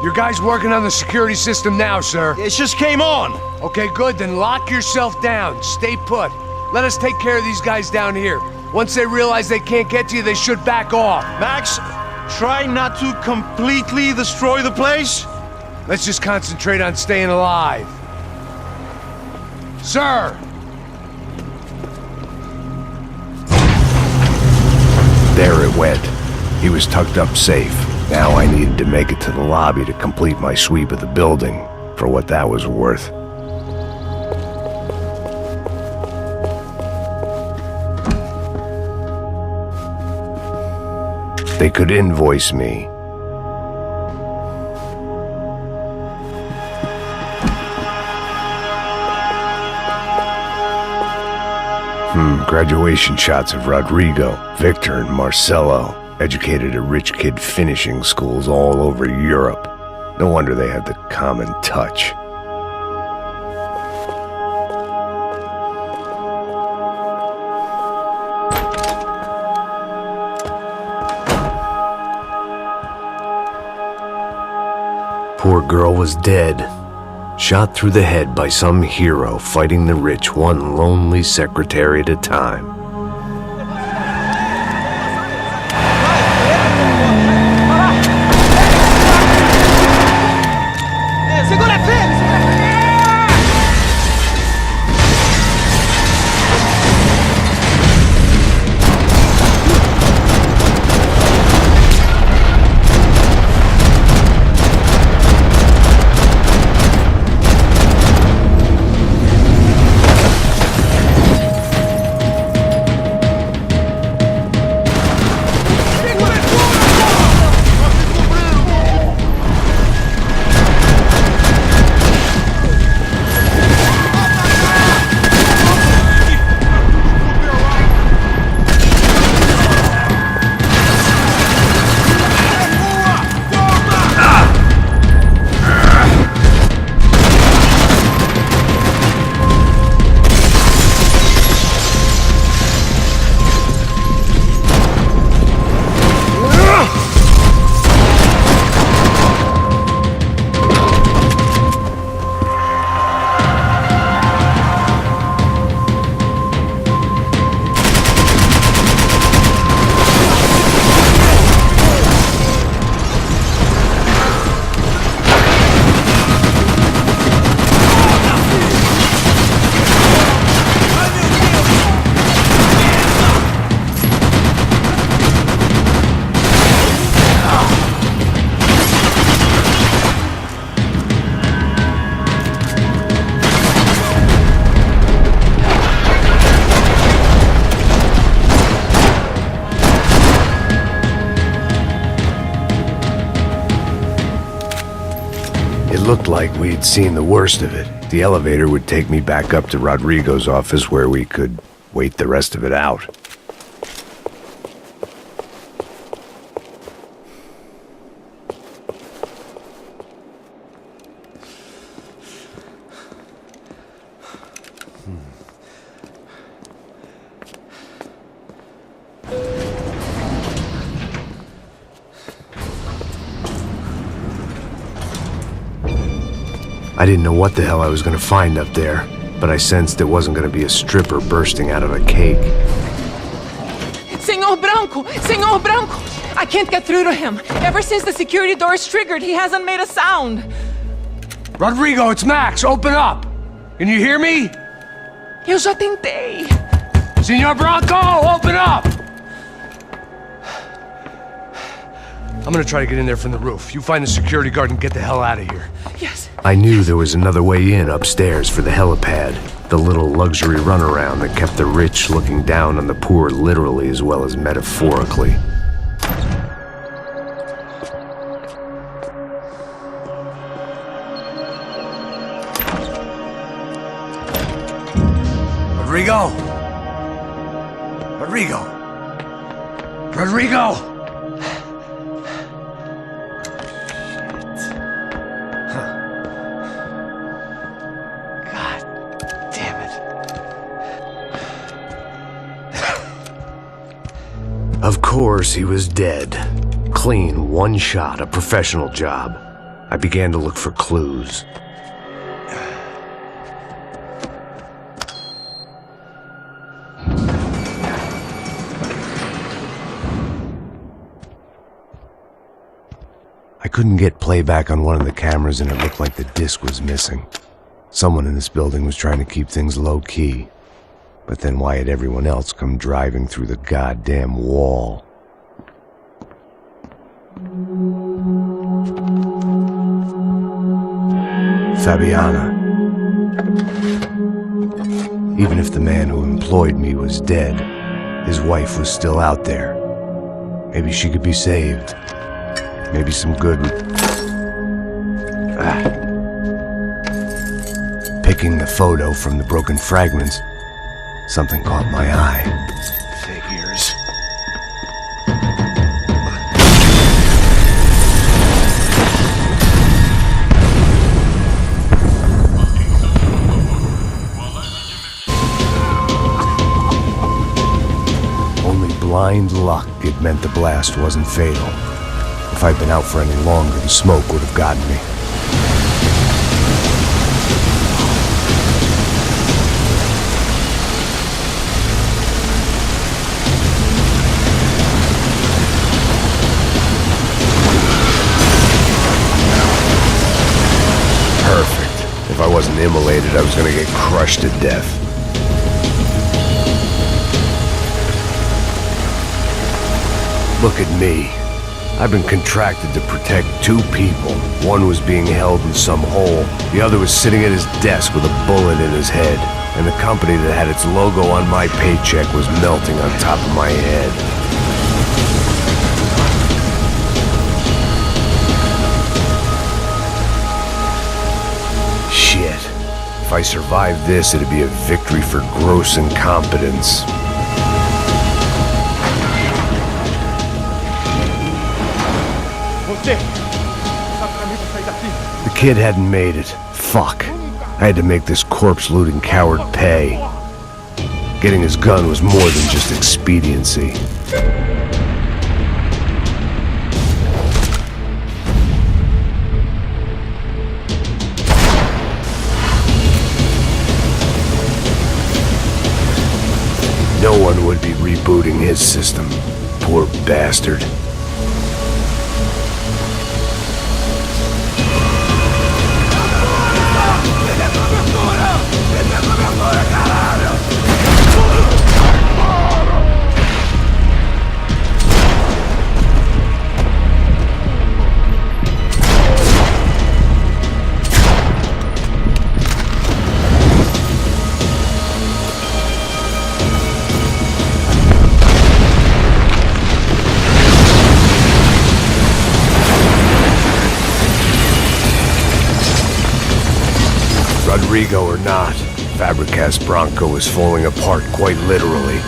Your guy's working on the security system now, sir. It just came on. Okay, good. Then lock yourself down. Stay put. Let us take care of these guys down here. Once they realize they can't get to you, they should back off. Max, try not to completely destroy the place. Let's just concentrate on staying alive. Sir! There it went. He was tucked up safe. Now I needed to make it to the lobby to complete my sweep of the building, for what that was worth. They could invoice me. Graduation shots of Rodrigo, Victor, and Marcelo. Educated at rich kid finishing schools all over Europe. No wonder they had the common touch. Poor girl was dead. Shot through the head by some hero fighting the rich one lonely secretary at a time. Looked like we'd seen the worst of it. The elevator would take me back up to Rodrigo's office where we could wait the rest of it out. I didn't know what the hell I was going to find up there, but I sensed it wasn't going to be a stripper bursting out of a cake. Senor Branco! Senor Branco! I can't get through to him. Ever since the security door is triggered, he hasn't made a sound. Rodrigo, it's Max. Open up. Can you hear me? Eu já tentei. Senor Branco, open up! I'm gonna try to get in there from the roof. You find the security guard and get the hell out of here. Yes. I knew there was another way in upstairs for the helipad, the little luxury runaround that kept the rich looking down on the poor literally as well as metaphorically. Rodrigo! Rodrigo! Rodrigo! Of course, he was dead. Clean, one shot, a professional job. I began to look for clues. I couldn't get playback on one of the cameras and it looked like the disc was missing. Someone in this building was trying to keep things low-key. But then why had everyone else come driving through the goddamn wall? Fabiana. Even if the man who employed me was dead, his wife was still out there. Maybe she could be saved. Maybe some good... Picking the photo from the broken fragments, something caught my eye. Figures. Only blind luck it meant the blast wasn't fatal. If I'd been out for any longer, the smoke would have gotten me. immolated, I was gonna get crushed to death. Look at me. I've been contracted to protect two people. One was being held in some hole. The other was sitting at his desk with a bullet in his head. And the company that had its logo on my paycheck was melting on top of my head. Shit. If I survived this, it'd be a victory for gross incompetence. The kid hadn't made it. Fuck. I had to make this corpse-looting coward pay. Getting his gun was more than just expediency. No one would be rebooting his system. Poor bastard. Rodrigo or not, Fabregas Bronco is falling apart quite literally.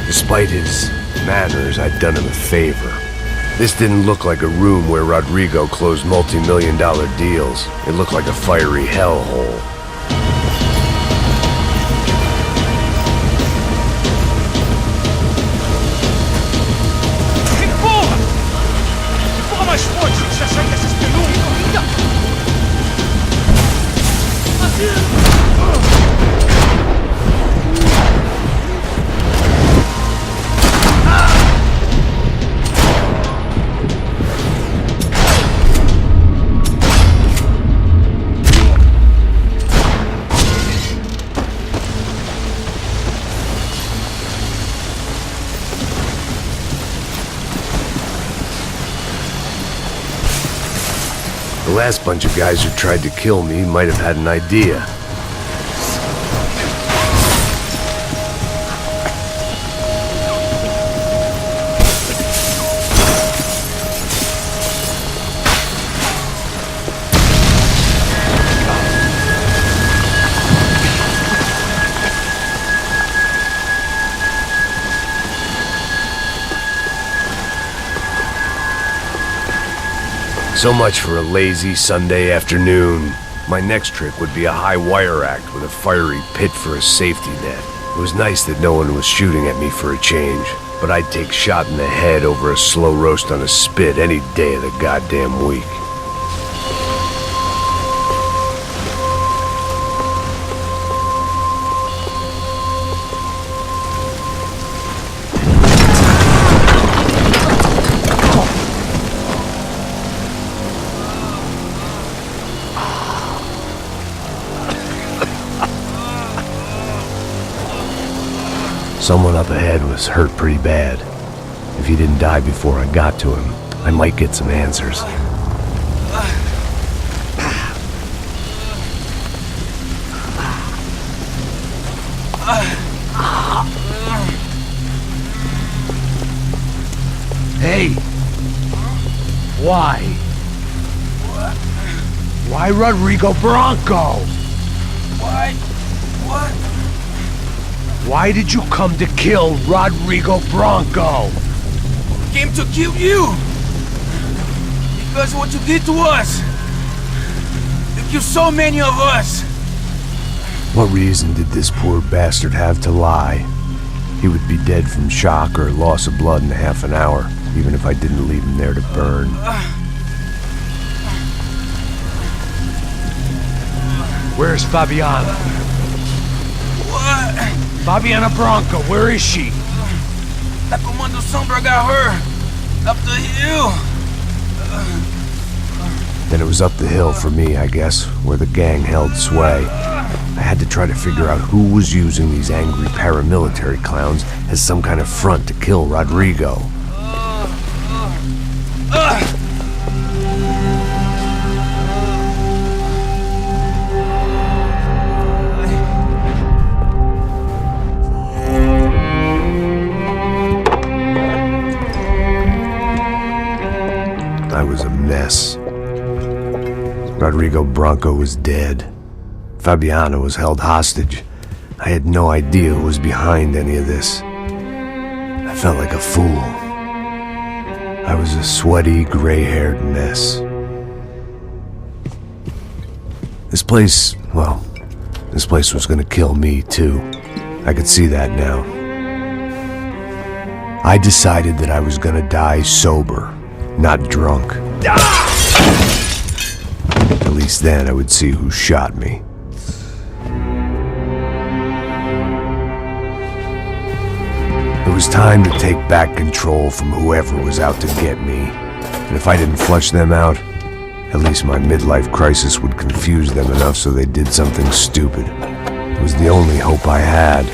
Despite his manners, I'd done him a favor. This didn't look like a room where Rodrigo closed multi-million-dollar deals. It looked like a fiery hellhole. The last bunch of guys who tried to kill me might have had an idea. So much for a lazy Sunday afternoon. My next trick would be a high wire act with a fiery pit for a safety net. It was nice that no one was shooting at me for a change, but I'd take shot in the head over a slow roast on a spit any day of the goddamn week. Someone up ahead was hurt pretty bad. If he didn't die before I got to him, I might get some answers. Hey! Why? Why Rodrigo Bronco? Why? What? Why did you come to kill Rodrigo Bronco? Came to kill you! Because of what you did to us! You killed so many of us! What reason did this poor bastard have to lie? He would be dead from shock or loss of blood in half an hour, even if I didn't leave him there to burn. Where's Fabiana? What? Fabiana Bronco, where is she? That Comando Sombra got her. Up the hill. Then it was up the hill for me, I guess, where the gang held sway. I had to try to figure out who was using these angry paramilitary clowns as some kind of front to kill Rodrigo. I was a mess. Rodrigo Bronco was dead. Fabiana was held hostage. I had no idea who was behind any of this. I felt like a fool. I was a sweaty, gray-haired mess. This place was gonna kill me too. I could see that now. I decided that I was gonna die sober, not drunk. At least then I would see who shot me. It was time to take back control from whoever was out to get me. And if I didn't flush them out, at least my midlife crisis would confuse them enough so they did something stupid. It was the only hope I had.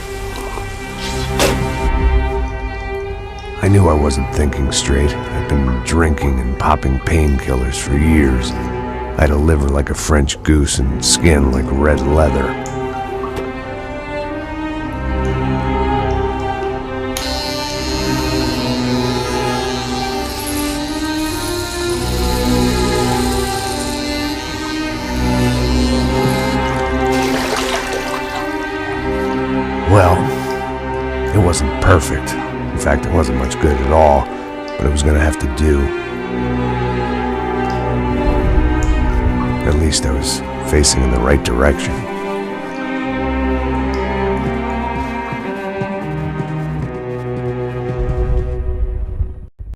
I knew I wasn't thinking straight. I'd been drinking and popping painkillers for years. I had a liver like a French goose and skin like red leather. Well, it wasn't perfect. In fact, it wasn't much good at all, but it was gonna have to do. At least I was facing in the right direction.